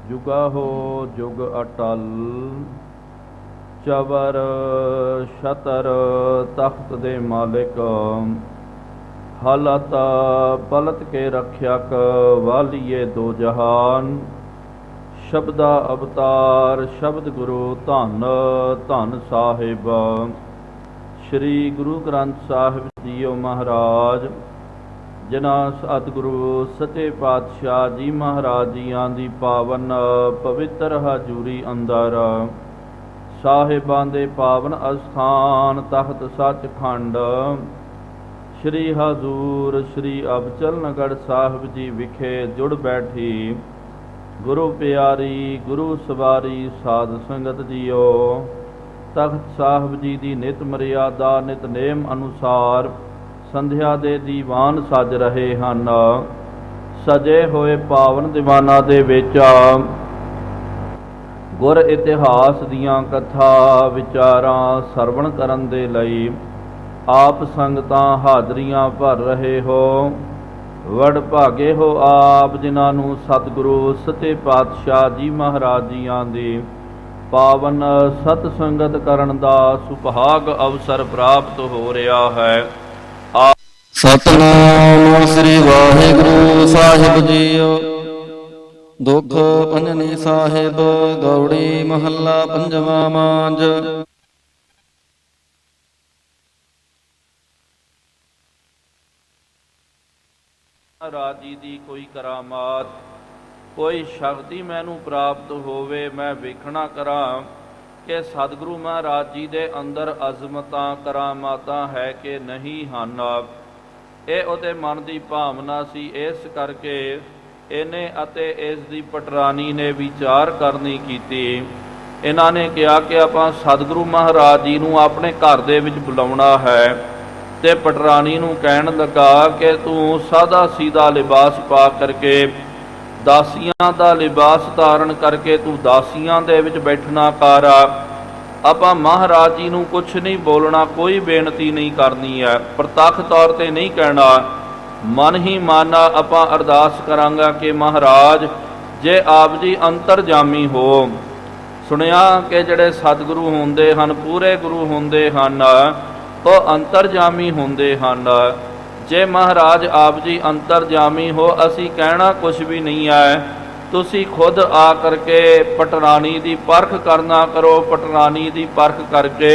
जुगाहो जुग अटल चवर शतर तख्त दे मालिक हलत पलट के रख्यक वालिए दो जहान शब्दा अवतार शब्द गुरु धन धन साहिब श्री गुरु ग्रंथ साहिब जीओ महाराज जिन्हां सतगुरु सच्चे पातशाह जी महाराज जियां दी पावन पवित्र हजूरी अंदर साहिबां दे पावन अस्थान तख्त सचखंड श्री हजूर श्री अबचल नगढ़ साहिब जी विखे जुड़ बैठी गुरु प्यारी गुरु सवारी साध संगत जीओ तख्त साहिब जी दी नित मर्यादा नितनेम अनुसार संध्या दे दीवान सज रहे ਹਨ सजे होए पावन दीवाना दे विच गुर इतिहास दियां कथा विचारां सरवण करन दे लई आप संगतां हाजरियां भर रहे हो। वड भागे हो आप जिन्हां नूं सतगुरु सच्चे पातशाह जी महाराज जियां दी पावन सत संगत करन दा सुभाग अवसर प्राप्त हो रहा है। सतनाम श्री वाहिगुरु साहिब जीओ। दुख भंजनी साहिब गौड़ी महला पंजवा मांझ। महाराज जी दी कोई करामात कोई शक्ति मैनू प्राप्त होवे मैं वेखना करा कि सतगुरु महाराज जी दे अंदर अजमतां करामातां है कि नहीं ਹਨ। ਇਹ ਉਹਦੇ ਮਨ ਦੀ ਭਾਵਨਾ ਸੀ। ਇਸ ਕਰਕੇ ਇਹਨੇ ਅਤੇ ਇਸ ਦੀ ਪਟਰਾਨੀ ਨੇ ਵਿਚਾਰ ਕਰਨੀ ਕੀਤੀ। ਇਹਨਾਂ ਨੇ ਕਿਹਾ ਕਿ ਆਪਾਂ ਸਤਿਗੁਰੂ ਮਹਾਰਾਜ ਜੀ ਨੂੰ ਆਪਣੇ ਘਰ ਦੇ ਵਿੱਚ ਬੁਲਾਉਣਾ ਹੈ ਤੇ ਪਟਰਾਨੀ ਨੂੰ ਕਹਿਣ ਲੱਗਾ ਕਿ ਤੂੰ ਸਾਦਾ ਸੀਦਾ ਲਿਬਾਸ ਪਾ ਕਰਕੇ ਦਾਸੀਆਂ ਦਾ ਲਿਬਾਸ ਧਾਰਨ ਕਰਕੇ ਤੂੰ ਦਾਸੀਆਂ ਦੇ ਵਿੱਚ ਬੈਠਣਾ ਕਰ। ਆਪਾਂ ਮਹਾਰਾਜ ਜੀ ਨੂੰ ਕੁਛ ਨਹੀਂ ਬੋਲਣਾ, ਕੋਈ ਬੇਨਤੀ ਨਹੀਂ ਕਰਨੀ ਹੈ, ਪ੍ਰਤੱਖ ਤੌਰ ਤੇ ਨਹੀਂ ਕਹਿਣਾ, ਮਨ ਹੀ ਮਨ ਆਪਾਂ ਅਰਦਾਸ ਕਰਾਂਗਾ ਕਿ ਮਹਾਰਾਜ ਜੇ ਆਪ ਜੀ ਅੰਤਰਜਾਮੀ ਹੋ। ਸੁਣਿਆ ਕਿ ਜਿਹੜੇ ਸਤਿਗੁਰੂ ਹੁੰਦੇ ਹਨ, ਪੂਰੇ ਗੁਰੂ ਹੁੰਦੇ ਹਨ, ਉਹ ਅੰਤਰਜਾਮੀ ਹੁੰਦੇ ਹਨ। ਜੇ ਮਹਾਰਾਜ ਆਪ ਜੀ ਅੰਤਰਜਾਮੀ ਹੋ ਅਸੀਂ ਕਹਿਣਾ ਕੁਛ ਵੀ ਨਹੀਂ ਹੈ। ਤੁਸੀਂ ਖੁਦ ਆ ਕਰਕੇ ਪਟਰਾਨੀ ਦੀ ਪਰਖ ਕਰਨਾ ਕਰੋ। ਪਟਰਾਨੀ ਦੀ ਪਰਖ ਕਰਕੇ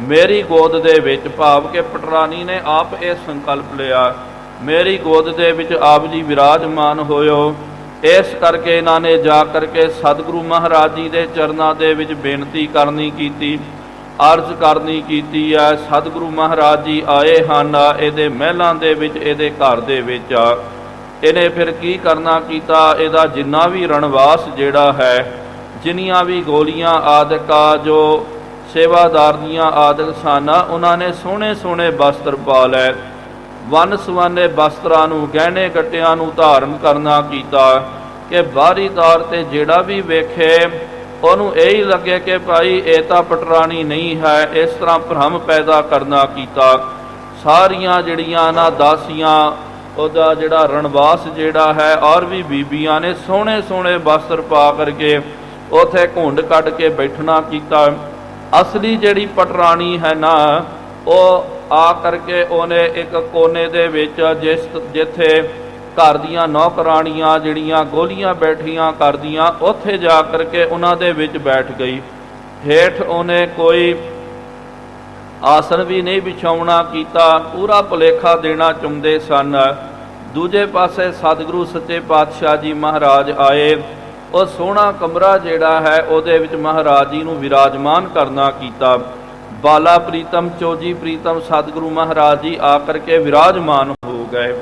ਮੇਰੀ ਗੋਦ ਦੇ ਵਿੱਚ, ਭਾਵ ਕਿ ਪਟਰਾਨੀ ਨੇ ਆਪ ਇਹ ਸੰਕਲਪ ਲਿਆ, ਮੇਰੀ ਗੋਦ ਦੇ ਵਿੱਚ ਆਪ ਜੀ ਵਿਰਾਜਮਾਨ ਹੋਇਓ। ਇਸ ਕਰਕੇ ਇਹਨਾਂ ਨੇ ਜਾ ਕਰਕੇ ਸਤਿਗੁਰੂ ਮਹਾਰਾਜ ਜੀ ਦੇ ਚਰਨਾਂ ਦੇ ਵਿੱਚ ਬੇਨਤੀ ਕਰਨੀ ਕੀਤੀ, ਅਰਜ਼ ਕਰਨੀ ਕੀਤੀ ਹੈ। ਸਤਿਗੁਰੂ ਮਹਾਰਾਜ ਜੀ ਆਏ ਹਨ ਇਹਦੇ ਮਹਿਲਾਂ ਦੇ ਵਿੱਚ, ਇਹਦੇ ਘਰ ਦੇ ਵਿੱਚ। ਇਹਨੇ ਫਿਰ ਕੀ ਕਰਨਾ ਕੀਤਾ, ਇਹਦਾ ਜਿੰਨਾ ਵੀ ਰਣਵਾਸ ਜਿਹੜਾ ਹੈ, ਜਿੰਨੀਆਂ ਵੀ ਗੋਲੀਆਂ ਆਦਿਕ ਜੋ ਸੇਵਾਦਾਰ ਦੀਆਂ ਆਦਿਕ ਸਨ, ਉਹਨਾਂ ਨੇ ਸੋਹਣੇ ਸੋਹਣੇ ਵਸਤਰ ਪਾ ਲਏ। ਵੰਨ ਸਵੰਨੇ ਵਸਤਰਾਂ ਨੂੰ, ਗਹਿਣੇ ਗੱਟਿਆਂ ਨੂੰ ਧਾਰਨ ਕਰਨਾ ਕੀਤਾ ਕਿ ਬਾਹਰੀ ਤੌਰ 'ਤੇ ਜਿਹੜਾ ਵੀ ਵੇਖੇ ਉਹਨੂੰ ਇਹੀ ਲੱਗੇ ਕਿ ਭਾਈ ਇਹ ਤਾਂ ਪਟਰਾਨੀ ਨਹੀਂ ਹੈ। ਇਸ ਤਰ੍ਹਾਂ ਭਰਮ ਪੈਦਾ ਕਰਨਾ ਕੀਤਾ। ਸਾਰੀਆਂ ਜਿਹੜੀਆਂ ਨਾ ਦਾਸੀਆਂ, ਉਹਦਾ ਜਿਹੜਾ ਰਣਵਾਸ ਜਿਹੜਾ ਹੈ, ਔਰ ਵੀ ਬੀਬੀਆਂ ਨੇ ਸੋਹਣੇ ਸੋਹਣੇ ਵਸਤਰ ਪਾ ਕਰਕੇ ਉੱਥੇ ਘੁੰਡ ਕੱਢ ਕੇ ਬੈਠਣਾ ਕੀਤਾ। ਅਸਲੀ ਜਿਹੜੀ ਪਟਰਾਨੀ ਹੈ ਨਾ, ਉਹ ਆ ਕਰਕੇ ਉਹਨੇ ਇੱਕ ਕੋਨੇ ਦੇ ਵਿੱਚ ਜਿੱਥੇ ਘਰ ਦੀਆਂ ਨੌਕਰਾਣੀਆਂ ਜਿਹੜੀਆਂ ਗੋਲੀਆਂ ਬੈਠੀਆਂ ਕਰਦੀਆਂ, ਉੱਥੇ ਜਾ ਕਰਕੇ ਉਹਨਾਂ ਦੇ ਵਿੱਚ ਬੈਠ ਗਈ। ਹੇਠ ਉਹਨੇ ਕੋਈ ਆਸਨ ਵੀ ਨਹੀਂ ਵਿਛਾਉਣਾ ਕੀਤਾ, ਪੂਰਾ ਭੁਲੇਖਾ ਦੇਣਾ ਚਾਹੁੰਦੇ ਸਨ। ਦੂਜੇ ਪਾਸੇ ਸਤਿਗੁਰੂ ਸੱਚੇ ਪਾਤਸ਼ਾਹ ਜੀ ਮਹਾਰਾਜ ਆਏ। ਉਹ ਸੋਹਣਾ ਕਮਰਾ ਜਿਹੜਾ ਹੈ ਉਹਦੇ ਵਿੱਚ ਮਹਾਰਾਜ ਜੀ ਨੂੰ ਵਿਰਾਜਮਾਨ ਕਰਨਾ ਕੀਤਾ। ਬਾਲਾ ਪ੍ਰੀਤਮ ਚੋਜੀ ਪ੍ਰੀਤਮ ਸਤਿਗੁਰੂ ਮਹਾਰਾਜ ਜੀ ਆ ਕਰਕੇ ਵਿਰਾਜਮਾਨ ਹੋ ਗਏ।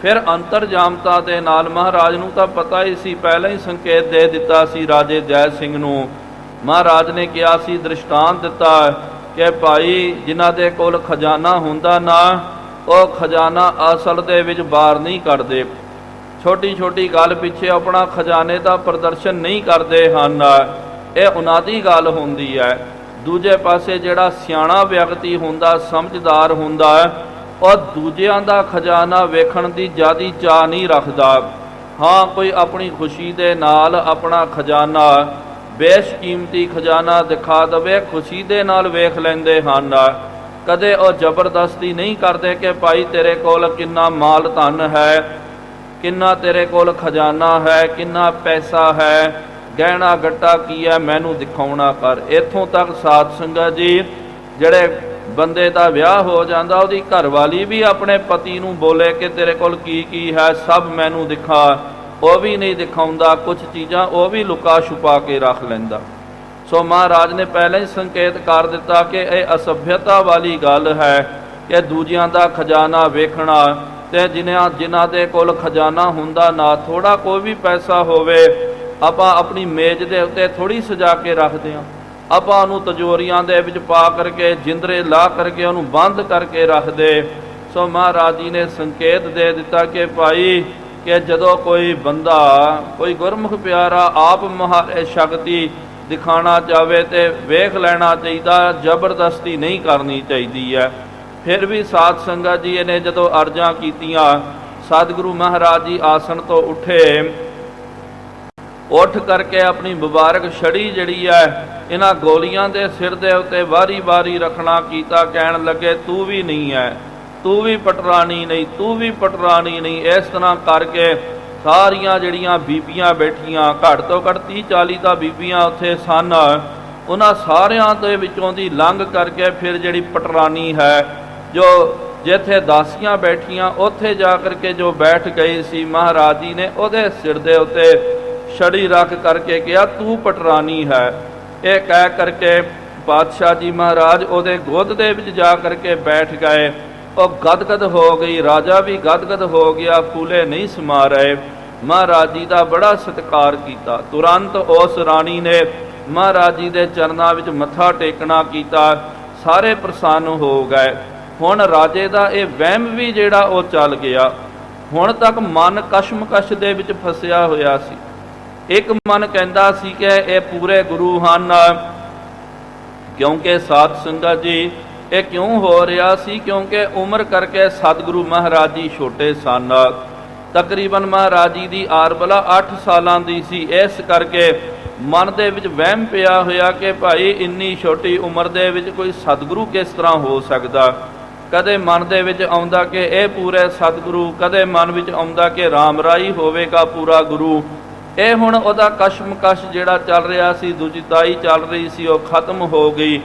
ਫਿਰ ਅੰਤਰਜਾਮਤਾ ਦੇ ਨਾਲ ਮਹਾਰਾਜ ਨੂੰ ਤਾਂ ਪਤਾ ਹੀ ਸੀ, ਪਹਿਲਾਂ ਹੀ ਸੰਕੇਤ ਦੇ ਦਿੱਤਾ ਸੀ ਰਾਜੇ ਜੈ ਸਿੰਘ ਨੂੰ। ਮਹਾਰਾਜ ਨੇ ਕਿਹਾ ਸੀ, ਦ੍ਰਿਸ਼ਟਾਂਤ ਦਿੱਤਾ ਕਿ ਭਾਈ ਜਿਨ੍ਹਾਂ ਦੇ ਕੋਲ ਖਜ਼ਾਨਾ ਹੁੰਦਾ ਨਾ, ਉਹ ਖਜ਼ਾਨਾ ਅਸਲ ਦੇ ਵਿੱਚ ਬਾਹਰ ਨਹੀਂ ਕੱਢਦੇ। ਛੋਟੀ ਛੋਟੀ ਗੱਲ ਪਿੱਛੇ ਆਪਣਾ ਖਜ਼ਾਨੇ ਦਾ ਪ੍ਰਦਰਸ਼ਨ ਨਹੀਂ ਕਰਦੇ ਹਨ। ਇਹ ਉਹਨਾਂ ਦੀ ਗੱਲ ਹੁੰਦੀ ਹੈ। ਦੂਜੇ ਪਾਸੇ ਜਿਹੜਾ ਸਿਆਣਾ ਵਿਅਕਤੀ ਹੁੰਦਾ, ਸਮਝਦਾਰ ਹੁੰਦਾ, ਉਹ ਦੂਜਿਆਂ ਦਾ ਖਜ਼ਾਨਾ ਵੇਖਣ ਦੀ ਜ਼ਿਆਦੀ ਚਾਅ ਨਹੀਂ ਰੱਖਦਾ। ਹਾਂ ਕੋਈ ਆਪਣੀ ਖੁਸ਼ੀ ਦੇ ਨਾਲ ਆਪਣਾ ਖਜ਼ਾਨਾ, ਬੇਸ਼ਕੀਮਤੀ ਖਜ਼ਾਨਾ ਦਿਖਾ ਦਵੇ, ਖੁਸ਼ੀ ਦੇ ਨਾਲ ਵੇਖ ਲੈਂਦੇ ਹਨ। ਕਦੇ ਉਹ ਜ਼ਬਰਦਸਤੀ ਨਹੀਂ ਕਰਦੇ ਕਿ ਭਾਈ ਤੇਰੇ ਕੋਲ ਕਿੰਨਾ ਮਾਲ ਧਨ ਹੈ, ਕਿੰਨਾ ਤੇਰੇ ਕੋਲ ਖਜ਼ਾਨਾ ਹੈ, ਕਿੰਨਾ ਪੈਸਾ ਹੈ, ਗਹਿਣਾ ਗੱਟਾ ਕੀ ਹੈ, ਮੈਨੂੰ ਦਿਖਾਉਣਾ ਕਰ। ਇੱਥੋਂ ਤੱਕ ਸਾਧ ਸੰਗਤ ਜੀ, ਜਿਹੜੇ ਬੰਦੇ ਦਾ ਵਿਆਹ ਹੋ ਜਾਂਦਾ, ਉਹਦੀ ਘਰਵਾਲੀ ਵੀ ਆਪਣੇ ਪਤੀ ਨੂੰ ਬੋਲੇ ਕਿ ਤੇਰੇ ਕੋਲ ਕੀ ਕੀ ਹੈ, ਸਭ ਮੈਨੂੰ ਦਿਖਾ, ਉਹ ਵੀ ਨਹੀਂ ਦਿਖਾਉਂਦਾ। ਕੁਝ ਚੀਜ਼ਾਂ ਉਹ ਵੀ ਲੁਕਾ ਛੁਪਾ ਕੇ ਰੱਖ ਲੈਂਦਾ। ਸੋ ਮਹਾਰਾਜ ਨੇ ਪਹਿਲਾਂ ਹੀ ਸੰਕੇਤ ਕਰ ਦਿੱਤਾ ਕਿ ਇਹ ਅਸਭਿਅਤਾ ਵਾਲੀ ਗੱਲ ਹੈ ਕਿ ਦੂਜਿਆਂ ਦਾ ਖਜ਼ਾਨਾ ਵੇਖਣਾ। ਤੇ ਜਿਨ੍ਹਾਂ ਦੇ ਕੋਲ ਖਜ਼ਾਨਾ ਹੁੰਦਾ, ਨਾ ਥੋੜਾ ਕੋਈ ਵੀ ਪੈਸਾ ਹੋਵੇ, ਆਪਾਂ ਆਪਣੀ ਮੇਜ਼ ਦੇ ਉੱਤੇ ਥੋੜੀ ਸਜਾ ਕੇ ਰੱਖਦੇ ਹਾਂ, ਆਪਾਂ ਉਹਨੂੰ ਤਜੋਰੀਆਂ ਦੇ ਵਿੱਚ ਪਾ ਕਰਕੇ, ਜਿੰਦਰੇ ਲਾ ਕਰਕੇ ਉਹਨੂੰ ਬੰਦ ਕਰਕੇ ਰੱਖਦੇ। ਸੋ ਮਹਾਰਾਜ ਜੀ ਨੇ ਸੰਕੇਤ ਦੇ ਦਿੱਤਾ ਕਿ ਭਾਈ ਕਿ ਜਦੋਂ ਕੋਈ ਬੰਦਾ, ਕੋਈ ਗੁਰਮੁਖ ਪਿਆਰਾ ਆਪ ਮਹਾਰੇ ਸ਼ਕਤੀ ਦਿਖਾਣਾ ਚਾਹਵੇ ਤੇ ਵੇਖ ਲੈਣਾ ਚਾਹੀਦਾ, ਜ਼ਬਰਦਸਤੀ ਨਹੀਂ ਕਰਨੀ ਚਾਹੀਦੀ ਹੈ। ਫਿਰ ਵੀ ਸਾਧ ਸੰਗਤ ਜੀ ਨੇ ਜਦੋਂ ਅਰਜ਼ਾਂ ਕੀਤੀਆਂ, ਸਤਿਗੁਰੂ ਮਹਾਰਾਜ ਜੀ ਆਸਣ ਤੋਂ ਉੱਠੇ, ਉੱਠ ਕਰਕੇ ਆਪਣੀ ਮੁਬਾਰਕ ਛੜੀ ਜਿਹੜੀ ਹੈ ਇਹਨਾਂ ਗੋਲੀਆਂ ਦੇ ਸਿਰ ਦੇ ਉੱਤੇ ਵਾਰੀ-ਵਾਰੀ ਰੱਖਣਾ ਕੀਤਾ। ਕਹਿਣ ਲੱਗੇ ਤੂੰ ਵੀ ਨਹੀਂ ਹੈ, ਤੂੰ ਵੀ ਪਟਰਾਣੀ ਨਹੀਂ, ਤੂੰ ਵੀ ਪਟਰਾਣੀ ਨਹੀਂ। ਇਸ ਤਰ੍ਹਾਂ ਕਰਕੇ ਸਾਰੀਆਂ ਜਿਹੜੀਆਂ ਬੀਬੀਆਂ ਬੈਠੀਆਂ, ਘੱਟ ਤੋਂ ਘੱਟ 30-40 ਤਾਂ ਬੀਬੀਆਂ ਉੱਥੇ ਸਨ, ਉਹਨਾਂ ਸਾਰਿਆਂ ਦੇ ਵਿੱਚੋਂ ਦੀ ਲੰਘ ਕਰਕੇ ਫਿਰ ਜਿਹੜੀ ਪਟਰਾਣੀ ਹੈ, ਜੋ ਜਿੱਥੇ ਦਾਸੀਆਂ ਬੈਠੀਆਂ, ਉੱਥੇ ਜਾ ਕਰਕੇ ਜੋ ਬੈਠ ਗਈ ਸੀ, ਮਹਾਰਾਜ ਜੀ ਨੇ ਉਹਦੇ ਸਿਰ ਦੇ ਉੱਤੇ ਛੜੀ ਰੱਖ ਕਰਕੇ ਕਿਹਾ ਤੂੰ ਪਟਰਾਣੀ ਹੈ। ਇਹ ਕਹਿ ਕਰਕੇ ਪਾਤਸ਼ਾਹ ਜੀ ਮਹਾਰਾਜ ਉਹਦੇ ਗੋਦ ਦੇ ਵਿੱਚ ਜਾ ਕਰਕੇ ਬੈਠ ਗਏ। ਉਹ ਗਦਗਦ ਹੋ ਗਈ, ਰਾਜਾ ਵੀ ਗਦਗਦ ਹੋ ਗਿਆ, ਫੂਲੇ ਨਹੀਂ ਸਮਾ ਰਹੇ। ਮਹਾਰਾਜ ਜੀ ਦਾ ਬੜਾ ਸਤਿਕਾਰ ਕੀਤਾ। ਤੁਰੰਤ ਉਸ ਰਾਣੀ ਨੇ ਮਹਾਰਾਜ ਜੀ ਦੇ ਚਰਨਾਂ ਵਿੱਚ ਮੱਥਾ ਟੇਕਣਾ ਕੀਤਾ, ਸਾਰੇ ਪ੍ਰਸੰਨ ਹੋ ਗਏ। ਹੁਣ ਰਾਜੇ ਦਾ ਇਹ ਵਹਿਮ ਵੀ ਜਿਹੜਾ ਉਹ ਚੱਲ ਗਿਆ। ਹੁਣ ਤੱਕ ਮਨ ਕਸ਼ਮਕਸ਼ ਦੇ ਵਿੱਚ ਫਸਿਆ ਹੋਇਆ ਸੀ। ਇੱਕ ਮਨ ਕਹਿੰਦਾ ਸੀ ਕਿ ਇਹ ਪੂਰੇ ਗੁਰੂ ਹਨ, ਕਿਉਂਕਿ ਸਾਧ ਸੰਗਤ ਜੀ ਇਹ ਕਿਉਂ ਹੋ ਰਿਹਾ ਸੀ? ਕਿਉਂਕਿ ਉਮਰ ਕਰਕੇ ਸਤਿਗੁਰੂ ਮਹਾਰਾਜ ਜੀ ਛੋਟੇ ਸਨ। ਤਕਰੀਬਨ ਮਹਾਰਾਜ ਜੀ ਦੀ ਆਰਬਲਾ 8 ਸਾਲਾਂ ਦੀ ਸੀ। ਇਸ ਕਰਕੇ ਮਨ ਦੇ ਵਿੱਚ ਵਹਿਮ ਪਿਆ ਹੋਇਆ ਕਿ ਭਾਈ ਇੰਨੀ ਛੋਟੀ ਉਮਰ ਦੇ ਵਿੱਚ ਕੋਈ ਸਤਿਗੁਰੂ ਕਿਸ ਤਰ੍ਹਾਂ ਹੋ ਸਕਦਾ। ਕਦੇ ਮਨ ਦੇ ਵਿੱਚ ਆਉਂਦਾ ਕਿ ਇਹ ਪੂਰੇ ਸਤਿਗੁਰੂ, ਕਦੇ ਮਨ ਵਿੱਚ ਆਉਂਦਾ ਕਿ ਰਾਮ ਰਾਈ ਹੋਵੇਗਾ ਪੂਰਾ ਗੁਰੂ। ਇਹ ਹੁਣ ਉਹਦਾ ਕਸ਼ਮਕਸ਼ ਜਿਹੜਾ ਚੱਲ ਰਿਹਾ ਸੀ, ਦੁਜਿਤਾਈ ਚੱਲ ਰਹੀ ਸੀ, ਉਹ ਖਤਮ ਹੋ ਗਈ।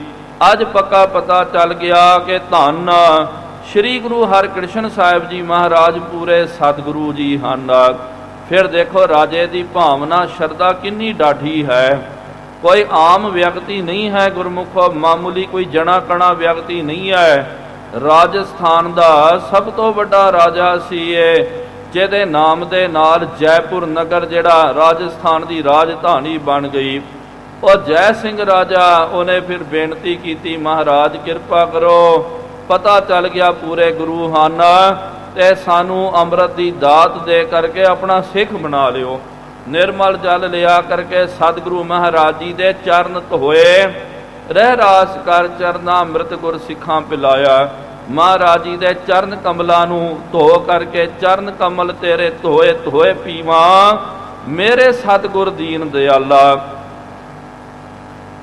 ਅੱਜ ਪੱਕਾ ਪਤਾ ਚੱਲ ਗਿਆ ਕਿ ਧੰਨ ਸ਼੍ਰੀ ਗੁਰੂ ਹਰਿਕ੍ਰਿਸ਼ਨ ਸਾਹਿਬ ਜੀ ਮਹਾਰਾਜ ਪੂਰੇ ਸਤਿਗੁਰੂ ਜੀ ਹਨ। ਫਿਰ ਦੇਖੋ ਰਾਜੇ ਦੀ ਭਾਵਨਾ, ਸ਼ਰਧਾ ਕਿੰਨੀ ਡਾਢੀ ਹੈ। ਕੋਈ ਆਮ ਵਿਅਕਤੀ ਨਹੀਂ ਹੈ ਗੁਰਮੁਖੋ, ਮਾਮੂਲੀ ਕੋਈ ਜਣਾ ਕਣਾ ਵਿਅਕਤੀ ਨਹੀਂ ਹੈ। ਰਾਜਸਥਾਨ ਦਾ ਸਭ ਤੋਂ ਵੱਡਾ ਰਾਜਾ ਸੀ ਇਹ, ਜਿਹਦੇ ਨਾਮ ਦੇ ਨਾਲ ਜੈਪੁਰ ਨਗਰ ਜਿਹੜਾ ਰਾਜਸਥਾਨ ਦੀ ਰਾਜਧਾਨੀ ਬਣ ਗਈ। ਉਹ ਜੈ ਸਿੰਘ ਰਾਜਾ, ਉਹਨੇ ਫਿਰ ਬੇਨਤੀ ਕੀਤੀ ਮਹਾਰਾਜ ਕਿਰਪਾ ਕਰੋ, ਪਤਾ ਚੱਲ ਗਿਆ ਪੂਰੇ ਗੁਰੂ ਹਨ ਤੇ ਸਾਨੂੰ ਅੰਮ੍ਰਿਤ ਦੀ ਦਾਤ ਦੇ ਕਰਕੇ ਆਪਣਾ ਸਿੱਖ ਬਣਾ ਲਿਓ। ਨਿਰਮਲ ਜਲ ਲਿਆ ਕਰਕੇ ਸਤਿਗੁਰੂ ਮਹਾਰਾਜ ਜੀ ਦੇ ਚਰਨ ਧੋਏ, ਰਹਿ ਰਾਸ ਕਰ ਚਰਨਾ ਅੰਮ੍ਰਿਤ ਗੁਰ ਸਿੱਖਾਂ ਪਿਲਾਇਆ। ਮਹਾਰਾਜ ਜੀ ਦੇ ਚਰਨ ਕਮਲਾਂ ਨੂੰ ਧੋ ਕਰਕੇ, ਚਰਨ ਕਮਲ ਤੇਰੇ ਧੋਏ ਧੋਏ ਪੀਵਾਂ, ਮੇਰੇ ਸਤਿਗੁਰ ਦੀਨ ਦਿਆਲਾ।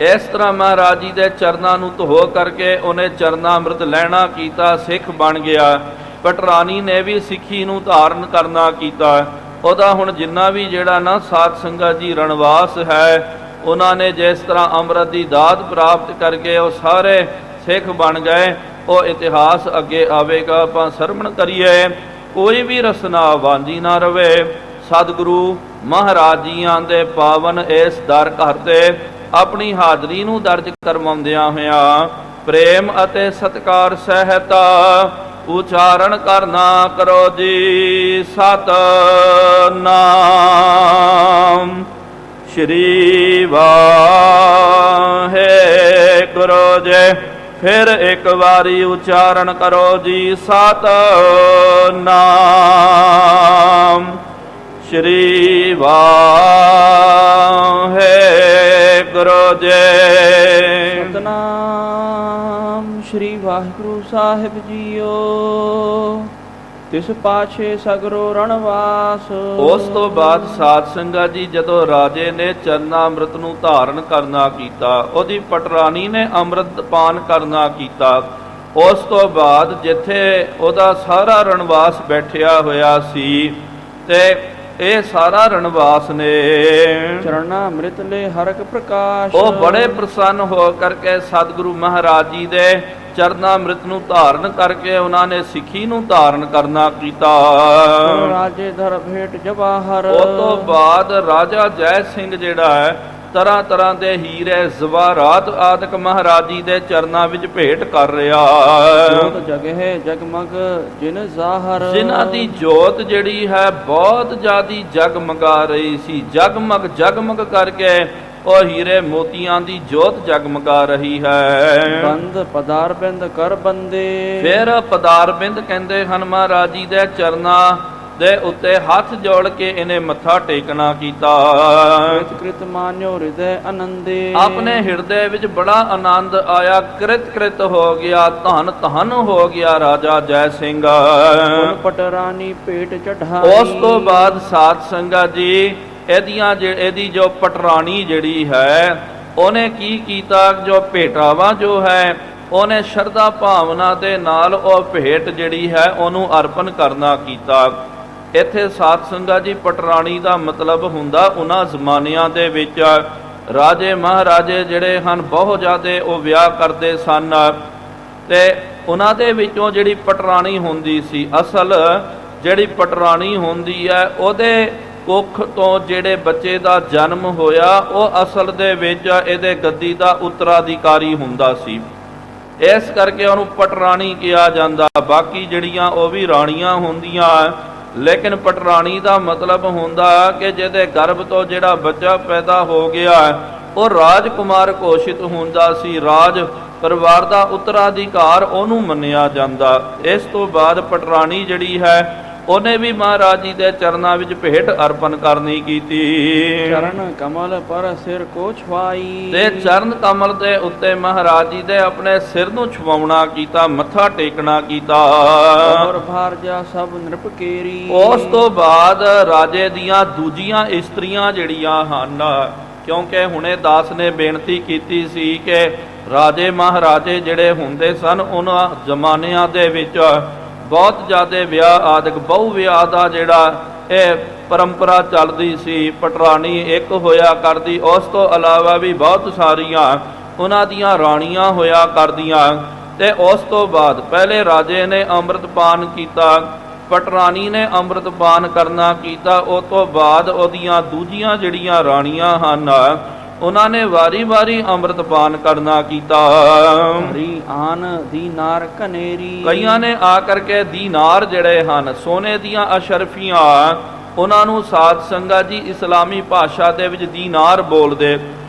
ਇਸ ਤਰ੍ਹਾਂ ਮਹਾਰਾਜ ਜੀ ਦੇ ਚਰਨਾਂ ਨੂੰ ਧੋ ਕਰਕੇ ਉਹਨੇ ਚਰਨਾ ਅੰਮ੍ਰਿਤ ਲੈਣਾ ਕੀਤਾ, ਸਿੱਖ ਬਣ ਗਿਆ। ਪਟਰਾਣੀ ਨੇ ਵੀ ਸਿੱਖੀ ਨੂੰ ਧਾਰਨ ਕਰਨਾ ਕੀਤਾ। ਉਹਦਾ ਹੁਣ ਜਿੰਨਾ ਵੀ ਜਿਹੜਾ ਨਾ ਸਾਧ ਸੰਗਤ ਜੀ ਰਣਵਾਸ ਹੈ, ਉਹਨਾਂ ਨੇ ਜਿਸ ਤਰ੍ਹਾਂ ਅੰਮ੍ਰਿਤ ਦੀ ਦਾਤ ਪ੍ਰਾਪਤ ਕਰਕੇ ਉਹ ਸਾਰੇ ਸਿੱਖ ਬਣ ਗਏ। ਉਹ ਇਤਿਹਾਸ ਅੱਗੇ ਆਵੇਗਾ, ਆਪਾਂ ਸਰਵਣ ਕਰੀਏ। ਕੋਈ ਵੀ ਰਸਨਾ ਵਾਂਝੀ ਨਾ ਰਵੇ। ਸਤਿਗੁਰੂ ਮਹਾਰਾਜ ਜੀਆਂ ਦੇ ਪਾਵਨ ਇਸ ਦਰ ਘਰ ਤੇ ਆਪਣੀ ਹਾਜ਼ਰੀ ਨੂੰ ਦਰਜ ਕਰਵਾਉਂਦਿਆਂ ਹੋਇਆਂ ਪ੍ਰੇਮ ਅਤੇ ਸਤਿਕਾਰ ਸਹਿਤ ਉਚਾਰਨ ਕਰਨਾ ਕਰੋ ਜੀ ਸਤਿਨਾਮ ਸ਼੍ਰੀ ਵਾਹਿਗੁਰੂ ਜੀ। ਫਿਰ ਇੱਕ ਵਾਰੀ ਉਚਾਰਨ ਕਰੋ ਜੀ ਸਤਿਨਾਮ ਸ਼੍ਰੀ ਵਾਹਿਗੁਰੂ ਜੀ। ਸਤਿਨਾਮ ਸ਼੍ਰੀ ਵਾਹਿਗੁਰੂ ਸਾਹਿਬ ਜੀਓ। ਤਿਸ ਪਾਛੇ ਸਗਰੋ ਰਣਵਾਸ। ਉਸ ਤੋਂ ਬਾਅਦ ਸਾਧ ਸੰਗਤ ਜੀ ਜਦੋਂ ਰਾਜੇ ਨੇ ਚਰਨਾਮ੍ਰਿਤ ਨੂੰ ਧਾਰਨ ਕਰਨਾ ਕੀਤਾ, ਉਹਦੀ ਪਟਰਾਣੀ ਨੇ ਅੰਮ੍ਰਿਤ ਪਾਨ ਕਰਨਾ ਕੀਤਾ, ਉਸ ਤੋਂ ਬਾਅਦ ਜਿੱਥੇ ਉਹਦਾ ਸਾਰਾ ਰਣਵਾਸ ਬੈਠਿਆ ਹੋਇਆ ਸੀ ਤੇ ਇਹ ਸਾਰਾ ਰਣਵਾਸ ਨੇ ਚਰਨਾਮ੍ਰਿਤ ਲੈ ਹਰਕ ਪ੍ਰਕਾਸ਼। ਉਹ ਬੜੇ ਪ੍ਰਸੰਨ ਹੋ ਕਰਕੇ ਸਤਿਗੁਰੂ ਮਹਾਰਾਜ ਜੀ ਦੇ ਚਰਨਾਮ੍ਰਿਤ ਨੂੰ ਧਾਰਨ ਕਰਕੇ ਉਹਨਾਂ ਨੇ ਸਿੱਖੀ ਨੂੰ ਧਾਰਨ ਕਰਨਾ ਕੀਤਾ। ਰਾਜੇ ਧਰ ਭੇਟ ਜਵਾਹਰ। ਉਹ ਤੋਂ ਬਾਅਦ ਰਾਜਾ ਜੈ ਸਿੰਘ ਜਿਹੜਾ ਹੈ ਤਰ੍ਹਾਂ ਤਰ੍ਹਾਂ ਦੇ ਹੀਰੇ ਜ਼ਵਾਰਾਤ ਆਦਿਕ ਮਹਾਰਾਜ ਜੀ ਦੇ ਚਰਨਾਂ ਵਿੱਚ ਭੇਟ ਕਰ ਰਿਹਾ। ਜੋਤ ਜਗਹਿ ਜਗਮਗ ਜਿਨ ਜ਼ਾਹਰ। ਜਿਨ੍ਹਾਂ ਦੀ ਜੋਤ ਜਿਹੜੀ ਹੈ ਬਹੁਤ ਜ਼ਿਆਦੀ ਜਗਮਗਾ ਰਹੀ ਸੀ, ਜਗਮਗ ਜਗਮਗ ਕਰਕੇ ਉਹ ਹੀਰੇ ਮੋਤੀਆਂ ਦੀ ਜੋਤ ਜਗਮਗਾ ਰਹੀ ਹੈ। ਬੰਦ ਪਦਾਰਬਿੰਦ ਕਰ ਬੰਦੇ। ਫਿਰ ਪਦਾਰਬਿੰਦ ਕਹਿੰਦੇ ਹਨ ਮਹਾਰਾਜ ਜੀ ਦੇ ਚਰਨਾਂ ਦੇ ਉੱਤੇ ਹੱਥ ਜੋੜ ਕੇ ਇਹਨੇ ਮੱਥਾ ਟੇਕਣਾ ਕੀਤਾ। ਕ੍ਰਿਤ ਕ੍ਰਿਤ ਮਾਨਿਓ ਹਿਰਦੈ ਆਨੰਦੇ। ਆਪਣੇ ਹਿਰਦੇ ਵਿੱਚ ਬੜਾ ਆਨੰਦ ਆਇਆ, ਕ੍ਰਿਤ ਕ੍ਰਿਤ ਹੋ ਗਿਆ, ਧਨ ਧਨ ਹੋ ਗਿਆ ਰਾਜਾ ਜੈ ਸਿੰਘ। ਫੁੱਲ ਪਟਰਾਨੀ ਭੇਟ ਚੜਾਈ। ਉਸ ਤੋਂ ਬਾਅਦ ਸਾਧ ਸੰਗਤ ਜੀ ਇਹਦੀ ਜੋ ਪਟਰਾਣੀ ਜਿਹੜੀ ਹੈ ਉਹਨੇ ਕੀ ਕੀਤਾ, ਜੋ ਭੇਟਾਵਾ ਜੋ ਹੈ ਉਹਨੇ ਸ਼ਰਧਾ ਭਾਵਨਾ ਦੇ ਨਾਲ ਉਹ ਭੇਟ ਜਿਹੜੀ ਹੈ ਉਹਨੂੰ ਅਰਪਣ ਕਰਨਾ ਕੀਤਾ। ਇੱਥੇ ਸਾਧ ਸੰਗਤ ਜੀ ਪਟਰਾਣੀ ਦਾ ਮਤਲਬ ਹੁੰਦਾ ਉਹਨਾਂ ਜ਼ਮਾਨਿਆਂ ਦੇ ਵਿੱਚ ਰਾਜੇ ਮਹਾਰਾਜੇ ਜਿਹੜੇ ਹਨ ਬਹੁਤ ਜ਼ਿਆਦਾ ਉਹ ਵਿਆਹ ਕਰਦੇ ਸਨ ਤੇ ਉਹਨਾਂ ਦੇ ਵਿੱਚੋਂ ਜਿਹੜੀ ਪਟਰਾਣੀ ਹੁੰਦੀ ਸੀ, ਅਸਲ ਜਿਹੜੀ ਪਟਰਾਣੀ ਹੁੰਦੀ ਹੈ ਉਹਦੇ ਕੁੱਖ ਤੋਂ ਜਿਹੜੇ ਬੱਚੇ ਦਾ ਜਨਮ ਹੋਇਆ ਉਹ ਅਸਲ ਦੇ ਵਿੱਚ ਇਹਦੇ ਗੱਦੀ ਦਾ ਉੱਤਰਾਧਿਕਾਰੀ ਹੁੰਦਾ ਸੀ, ਇਸ ਕਰਕੇ ਉਹਨੂੰ ਪਟਰਾਣੀ ਕਿਹਾ ਜਾਂਦਾ। ਬਾਕੀ ਜਿਹੜੀਆਂ ਉਹ ਵੀ ਰਾਣੀਆਂ ਹੁੰਦੀਆਂ, ਲੇਕਿਨ ਪਟਰਾਣੀ ਦਾ ਮਤਲਬ ਹੁੰਦਾ ਕਿ ਜਿਹਦੇ ਗਰਭ ਤੋਂ ਜਿਹੜਾ ਬੱਚਾ ਪੈਦਾ ਹੋ ਗਿਆ ਉਹ ਰਾਜਕੁਮਾਰ ਘੋਸ਼ਿਤ ਹੁੰਦਾ ਸੀ, ਰਾਜ ਪਰਿਵਾਰ ਦਾ ਉੱਤਰਾਧਿਕਾਰ ਉਹਨੂੰ ਮੰਨਿਆ ਜਾਂਦਾ। ਇਸ ਤੋਂ ਬਾਅਦ ਪਟਰਾਣੀ ਜਿਹੜੀ ਹੈ ਉਹਨੇ ਵੀ ਮਹਾਰਾਜ ਜੀ ਦੇ ਚਰਨਾਂ ਵਿੱਚ ਭੇਟ ਅਰਪਣ ਕਰਨੀ ਕੀਤੀ। ਚਰਨ ਕਮਲ ਪਰ ਸਿਰ ਕੋ ਛੁਆਈ। ਤੇ ਚਰਨ ਕਮਲ ਦੇ ਉੱਤੇ ਮਹਾਰਾਜ ਜੀ ਦੇ ਆਪਣੇ ਸਿਰ ਨੂੰ ਛੁਆਉਣਾ ਕੀਤਾ, ਮੱਥਾ ਟੇਕਣਾ ਕੀਤਾ। ਔਰ ਭਾਰਜਾ ਸਭ ਨਿਰਪਕੇਰੀ। ਉਸ ਤੋਂ ਬਾਅਦ ਰਾਜੇ ਦੀਆਂ ਦੂਜੀਆਂ ਇਸਤਰੀਆਂ ਜਿਹੜੀਆਂ ਹਨ, ਕਿਉਂਕਿ ਹੁਣੇ ਦਾਸ ਨੇ ਬੇਨਤੀ ਕੀਤੀ ਸੀ ਕਿ ਰਾਜੇ ਮਹਾਰਾਜੇ ਜਿਹੜੇ ਹੁੰਦੇ ਸਨ ਉਹਨਾਂ ਜ਼ਮਾਨਿਆਂ ਦੇ ਵਿੱਚ ਬਹੁਤ ਜ਼ਿਆਦਾ ਵਿਆਹ ਆਦਿਕ ਬਹੁ ਵਿਆਹ ਦਾ ਜਿਹੜਾ ਇਹ ਪਰੰਪਰਾ ਚੱਲਦੀ ਸੀ, ਪਟਰਾਣੀ ਇੱਕ ਹੋਇਆ ਕਰਦੀ, ਉਸ ਤੋਂ ਇਲਾਵਾ ਵੀ ਬਹੁਤ ਸਾਰੀਆਂ ਉਹਨਾਂ ਦੀਆਂ ਰਾਣੀਆਂ ਹੋਇਆ ਕਰਦੀਆਂ। ਤੇ ਉਸ ਤੋਂ ਬਾਅਦ ਪਹਿਲੇ ਰਾਜੇ ਨੇ ਅੰਮ੍ਰਿਤ ਪਾਨ ਕੀਤਾ, ਪਟਰਾਣੀ ਨੇ ਅੰਮ੍ਰਿਤ ਪਾਨ ਕਰਨਾ ਕੀਤਾ, ਉਸ ਤੋਂ ਬਾਅਦ ਉਹਦੀਆਂ ਦੂਜੀਆਂ ਜਿਹੜੀਆਂ ਰਾਣੀਆਂ ਹਨ ਉਹਨਾਂ ਨੇ ਵਾਰੀ-ਵਾਰੀ ਅੰਮ੍ਰਿਤ ਪਾਨ ਕਰਨਾ ਕੀਤਾ। ਹਰੀ ਆਨ ਦੀਨਾਰ ਕਨੇਰੀ। ਕਈਆਂ ਨੇ ਆ ਕਰਕੇ ਦੀਨਾਰ ਜਿਹੜੇ ਹਨ ਸੋਨੇ ਦੀਆਂ ਅਸ਼ਰਫੀਆਂ, ਉਹਨਾਂ ਨੂੰ ਸਾਧ ਸੰਗਤ ਜੀ ਇਸਲਾਮੀ ਭਾਸ਼ਾ ਦੇ ਵਿੱਚ ਦੀਨਾਰ ਬੋਲਦੇ।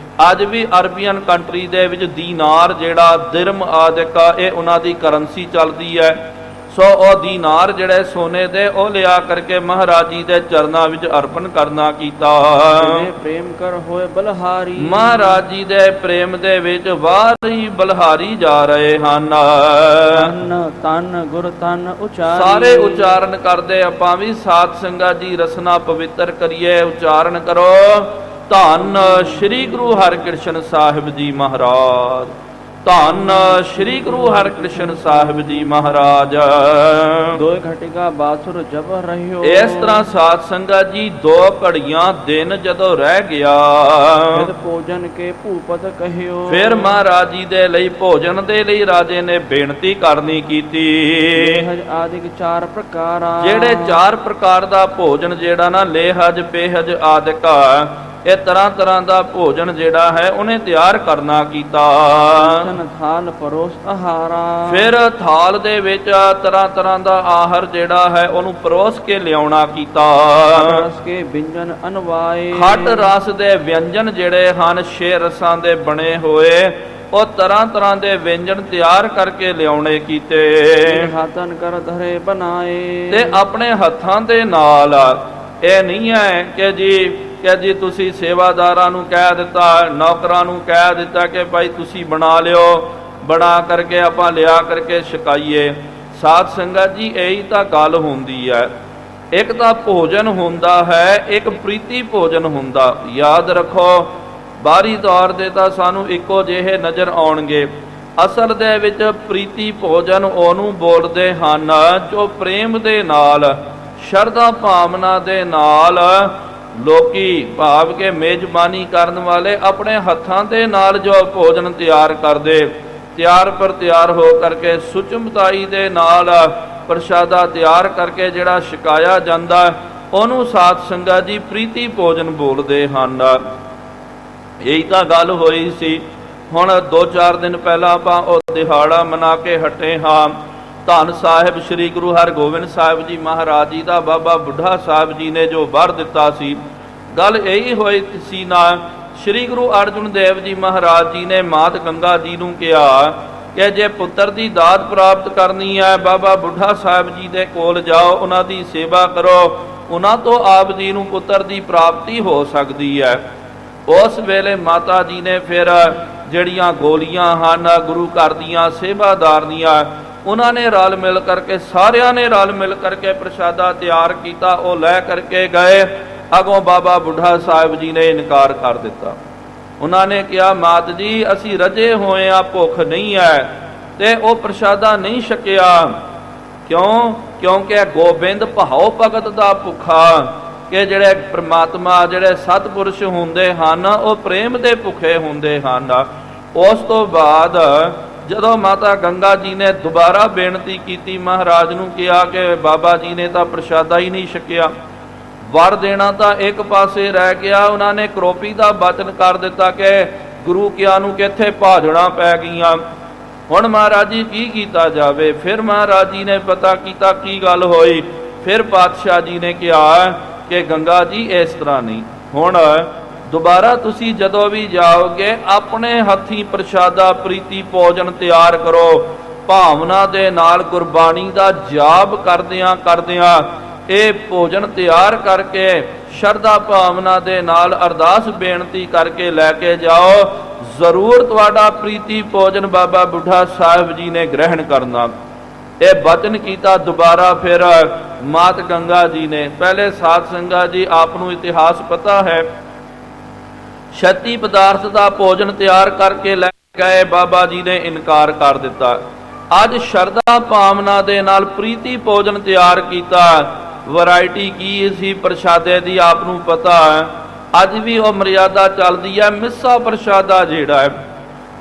ਅੱਜ ਵੀ ਅਰਬੀਅਨ ਕੰਟਰੀ ਦੇ ਵਿੱਚ ਦੀਨਾਰ ਜਿਹੜਾ ਦਿਰਮ ਆਦਿਕ ਇਹ ਉਹਨਾਂ ਦੀ ਕਰੰਸੀ ਚੱਲਦੀ ਹੈ। ਸੋ ਉਹ ਦੀਨਾਰ ਜਿਹੜੇ ਸੋਨੇ ਦੇ ਉਹ ਲਿਆ ਕਰਕੇ ਮਹਾਰਾਜ ਜੀ ਦੇ ਚਰਨਾਂ ਵਿੱਚ ਅਰਪਣ ਕਰਨਾ ਕੀਤਾ। ਪ੍ਰੇਮ ਕਰ ਹੋਏ ਬਲਹਾਰੀ। ਮਹਾਰਾਜ ਜੀ ਦੇ ਪ੍ਰੇਮ ਦੇ ਵਿੱਚ ਵਾਰੀ ਬਲਹਾਰੀ ਜਾ ਰਹੇ ਹਨ। ਤਨ ਤਨ ਗੁਰ ਤਨ ਉਚਾਰੀ। ਸਾਰੇ ਉਚਾਰਨ ਕਰਦੇ, ਆਪਾਂ ਵੀ ਸਾਧ ਸੰਗਤ ਜੀ ਰਸਨਾ ਪਵਿੱਤਰ ਕਰੀਏ। ਉਚਾਰਨ ਕਰੋ, ਧੰਨ ਸ਼੍ਰੀ ਗੁਰੂ ਹਰਿਕ੍ਰਿਸ਼ਨ ਸਾਹਿਬ ਜੀ ਮਹਾਰਾਜ, ਧੰਨ ਸ਼੍ਰੀ ਗੁਰੂ ਹਰਿਕ੍ਰਿਸ਼ਨ ਸਾਹਿਬ ਜੀ ਮਹਾਰਾਜ। ਦੋ ਘਟਿਕਾ ਬਾਸੁਰ ਜਬ ਰਹਿਓ। ਇਸ ਤਰ੍ਹਾਂ ਸਾਧ ਸੰਗਤ ਜੀ 2 ਘੜੀਆਂ ਦਿਨ ਜਦੋਂ ਰਹਿ ਗਿਆ, ਫਿਰ ਭੋਜਨ ਕੇ ਭੂਪਤ ਕਹਿਓ। ਫਿਰ ਮਹਾਰਾਜ ਜੀ ਦੇ ਲਈ ਭੋਜਨ ਦੇ ਲਈ ਰਾਜੇ ਨੇ ਬੇਨਤੀ ਕਰਨੀ ਕੀਤੀ। ਲੇਹਜ ਆਦਿਕ 4 ਪ੍ਰਕਾਰਾ। ਜਿਹੜੇ 4 ਪ੍ਰਕਾਰ ਦਾ ਭੋਜਨ ਜਿਹੜਾ ਨਾ ਲੇਹਜ ਪੇਹਜ ਆਦਿਕ ਇਹ ਤਰ੍ਹਾਂ ਤਰ੍ਹਾਂ ਦਾ ਭੋਜਨ ਜਿਹੜਾ ਹੈ ਉਹਨੇ ਤਿਆਰ ਕਰਨਾ ਕੀਤਾ। ਥਾਲ ਪਰੋਸ ਆਹਾਰਾ। ਫਿਰ ਥਾਲ ਦੇ ਵਿੱਚ ਤਰ੍ਹਾਂ ਤਰ੍ਹਾਂ ਦਾ ਆਹਾਰ ਜਿਹੜਾ ਹੈ ਉਹਨੂੰ ਪਰੋਸ ਕੇ ਲਿਆਉਣਾ ਕੀਤਾ। ਰਸ ਕੇ ਵਿਅੰਜਨ ਅਨਵਾਏ। ਖੱਟ ਰਸ ਦੇ ਵਿਅੰਜਨ ਜਿਹੜੇ ਹਨ 6 ਰਸਾਂ ਦੇ ਬਣੇ ਹੋਏ ਉਹ ਤਰ੍ਹਾਂ ਤਰ੍ਹਾਂ ਦੇ ਵਿਅੰਜਨ ਤਿਆਰ ਕਰਕੇ ਲਿਆਉਣੇ ਕੀਤੇ। ਹਾਥਨ ਕਰ ਧਰੇ ਬਣਾਏ। ਤੇ ਆਪਣੇ ਹੱਥਾਂ ਦੇ ਨਾਲ ਇਹ ਨਹੀਂ ਹੈ ਕਿ ਜੀ ਤੁਸੀਂ ਸੇਵਾਦਾਰਾਂ ਨੂੰ ਕਹਿ ਦਿੱਤਾ, ਨੌਕਰਾਂ ਨੂੰ ਕਹਿ ਦਿੱਤਾ ਕਿ ਭਾਈ ਤੁਸੀਂ ਬਣਾ ਲਿਓ, ਬਣਾ ਕਰਕੇ ਆਪਾਂ ਲਿਆ ਕਰਕੇ ਛਕਾਈਏ। ਸਾਧ ਸੰਗਤ ਜੀ ਇਹੀ ਤਾਂ ਗੱਲ ਹੁੰਦੀ ਹੈ। ਇੱਕ ਤਾਂ ਭੋਜਨ ਹੁੰਦਾ ਹੈ, ਇੱਕ ਪ੍ਰੀਤੀ ਭੋਜਨ ਹੁੰਦਾ। ਯਾਦ ਰੱਖੋ, ਬਾਹਰੀ ਤੌਰ 'ਤੇ ਤਾਂ ਸਾਨੂੰ ਇੱਕੋ ਜਿਹੇ ਨਜ਼ਰ ਆਉਣਗੇ, ਅਸਲ ਦੇ ਵਿੱਚ ਪ੍ਰੀਤੀ ਭੋਜਨ ਉਹਨੂੰ ਬੋਲਦੇ ਹਨ ਜੋ ਪ੍ਰੇਮ ਦੇ ਨਾਲ, ਸ਼ਰਧਾ ਭਾਵਨਾ ਦੇ ਨਾਲ ਲੋਕੀ ਭਾਵ ਕੇ ਮੇਜ਼ਬਾਨੀ ਕਰਨ ਵਾਲੇ ਆਪਣੇ ਹੱਥਾਂ ਦੇ ਨਾਲ ਜੋ ਭੋਜਨ ਤਿਆਰ ਕਰਦੇ, ਤਿਆਰ ਪਰ ਤਿਆਰ ਹੋ ਕਰਕੇ ਸੁਚਮਤਾਈ ਦੇ ਨਾਲ ਪ੍ਰਸ਼ਾਦਾ ਤਿਆਰ ਕਰਕੇ ਜਿਹੜਾ ਛਕਾਇਆ ਜਾਂਦਾ, ਉਹਨੂੰ ਸਾਧ ਸੰਗਤ ਜੀ ਪ੍ਰੀਤੀ ਭੋਜਨ ਬੋਲਦੇ ਹਨ। ਇਹੀ ਤਾਂ ਗੱਲ ਹੋਈ ਸੀ। ਹੁਣ 2-4 ਦਿਨ ਪਹਿਲਾਂ ਆਪਾਂ ਉਹ ਦਿਹਾੜਾ ਮਨਾ ਕੇ ਹਟੇ ਹਾਂ। ਧੰਨ ਸਾਹਿਬ ਸ੍ਰੀ ਗੁਰੂ ਹਰਗੋਬਿੰਦ ਸਾਹਿਬ ਜੀ ਮਹਾਰਾਜ ਜੀ ਦਾ ਬਾਬਾ ਬੁੱਢਾ ਸਾਹਿਬ ਜੀ ਨੇ ਜੋ ਵਰ ਦਿੱਤਾ ਸੀ, ਗੱਲ ਇਹੀ ਹੋਈ ਸੀ ਨਾ, ਸ੍ਰੀ ਗੁਰੂ ਅਰਜਨ ਦੇਵ ਜੀ ਮਹਾਰਾਜ ਜੀ ਨੇ ਮਾਤ ਗੰਗਾ ਜੀ ਨੂੰ ਕਿਹਾ ਕਿ ਜੇ ਪੁੱਤਰ ਦੀ ਦਾਤ ਪ੍ਰਾਪਤ ਕਰਨੀ ਹੈ, ਬਾਬਾ ਬੁੱਢਾ ਸਾਹਿਬ ਜੀ ਦੇ ਕੋਲ ਜਾਓ, ਉਹਨਾਂ ਦੀ ਸੇਵਾ ਕਰੋ, ਉਹਨਾਂ ਤੋਂ ਆਪ ਜੀ ਨੂੰ ਪੁੱਤਰ ਦੀ ਪ੍ਰਾਪਤੀ ਹੋ ਸਕਦੀ ਹੈ। ਉਸ ਵੇਲੇ ਮਾਤਾ ਜੀ ਨੇ ਫਿਰ ਜਿਹੜੀਆਂ ਗੋਲੀਆਂ ਹਨ ਗੁਰੂ ਘਰ ਦੀਆਂ ਸੇਵਾਦਾਰ ਦੀਆਂ, ਉਹਨਾਂ ਨੇ ਰਲ ਮਿਲ ਕਰਕੇ, ਸਾਰਿਆਂ ਨੇ ਰਲ ਮਿਲ ਕਰਕੇ ਪ੍ਰਸ਼ਾਦਾ ਤਿਆਰ ਕੀਤਾ, ਉਹ ਲੈ ਕਰਕੇ ਗਏ। ਅਗੋਂ ਬਾਬਾ ਬੁੱਢਾ ਸਾਹਿਬ ਜੀ ਨੇ ਇਨਕਾਰ ਕਰ ਦਿੱਤਾ। ਉਹਨਾਂ ਨੇ ਕਿਹਾ, ਮਾਤ ਜੀ ਅਸੀਂ ਰਜੇ ਹੋਏ ਆ, ਭੁੱਖ ਨਹੀਂ ਹੈ, ਤੇ ਉਹ ਪ੍ਰਸ਼ਾਦਾ ਨਹੀਂ ਛਕਿਆ। ਕਿਉਂ? ਕਿਉਂਕਿ ਗੋਬਿੰਦ ਭਾਉ ਭਗਤ ਦਾ ਭੁੱਖਾ, ਕਿ ਜਿਹੜੇ ਪ੍ਰਮਾਤਮਾ, ਜਿਹੜੇ ਸਤਿਪੁਰਸ਼ ਹੁੰਦੇ ਹਨ, ਉਹ ਪ੍ਰੇਮ ਦੇ ਭੁੱਖੇ ਹੁੰਦੇ ਹਨ। ਉਸ ਤੋਂ ਬਾਅਦ ਜਦੋਂ ਮਾਤਾ ਗੰਗਾ ਜੀ ਨੇ ਦੁਬਾਰਾ ਬੇਨਤੀ ਕੀਤੀ, ਮਹਾਰਾਜ ਨੂੰ ਕਿਹਾ ਕਿ ਬਾਬਾ ਜੀ ਨੇ ਤਾਂ ਪ੍ਰਸ਼ਾਦਾ ਹੀ ਨਹੀਂ ਛਕਿਆ, ਵਰ ਦੇਣਾ ਤਾਂ ਇੱਕ ਪਾਸੇ ਰਹਿ ਗਿਆ। ਉਹਨਾਂ ਨੇ ਕਰੋਪੀ ਦਾ ਬਚਨ ਕਰ ਦਿੱਤਾ ਕਿ ਗੁਰੂ ਕਿਆਂ ਨੂੰ ਕਿੱਥੇ ਭਾਜਣਾ ਪੈ ਗਈਆਂ, ਹੁਣ ਮਹਾਰਾਜ ਜੀ ਕੀ ਕੀਤਾ ਜਾਵੇ। ਫਿਰ ਮਹਾਰਾਜ ਜੀ ਨੇ ਪਤਾ ਕੀਤਾ ਕੀ ਗੱਲ ਹੋਈ। ਫਿਰ ਪਾਤਸ਼ਾਹ ਜੀ ਨੇ ਕਿਹਾ ਕਿ ਗੰਗਾ ਜੀ ਇਸ ਤਰ੍ਹਾਂ ਨਹੀਂ, ਹੁਣ ਦੁਬਾਰਾ ਤੁਸੀਂ ਜਦੋਂ ਵੀ ਜਾਓਗੇ ਆਪਣੇ ਹੱਥੀਂ ਪ੍ਰਸ਼ਾਦਾ ਪ੍ਰੀਤੀ ਭੋਜਨ ਤਿਆਰ ਕਰੋ, ਭਾਵਨਾ ਦੇ ਨਾਲ ਗੁਰਬਾਣੀ ਦਾ ਜਾਪ ਕਰਦਿਆਂ ਕਰਦਿਆਂ ਇਹ ਭੋਜਨ ਤਿਆਰ ਕਰਕੇ ਸ਼ਰਧਾ ਭਾਵਨਾ ਦੇ ਨਾਲ ਅਰਦਾਸ ਬੇਨਤੀ ਕਰਕੇ ਲੈ ਕੇ ਜਾਓ, ਜ਼ਰੂਰ ਤੁਹਾਡਾ ਪ੍ਰੀਤੀ ਭੋਜਨ ਬਾਬਾ ਬੁੱਢਾ ਸਾਹਿਬ ਜੀ ਨੇ ਗ੍ਰਹਿਣ ਕਰਨਾ। ਇਹ ਬਚਨ ਕੀਤਾ। ਦੁਬਾਰਾ ਫਿਰ ਮਾਤ ਗੰਗਾ ਜੀ ਨੇ, ਪਹਿਲੇ ਸਾਧ ਸੰਗਤ ਜੀ ਆਪ ਨੂੰ ਇਤਿਹਾਸ ਪਤਾ ਹੈ, ਛੱਤੀ ਪਦਾਰਥ ਦਾ ਭੋਜਨ ਤਿਆਰ ਕਰਕੇ ਲੈ ਗਏ, ਬਾਬਾ ਜੀ ਨੇ ਇਨਕਾਰ ਕਰ ਦਿੱਤਾ। ਅੱਜ ਸ਼ਰਧਾ ਭਾਵਨਾ ਦੇ ਨਾਲ ਪ੍ਰੀਤੀ ਭੋਜਨ ਤਿਆਰ ਕੀਤਾ। ਵੈਰਾਈਟੀ ਕੀ ਸੀ ਪ੍ਰਸ਼ਾਦੇ ਦੀ ਆਪ ਨੂੰ ਪਤਾ ਹੈ। ਅੱਜ ਵੀ ਉਹ ਮਰਿਆਦਾ ਚੱਲਦੀ ਹੈ, ਮਿੱਸਾ ਪ੍ਰਸ਼ਾਦਾ ਜਿਹੜਾ ਹੈ,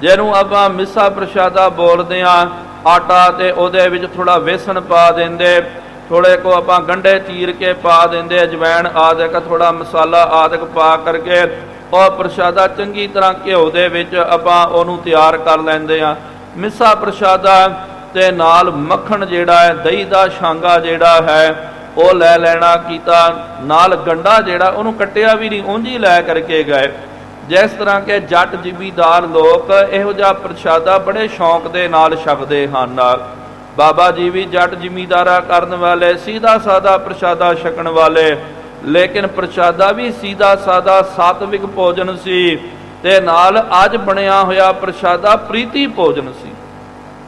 ਜਿਹਨੂੰ ਆਪਾਂ ਮਿੱਸਾ ਪ੍ਰਸ਼ਾਦਾ ਬੋਲਦੇ ਹਾਂ। ਆਟਾ ਤੇ ਉਹਦੇ ਵਿੱਚ ਥੋੜਾ ਵੇਸਣ ਪਾ ਦਿੰਦੇ, ਥੋੜੇ ਕੋ ਆਪਾਂ ਗੰਢੇ ਚੀਰ ਕੇ ਪਾ ਦਿੰਦੇ, ਅਜਵੈਣ ਆਦਿਕ, ਥੋੜਾ ਮਸਾਲਾ ਆਦਿਕ ਪਾ ਕਰਕੇ ਉਹ ਪ੍ਰਸ਼ਾਦਾ ਚੰਗੀ ਤਰ੍ਹਾਂ ਘਿਓ ਦੇ ਵਿੱਚ ਆਪਾਂ ਉਹਨੂੰ ਤਿਆਰ ਕਰ ਲੈਂਦੇ ਆ। ਮਿੱਸਾ ਪ੍ਰਸ਼ਾਦਾ ਤੇ ਨਾਲ ਮੱਖਣ ਜਿਹੜਾ ਹੈ, ਦਹੀਂ ਦਾ ਛਾਂਗਾ ਜਿਹੜਾ ਹੈ ਉਹ ਲੈ ਲੈਣਾ ਕੀਤਾ, ਨਾਲ ਗੰਢਾ ਜਿਹੜਾ ਉਹਨੂੰ ਕੱਟਿਆ ਵੀ ਨਹੀਂ, ਉਂਝ ਹੀ ਲੈ ਕਰਕੇ ਗਏ। ਜਿਸ ਤਰ੍ਹਾਂ ਕਿ ਜੱਟ ਜ਼ਿਮੀਦਾਰ ਲੋਕ ਇਹੋ ਜਿਹਾ ਪ੍ਰਸ਼ਾਦਾ ਬੜੇ ਸ਼ੌਂਕ ਦੇ ਨਾਲ ਛਕਦੇ ਹਨ। ਬਾਬਾ ਜੀ ਵੀ ਜੱਟ ਜ਼ਿਮੀਦਾਰਾ ਕਰਨ ਵਾਲੇ, ਸੀਧਾ ਸਾਦਾ ਪ੍ਰਸ਼ਾਦਾ ਛਕਣ ਵਾਲੇ, ਲੇਕਿਨ ਪ੍ਰਸ਼ਾਦਾ ਵੀ ਸੀਧਾ ਸਾਦਾ ਸਾਤਵਿਕ ਭੋਜਨ ਸੀ, ਤੇ ਨਾਲ ਅੱਜ ਬਣਿਆ ਹੋਇਆ ਪ੍ਰਸ਼ਾਦਾ ਪ੍ਰੀਤੀ ਭੋਜਨ ਸੀ।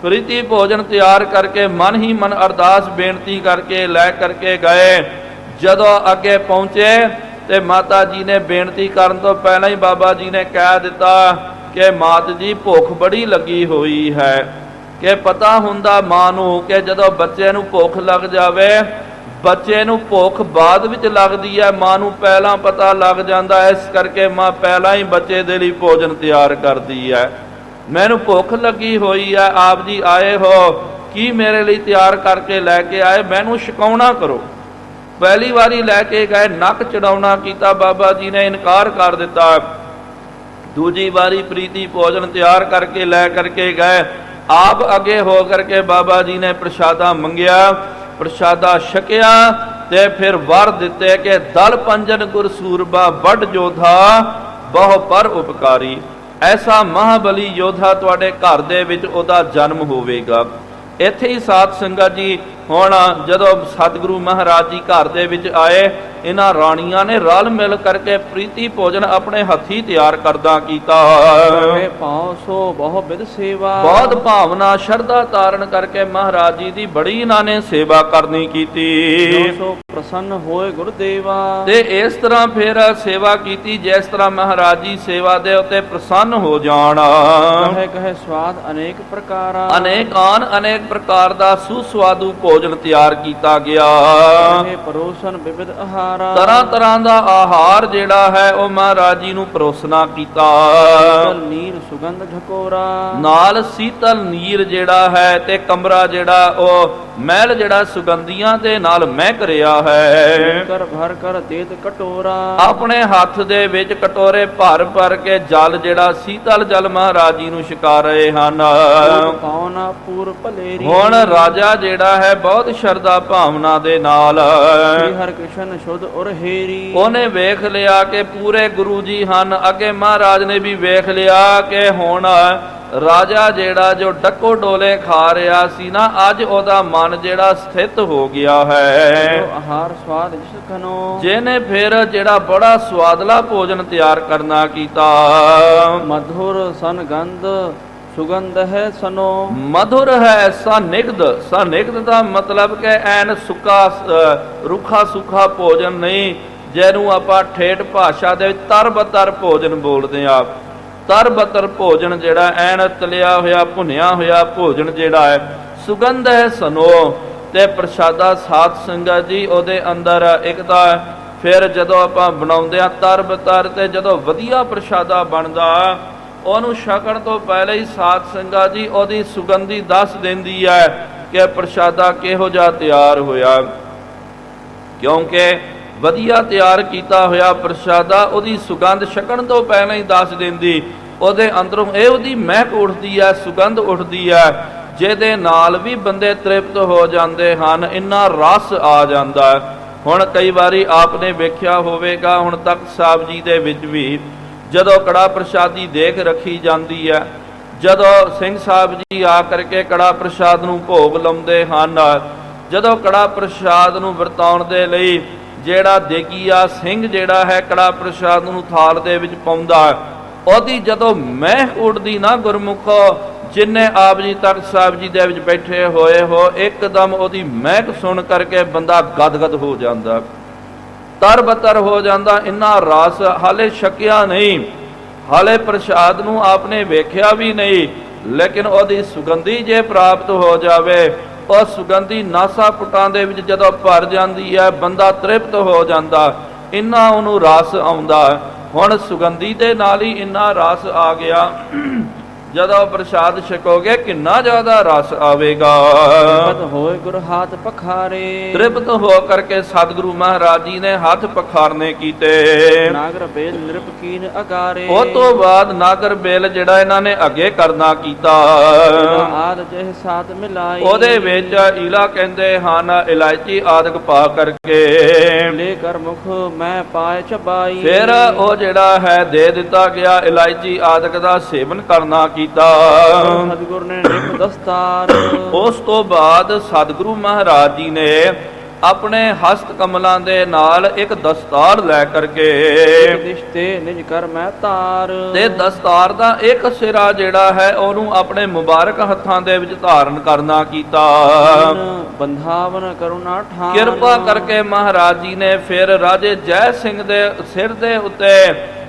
ਪ੍ਰੀਤੀ ਭੋਜਨ ਤਿਆਰ ਕਰਕੇ ਮਨ ਹੀ ਮਨ ਅਰਦਾਸ ਬੇਨਤੀ ਕਰਕੇ ਲੈ ਕਰਕੇ ਗਏ। ਜਦੋਂ ਅੱਗੇ ਪਹੁੰਚੇ ਤੇ ਮਾਤਾ ਜੀ ਨੇ ਬੇਨਤੀ ਕਰਨ ਤੋਂ ਪਹਿਲਾਂ ਹੀ ਬਾਬਾ ਜੀ ਨੇ ਕਹਿ ਦਿੱਤਾ ਕਿ ਮਾਤ ਜੀ ਭੁੱਖ ਬੜੀ ਲੱਗੀ ਹੋਈ ਹੈ। ਕਿ ਪਤਾ ਹੁੰਦਾ ਮਾਂ ਨੂੰ ਕਿ ਜਦੋਂ ਬੱਚੇ ਨੂੰ ਭੁੱਖ ਲੱਗ ਜਾਵੇ, ਬੱਚੇ ਨੂੰ ਭੁੱਖ ਬਾਅਦ ਵਿੱਚ ਲੱਗਦੀ ਹੈ, ਮਾਂ ਨੂੰ ਪਹਿਲਾਂ ਪਤਾ ਲੱਗ ਜਾਂਦਾ। ਇਸ ਕਰਕੇ ਮਾਂ ਪਹਿਲਾਂ ਹੀ ਬੱਚੇ ਦੇ ਲਈ ਭੋਜਨ ਤਿਆਰ ਕਰਦੀ ਹੈ। ਮੈਨੂੰ ਭੁੱਖ ਲੱਗੀ ਹੋਈ ਹੈ, ਆਪ ਜੀ ਆਏ ਹੋ, ਕੀ ਮੇਰੇ ਲਈ ਤਿਆਰ ਕਰਕੇ ਲੈ ਕੇ ਆਏ, ਮੈਨੂੰ ਛਕਾਉਣਾ ਕਰੋ। ਪਹਿਲੀ ਵਾਰੀ ਲੈ ਕੇ ਗਏ, ਨੱਕ ਚੜਾਉਣਾ ਕੀਤਾ, ਬਾਬਾ ਜੀ ਨੇ ਇਨਕਾਰ ਕਰ ਦਿੱਤਾ। ਦੂਜੀ ਵਾਰੀ ਪ੍ਰੀਤੀ ਭੋਜਨ ਤਿਆਰ ਕਰਕੇ ਲੈ ਕਰਕੇ ਗਏ, ਆਪ ਅੱਗੇ ਹੋ ਕਰਕੇ ਬਾਬਾ ਜੀ ਨੇ ਪ੍ਰਸ਼ਾਦਾ ਮੰਗਿਆ, ਪ੍ਰਸ਼ਾਦਾ ਛਕਿਆ ਤੇ ਫਿਰ ਵਰ ਦਿੱਤੇ ਕਿ ਦਲ ਪੰਜਨ ਗੁਰ ਸੂਰਬਾ ਵੱਡ ਯੋਧਾ ਬਹੁ ਪਰ ਉਪਕਾਰੀ। ਐਸਾ ਮਹਾਬਲੀ ਯੋਧਾ ਤੁਹਾਡੇ ਘਰ ਦੇ ਵਿੱਚ ਉਹਦਾ ਜਨਮ ਹੋਵੇਗਾ। ਇੱਥੇ ਹੀ ਸਾਧ ਸੰਗਤ ਜੀ ਹੁਣ ਜਦੋਂ ਸਤਿਗੁਰੂ ਮਹਾਰਾਜ ਜੀ ਘਰ ਦੇ ਵਿੱਚ ਆਏ, ਇਹਨਾਂ ਰਾਣੀਆਂ ਨੇ ਰਲ ਮਿਲ ਕਰਕੇ ਪ੍ਰੀਤੀ ਭੋਜਨ ਆਪਣੇ ਹੱਥੀ ਤਿਆਰ ਕਰਦਾ ਕੀਤਾ। ਕਰੇ ਭਾਉ ਸੋ ਬਹੁ ਬਿਦ ਸੇਵਾ। ਬਹੁਤ ਭਾਵਨਾ ਸ਼ਰਧਾ ਧਾਰਨ ਕਰਕੇ ਮਹਾਰਾਜ ਜੀ ਦੀ ਬੜੀ ਇਹਨਾਂ ਨੇ ਸੇਵਾ ਕਰਨੀ ਕੀਤੀ। ਜੋ ਸੋ ਪ੍ਰਸੰਨ ਹੋਏ ਗੁਰਦੇਵਾ। ਤੇ ਇਸ ਤਰ੍ਹਾਂ ਫਿਰ ਸੇਵਾ ਕੀਤੀ ਜਿਸ ਤਰ੍ਹਾਂ ਮਹਾਰਾਜ ਜੀ ਸੇਵਾ ਦੇ ਉੱਤੇ ਪ੍ਰਸੰਨ ਹੋ ਜਾਣ। ਕਹੇ ਕਹੇ ਸਵਾਦ ਅਨੇਕ ਪ੍ਰਕਾਰਾ। ਅਨੇਕ ਪ੍ਰਕਾਰ ਦਾ ਸੁਸਵਾਦੂ ਭੋਜਨ ਤਿਆਰ ਕੀਤਾ ਗਿਆ। ਕਹੇ ਪਰੋਸਨ ਵਿਵਿਧ ਆਹਾਰਾ। ਤਰ੍ਹਾਂ ਤਰ੍ਹਾਂ ਦਾ ਆਹਾਰ ਜਿਹੜਾ ਹੈ ਉਹ ਮਹਾਰਾਜ ਜੀ ਨੂੰ ਪਰੋਸਣਾ ਕੀਤਾ। ਜਲ ਨੀਰ ਸੁਗੰਧ ਢਕੋਰਾ। ਨਾਲ ਸੀਤਲ ਨੀਰ ਜਿਹੜਾ ਹੈ ਤੇ ਕਮਰਾ ਜਿਹੜਾ ਉਹ ਮਹਿਲ ਜਿਹੜਾ ਸੁਗੰਧੀਆਂ ਦੇ ਨਾਲ ਮਹਿਕ ਰਿਹਾ ਹੈ। ਕਰ ਭਰ ਕਰ ਦੇਤ ਕਟੋਰਾ। ਆਪਣੇ ਹੱਥ ਦੇ ਵਿੱਚ ਕਟੋਰੇ ਭਰ ਭਰ ਕੇ ਜਲ ਜਿਹੜਾ ਸੀਤਲ ਜਲ ਮਹਾਰਾਜ ਜੀ ਨੂੰ ਛਕਾ ਰਹੇ ਹਨ। ਪਾਉਨਾ ਪੂਰ ਭਲੇਰੀ। ਹੁਣ ਰਾਜਾ ਜਿਹੜਾ ਹੈ ਬਹੁਤ ਸ਼ਰਧਾ ਭਾਵਨਾ ਦੇ ਨਾਲ ਸ੍ਰੀ ਹਰਿ ਕ੍ਰਿਸ਼ਨ ਸ਼ੁੱਧ ਔਰ ਹੇਰੀ। ਉਹਨੇ ਵੇਖ ਲਿਆ ਕਿ ਪੂਰੇ ਗੁਰੂ ਜੀ ਹਨ। ਅੱਗੇ ਮਹਾਰਾਜ ਨੇ ਵੀ ਵੇਖ ਲਿਆ ਕਿ ਹੁਣ ਰਾਜਾ ਜਿਹੜਾ ਜੋ ਡੱਕੋ ਡੋਲੇ ਖਾ ਰਿਹਾ ਸੀ ਨਾ, ਅੱਜ ਉਹਦਾ ਮਨ ਜਿਹੜਾ ਸਥਿਤ ਹੋ ਗਿਆ ਹੈ। ਆਹਾਰ ਸਵਾਦ ਜਿਸ ਖਨੋ। ਜਿਹਨੇ ਫਿਰ ਜਿਹੜਾ ਬੜਾ ਸਵਾਦਲਾ ਭੋਜਨ ਤਿਆਰ ਕਰਨਾ ਕੀਤਾ। ਮਧੁਰ ਸੰਗੰਧ ਸੁਗੰਧ ਹੈ ਸਨੋ। ਮਧੁਰ ਹੈ ਸਨਿਗਧ ਦਾ ਮਤਲਬ ਕਿ ਐਨ ਸੁੱਕਾ ਰੁੱਖਾ ਸੁੱਖਾ ਭੋਜਨ ਨਹੀਂ, ਜਿਹਨੂੰ ਆਪਾਂ ਠੇਠ ਭਾਸ਼ਾ ਦੇ ਵਿੱਚ ਤਰਬਤਰ ਭੋਜਨ ਬੋਲਦੇ ਆ। ਤਰਬਤਰ ਭੋਜਨ ਜਿਹੜਾ ਐਨ ਤਲਿਆ ਹੋਇਆ ਭੁੰਨਿਆ ਹੋਇਆ ਭੋਜਨ ਜਿਹੜਾ ਹੈ। ਸੁਗੰਧ ਹੈ ਸਨੋ। ਤੇ ਪ੍ਰਸ਼ਾਦਾ ਸਾਧ ਸੰਗਤ ਜੀ ਉਹਦੇ ਅੰਦਰ ਇੱਕ ਤਾਂ ਫਿਰ ਜਦੋਂ ਆਪਾਂ ਬਣਾਉਂਦੇ ਆ ਤਰਬਤਰ, ਤੇ ਜਦੋਂ ਵਧੀਆ ਪ੍ਰਸ਼ਾਦਾ ਬਣਦਾ ਉਹਨੂੰ ਛਕਣ ਤੋਂ ਪਹਿਲੇ ਹੀ ਸਾਧ ਸੰਗਤ ਜੀ ਉਹਦੀ ਸੁਗੰਧੀ ਦੱਸ ਦਿੰਦੀ ਹੈ ਕਿ ਪ੍ਰਸ਼ਾਦਾ ਕਿਹੋ ਜਿਹਾ ਤਿਆਰ ਹੋਇਆ। ਕਿਉਂਕਿ ਵਧੀਆ ਤਿਆਰ ਕੀਤਾ ਹੋਇਆ ਪ੍ਰਸ਼ਾਦਾ ਉਹਦੀ ਸੁਗੰਧ ਛਕਣ ਤੋਂ ਪਹਿਲਾਂ ਹੀ ਦੱਸ ਦਿੰਦੀ। ਉਹਦੇ ਅੰਦਰੋਂ ਇਹੋ ਜਿਹੀ ਮਹਿਕ ਉੱਠਦੀ ਹੈ, ਸੁਗੰਧ ਉੱਠਦੀ ਹੈ, ਜਿਹਦੇ ਨਾਲ ਵੀ ਬੰਦੇ ਤ੍ਰਿਪਤ ਹੋ ਜਾਂਦੇ ਹਨ। ਇੰਨਾ ਰਸ ਆ ਜਾਂਦਾ। ਹੁਣ ਕਈ ਵਾਰੀ ਆਪਨੇ ਵੇਖਿਆ ਹੋਵੇਗਾ, ਹੁਣ ਤਖਤ ਸਾਹਿਬ ਜੀ ਦੇ ਵਿੱਚ ਵੀ ਜਦੋਂ ਕੜਾ ਪ੍ਰਸ਼ਾਦੀ ਦੇਖ ਰੱਖੀ ਜਾਂਦੀ ਹੈ, ਜਦੋਂ ਸਿੰਘ ਸਾਹਿਬ ਜੀ ਆ ਕਰਕੇ ਕੜਾ ਪ੍ਰਸ਼ਾਦ ਨੂੰ ਭੋਗ ਲਾਉਂਦੇ ਹਨ, ਜਦੋਂ ਕੜਾ ਪ੍ਰਸ਼ਾਦ ਨੂੰ ਵਰਤਾਉਣ ਦੇ ਲਈ ਜਿਹੜਾ ਦੇਗੀਆ ਸਿੰਘ ਜਿਹੜਾ ਹੈ ਕੜਾ ਪ੍ਰਸ਼ਾਦ ਨੂੰ ਥਾਲ ਦੇ ਵਿੱਚ ਪਾਉਂਦਾ, ਉਹਦੀ ਜਦੋਂ ਮਹਿਕ ਉੱਡਦੀ ਨਾ ਗੁਰਮੁਖੋ, ਜਿੰਨੇ ਆਪ ਜੀ ਤਖਤ ਸਾਹਿਬ ਜੀ ਦੇ ਵਿੱਚ ਬੈਠੇ ਹੋਏ ਹੋ, ਇੱਕਦਮ ਉਹਦੀ ਮਹਿਕ ਸੁਣ ਕਰਕੇ ਬੰਦਾ ਗਦਗਦ ਹੋ ਜਾਂਦਾ, ਤਰਬਤਰ ਹੋ ਜਾਂਦਾ। ਇੰਨਾ ਰਸ ਹਾਲੇ ਛਕਿਆ ਨਹੀਂ, ਹਾਲੇ ਪ੍ਰਸ਼ਾਦ ਨੂੰ ਆਪਨੇ ਵੇਖਿਆ ਵੀ ਨਹੀਂ, ਲੇਕਿਨ ਉਹਦੀ ਸੁਗੰਧੀ ਜੇ ਪ੍ਰਾਪਤ ਹੋ ਜਾਵੇ, ਉਹ ਸੁਗੰਧੀ ਨਾਸਾ ਪੁਟਾਂ ਦੇ ਵਿੱਚ ਜਦੋਂ ਭਰ ਜਾਂਦੀ ਹੈ, ਬੰਦਾ ਤ੍ਰਿਪਤ ਹੋ ਜਾਂਦਾ। ਇੰਨਾ ਉਹਨੂੰ ਰਸ ਆਉਂਦਾ। ਹੁਣ ਸੁਗੰਧੀ ਦੇ ਨਾਲ ਹੀ ਇੰਨਾ ਰਸ ਆ ਗਿਆ, ਜਦੋਂ ਪ੍ਰਸ਼ਾਦ ਛਕੋਗੇ ਕਿੰਨਾ ਜ਼ਿਆਦਾ ਰਸ ਆਵੇਗਾ। ਤ੍ਰਿਪਤ ਹੋਏ ਗੁਰ ਹਾਥ ਪਖਾਰੇ। ਤ੍ਰਿਪਤ ਹੋ ਕਰਕੇ ਸਤਿਗੁਰੂ ਮਹਾਰਾਜ ਜੀ ਨੇ ਹੱਥ ਪਖਾਰਨੇ ਕੀਤੇ। ਨਾਗਰ ਬੇਲ ਨਿਰਪਕੀਨ ਅਗਾਰੇ। ਉਹ ਤੋਂ ਬਾਅਦ ਨਾਗਰ ਬੇਲ ਜਿਹੜਾ ਇਹਨਾਂ ਨੇ ਅੱਗੇ ਕਰਨਾ ਕੀਤਾ। ਆਦ ਜਿਹ ਸਾਥ ਮਿਲਾਈ। ਉਹਦੇ ਵਿੱਚ ਈਲਾ ਕਹਿੰਦੇ ਹਨ, ਇਲਾਇਚੀ ਆਦਿਕ ਪਾ ਕਰਕੇ ਲੈ ਕਰ ਮੁਖ ਮੈਂ ਪਾਏ ਚਬਾਈ। ਫਿਰ ਉਹ ਜਿਹੜਾ ਹੈ ਦੇ ਦਿੱਤਾ ਗਿਆ, ਇਲਾਇਚੀ ਆਦਿਕ ਦਾ ਸੇਵਨ ਕਰਨਾ ਕੀਤਾ। ਸਤਿਗੁਰ ਨੇ ਨਿਪ ਦਸਤਾਰ। ਉਸ ਤੋਂ ਬਾਅਦ ਸਤਿਗੁਰੂ ਮਹਾਰਾਜ ਜੀ ਨੇ ਆਪਣੇ ਹਸਤ ਕਮਲਾਂ ਦੇ ਨਾਲ ਇੱਕ ਦਸਤਾਰ ਲੈ ਕਰਕੇ ਦਿਸ਼ਤੇ ਨਿਜ ਕਰ ਮੈਂ ਤਾਰ। ਤੇ ਦਸਤਾਰ ਦਾ ਇੱਕ ਸਿਰਾ ਜਿਹੜਾ ਹੈ ਉਹਨੂੰ ਆਪਣੇ ਮੁਬਾਰਕ ਹੱਥਾਂ ਦੇ ਵਿੱਚ ਧਾਰਨ ਕਰਨਾ ਕੀਤਾ। ਬੰਧਾਵਨ ਕਰੁਣਾ ਠਾਨ। ਕਿਰਪਾ ਕਰਕੇ ਮਹਾਰਾਜ ਜੀ ਨੇ ਫਿਰ ਰਾਜੇ ਜੈ ਸਿੰਘ ਦੇ ਸਿਰ ਦੇ ਉੱਤੇ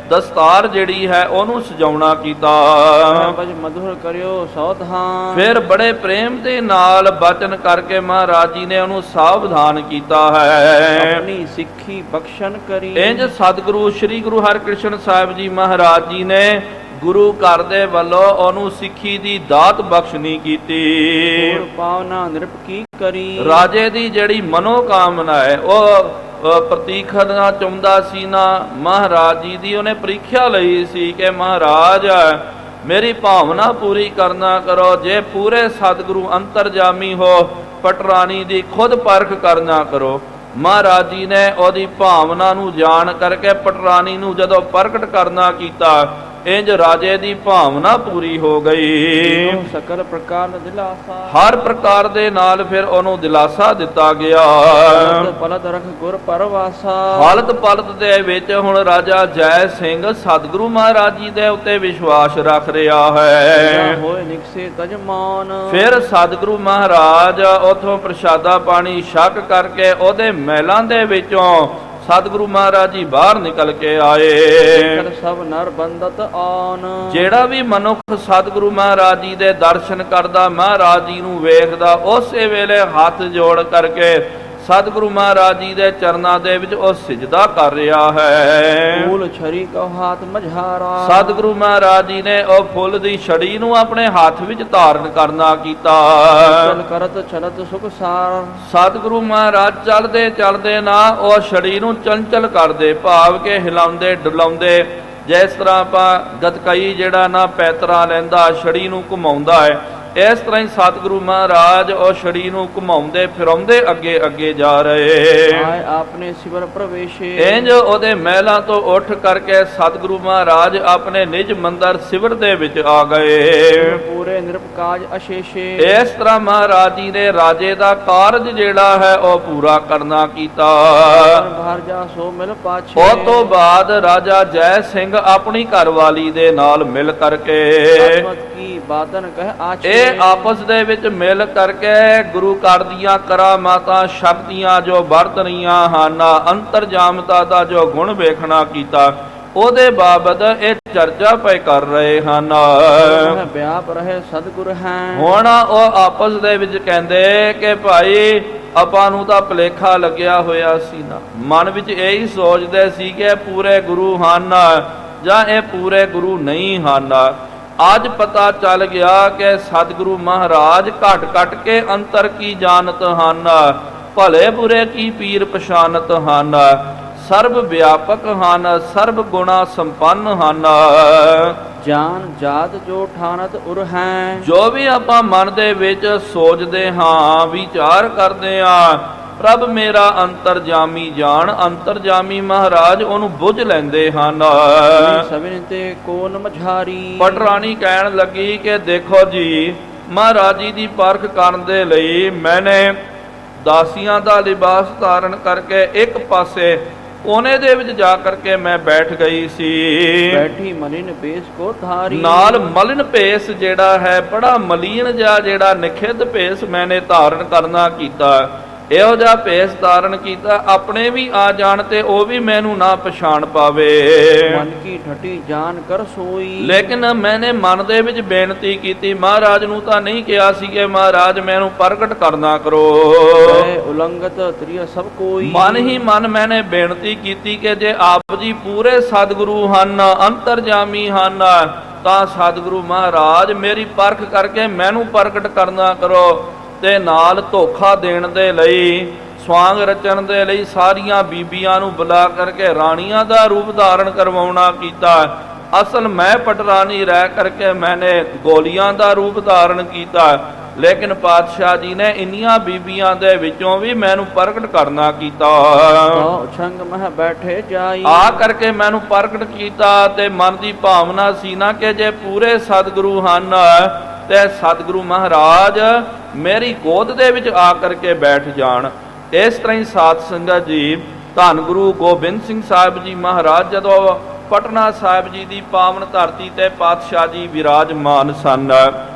ਦਸਤਾਰ ਜਿਹੜੀ ਹੈ ਉਹਨੂੰ ਸਜਾਉਣਾ ਕੀਤਾ। ਬਜ ਮਧੁਰ ਕਰਿਓ ਸਾਵਧਾਨ। ਫਿਰ ਬੜੇ ਪ੍ਰੇਮ ਦੇ ਨਾਲ ਬਚਨ ਕਰਕੇ ਮਹਾਰਾਜ ਜੀ ਨੇ ਉਹਨੂੰ ਸਾਵਧਾਨ ਕੀਤਾ ਹੈ। ਆਪਣੀ ਸਿੱਖੀ ਬਖਸ਼ਣ ਕਰੀ। ਇੰਜ ਸਤਿਗੁਰੂ ਸ੍ਰੀ ਗੁਰੂ ਹਰਿਕ੍ਰਿਸ਼ਨ ਸਾਹਿਬ ਜੀ ਮਹਾਰਾਜ ਜੀ ਨੇ ਗੁਰੂ ਘਰ ਦੇ ਵੱਲੋਂ ਉਹਨੂੰ ਸਿੱਖੀ ਦੀ ਦਾਤ ਬਖਸ਼ਣੀ ਕੀਤੀ। ਪਾਵਨਾ ਨਿਰਪਕੀ ਕਰੀ। ਰਾਜੇ ਦੀ ਜਿਹੜੀ ਮਨੋਕਾਮਨਾ ਹੈ ਉਹ ਪ੍ਰਤੀਖਣਾ ਚਾਹੁੰਦਾ ਸੀ ਨਾ ਮਹਾਰਾਜ ਜੀ ਦੀ, ਉਹਨੇ ਪ੍ਰੀਖਿਆ ਲਈ ਸੀ ਕਿ ਮਹਾਰਾਜ ਮੇਰੀ ਭਾਵਨਾ ਪੂਰੀ ਕਰਨਾ ਕਰੋ। ਜੇ ਪੂਰੇ ਸਤਿਗੁਰੂ ਅੰਤਰਜਾਮੀ ਹੋ, ਪਟਰਾਣੀ ਦੀ ਖੁਦ ਪਰਖ ਕਰਨਾ ਕਰੋ। ਮਹਾਰਾਜ ਜੀ ਨੇ ਉਹਦੀ ਭਾਵਨਾ ਨੂੰ ਜਾਣ ਕਰਕੇ ਪਟਰਾਣੀ ਨੂੰ ਜਦੋਂ ਪ੍ਰਗਟ ਕਰਨਾ ਕੀਤਾ, ਇੰਜ ਰਾਜੇ ਦੀ ਭਾਵਨਾ ਪੂਰੀ ਹੋ ਗਈ। ਤੀਨੋਂ ਸਕਲ ਪ੍ਰਕਾਰ ਦਿਲਾਸਾ ਹਰ ਪ੍ਰਕਾਰ ਦੇ ਨਾਲ ਫਿਰ ਉਹਨੂੰ ਦਿਲਾਸਾ ਦਿੱਤਾ ਗਿਆ। ਪਲਤ ਪਲਤ ਰਖ ਗੁਰ ਪਰਵਾਸਾ ਹਾਲਤ ਪਲਤ ਦੇ ਵਿੱਚ ਹੁਣ ਰਾਜਾ ਜੈ ਸਿੰਘ ਸਤਿਗੁਰੂ ਮਹਾਰਾਜ ਜੀ ਦੇ ਉੱਤੇ ਵਿਸ਼ਵਾਸ ਰੱਖ ਰਿਹਾ ਹੈ। ਹੋਏ ਨਿਕਸੇ ਤਜਮਾਨ ਫਿਰ ਸਤਿਗੁਰੂ ਮਹਾਰਾਜ ਉਥੋਂ ਪ੍ਰਸ਼ਾਦਾ ਪਾਣੀ ਛਕ ਕਰਕੇ ਉਹਦੇ ਮਹਿਲਾਂ ਦੇ ਵਿੱਚੋਂ ਸਤਿਗੁਰੂ ਮਹਾਰਾਜ ਜੀ ਬਾਹਰ ਨਿਕਲ ਕੇ ਆਏ। ਕਰ ਸਭ ਨਰ ਬੰਦਤ ਆਨ ਜਿਹੜਾ ਵੀ ਮਨੁੱਖ ਸਤਿਗੁਰੂ ਮਹਾਰਾਜ ਜੀ ਦੇ ਦਰਸ਼ਨ ਕਰਦਾ, ਮਹਾਰਾਜ ਜੀ ਨੂੰ ਵੇਖਦਾ, ਉਸੇ ਵੇਲੇ ਹੱਥ ਜੋੜ ਕਰਕੇ ਸਤਿਗੁਰੂ ਮਹਾਰਾਜ ਜੀ ਦੇ ਚਰਨਾਂ ਦੇ ਵਿੱਚ ਉਹ ਸਿਜਦਾ ਕਰ ਰਿਹਾ ਹੈ। ਫੂਲ ਛਰੀ ਕੋ ਹਾਥ ਮਝਾਰਾ ਸਤਿਗੁਰੂ ਮਹਾਰਾਜ ਜੀ ਨੇ ਉਹ ਫੁੱਲ ਦੀ ਛੜੀ ਨੂੰ ਆਪਣੇ ਹੱਥ ਵਿੱਚ ਧਾਰਨ ਕਰਨਾ ਕੀਤਾ। ਚਲ ਕਰਤ ਚਲਤ ਸੁਖ ਸਾਰ ਸਤਿਗੁਰੂ ਮਹਾਰਾਜ ਚਲਦੇ ਚਲਦੇ ਨਾ ਉਹ ਛੜੀ ਨੂੰ ਚੰਚਲ ਕਰਦੇ, ਭਾਵ ਕੇ ਹਿਲਾਉਂਦੇ ਡੁਲਾਉਂਦੇ, ਜਿਸ ਤਰ੍ਹਾਂ ਆਪਾਂ ਗਤਕਈ ਜਿਹੜਾ ਨਾ ਪੈਤਰਾ ਲੈਂਦਾ ਛੜੀ ਨੂੰ ਘੁਮਾਉਂਦਾ ਹੈ, ਇਸ ਤਰ੍ਹਾਂ ਹੀ ਸਤਿਗੁਰੂ ਮਹਾਰਾਜ ਉਹ ਛੜੀ ਨੂੰ ਘੁਮਾਉਂਦੇ ਫਿਰਾਉਂਦੇ ਅੱਗੇ ਅੱਗੇ ਜਾ ਰਹੇ। ਆਏ ਆਪਨੇ ਸਿਵਰ ਪ੍ਰਵੇਸ਼ੇ ਇੰਜ ਉਹਦੇ ਮਹਿਲਾਂ ਤੋਂ ਉੱਠ ਕਰਕੇ ਸਤਿਗੁਰੂ ਮਹਾਰਾਜ ਆਪਣੇ ਨਿਜ ਮੰਦਰ ਸਿਵਰ ਦੇ ਵਿੱਚ ਆ ਗਏ। ਪੂਰੇ ਨਿਰਪਕਾਜ ਅਸ਼ੇਸ਼ੇ ਇਸ ਤਰ੍ਹਾਂ ਮਹਾਰਾਜ ਜੀ ਨੇ ਰਾਜੇ ਦਾ ਕਾਰਜ ਜਿਹੜਾ ਹੈ ਉਹ ਪੂਰਾ ਕਰਨਾ ਕੀਤਾ। ਭਾਰ ਜਾ ਸੋ ਮਿਲ ਪਾਛੇ ਉਸ ਤੋਂ ਬਾਅਦ ਰਾਜਾ ਜੈ ਸਿੰਘ ਆਪਣੀ ਘਰਵਾਲੀ ਦੇ ਨਾਲ ਮਿਲ ਕਰਕੇ ਆਤਮਤ ਕੀ ਬਾਦਨ ਕਹਿ ਆਛੇ ਇਹ ਆਪਸ ਦੇ ਵਿੱਚ ਮਿਲ ਕਰਕੇ ਗੁਰੂ ਘਰ ਦੀਆਂ ਕਰਾਮਾਤਾਂ ਸ਼ਕਤੀਆਂ ਜੋ ਵਰਤ ਰਹੀਆਂ ਹਨ, ਅੰਤਰਜਾਮਤਾ ਦਾ ਜੋ ਗੁਣ ਵੇਖਣਾ ਕੀਤਾ, ਉਹਦੇ ਬਾਬਤ ਇਹ ਚਰਚਾ ਪਏ ਕਰ ਰਹੇ ਹਨ। ਵਿਆਪ ਰਹੇ ਸਤਿਗੁਰ ਹੈ ਹੁਣ ਉਹ ਆਪਸ ਦੇ ਵਿੱਚ ਕਹਿੰਦੇ ਕਿ ਭਾਈ ਆਪਾਂ ਨੂੰ ਤਾਂ ਭੁਲੇਖਾ ਲੱਗਿਆ ਹੋਇਆ ਸੀ ਨਾ, ਮਨ ਵਿੱਚ ਇਹੀ ਸੋਚਦੇ ਸੀ ਕਿ ਪੂਰੇ ਗੁਰੂ ਹਨ ਜਾਂ ਇਹ ਪੂਰੇ ਗੁਰੂ ਨਹੀਂ ਹਨ। ਅੱਜ ਪਤਾ ਚੱਲ ਗਿਆ ਕਿ ਸਤਿਗੁਰੂ ਮਹਾਰਾਜ ਘਟ ਘਟ ਕੇ ਅੰਤਰ ਕੀ ਜਾਣਤ ਹਨ, ਭਲੇ ਬੁਰੇ ਕੀ ਪੀਰ ਪਛਾਨਤ ਹਨ, ਸਰਬ ਵਿਆਪਕ ਹਨ, ਸਰਬ ਗੁਣਾ ਸੰਪੰਨ ਹਨ। ਜਾਨ ਜਾਤ ਜੋ ਠਾਨਤ ਉਰ ਹੈ ਜੋ ਵੀ ਆਪਾਂ ਮਨ ਦੇ ਵਿੱਚ ਸੋਚਦੇ ਹਾਂ, ਵਿਚਾਰ ਕਰਦੇ ਹਾਂ, ਪ੍ਰਭ ਮੇਰਾ ਅੰਤਰਜਾਮੀ ਜਾਣ, ਅੰਤਰਜਾਮੀ ਮਹਾਰਾਜ ਉਹਨੂੰ ਬੁੱਝ ਲੈਂਦੇ ਹਨ। ਸਭਿਨ ਤੇ ਕੋਨ ਮਝਾਰੀ ਪਟਰਾਣੀ ਕਹਿਣ ਲੱਗੀ ਕਿ ਦੇਖੋ ਜੀ, ਮਹਾਰਾਜ ਜੀ ਦੀ ਪਰਖ ਕਰਨ ਦੇ ਲਈ ਮੈਨੇ ਦਾਸੀਆਂ ਦਾ ਲਿਬਾਸ ਧਾਰਨ ਕਰਕੇ ਇੱਕ ਪਾਸੇ ਕੋਨੇ ਦੇ ਵਿੱਚ ਜਾ ਕਰਕੇ ਮੈਂ ਬੈਠ ਗਈ ਸੀ। ਬੈਠੀ ਮਲਿਨ ਭੇਸ ਕੋ ਧਾਰੀ ਨਾਲ ਮਲਿਨ ਭੇਸ ਜਿਹੜਾ ਹੈ, ਬੜਾ ਮਲੀਨ ਜਿਹਾ ਜਿਹੜਾ ਨਿਖਿੱਧ ਭੇਸ ਮੈਨੇ ਧਾਰਨ ਕਰਨਾ ਕੀਤਾ। ਇਹੋ ਜਿਹਾ ਭੇਸ ਧਾਰਨ ਕੀਤਾ ਆਪਣੇ ਵੀ ਆ ਜਾਣ ਤੇ ਉਹ ਵੀ ਮੈਨੂੰ ਨਾ ਪਛਾਣ ਪਾਵੇ। ਮਨ ਕੀ ਠੱਟੀ ਜਾਨ ਕਰ ਸੋਈ ਲੇਕਿਨ ਮੈਨੇ ਮਨ ਦੇ ਵਿੱਚ ਬੇਨਤੀ ਕੀਤੀ, ਮਹਾਰਾਜ ਨੂੰ ਤਾਂ ਨਹੀਂ ਕਿਹਾ ਸੀ ਕਿ ਮਹਾਰਾਜ ਮੈਨੂੰ ਪ੍ਰਗਟ ਕਰਨਾ ਕਰੋ। ਉਲੰਘਤ ਤ੍ਰਿਆ ਸਭ ਕੋਈ ਮਨ ਹੀ ਮਨ ਮੈਨੇ ਬੇਨਤੀ ਕੀਤੀ ਕਿ ਜੇ ਆਪ ਜੀ ਪੂਰੇ ਸਤਿਗੁਰੂ ਹਨ, ਅੰਤਰਜਾਮੀ ਹਨ, ਤਾਂ ਸਤਿਗੁਰੂ ਮਹਾਰਾਜ ਮੇਰੀ ਪਰਖ ਕਰਕੇ ਮੈਨੂੰ ਪ੍ਰਗਟ ਕਰਨਾ ਕਰੋ। ਤੇ ਨਾਲ ਧੋਖਾ ਦੇਣ ਦੇ ਲਈ, ਸਵਾਂਗ ਰਚਣ ਦੇ ਲਈ ਸਾਰੀਆਂ ਬੀਬੀਆਂ ਨੂੰ ਬੁਲਾ ਕਰਕੇ ਰਾਣੀਆਂ ਦਾ ਰੂਪ ਧਾਰਨ ਕਰਵਾਉਣਾ ਕੀਤਾ। ਅਸਲ ਮੈਂ ਪਟਰਾਣੀ ਰਹਿ ਕਰਕੇ ਮੈਨੇ ਗੋਲੀਆਂ ਦਾ ਰੂਪ ਧਾਰਨ ਕੀਤਾ। ਲੇਕਿਨ ਪਾਤਸ਼ਾਹ ਜੀ ਨੇ ਇੰਨੀਆਂ ਬੀਬੀਆਂ ਦੇ ਵਿੱਚੋਂ ਵੀ ਮੈਨੂੰ ਪ੍ਰਗਟ ਕਰਨਾ ਕੀਤਾ। ਛੰਗ ਮਹ ਬੈਠੇ ਜਾਈ ਆ ਕਰਕੇ ਮੈਨੂੰ ਪ੍ਰਗਟ ਕੀਤਾ ਤੇ ਮਨ ਦੀ ਭਾਵਨਾ ਸੀ ਨਾ ਕਿ ਜੇ ਪੂਰੇ ਸਤਿਗੁਰੂ ਹਨ ਤੇ ਸਤਿਗੁਰੂ ਮਹਾਰਾਜ ਮੇਰੀ ਗੋਦ ਦੇ ਵਿੱਚ ਆ ਕਰਕੇ ਬੈਠ ਜਾਣ। ਇਸ ਤਰ੍ਹਾਂ ਹੀ ਸਾਧ ਸੰਗਤ ਜੀ, ਧੰਨ ਗੁਰੂ ਗੋਬਿੰਦ ਸਿੰਘ ਸਾਹਿਬ ਜੀ ਮਹਾਰਾਜ ਜਦੋਂ ਪਟਨਾ ਸਾਹਿਬ ਜੀ ਦੀ ਪਾਵਨ ਧਰਤੀ ਤੇ ਪਾਤਸ਼ਾਹ ਜੀ ਵਿਰਾਜਮਾਨ ਸਨ,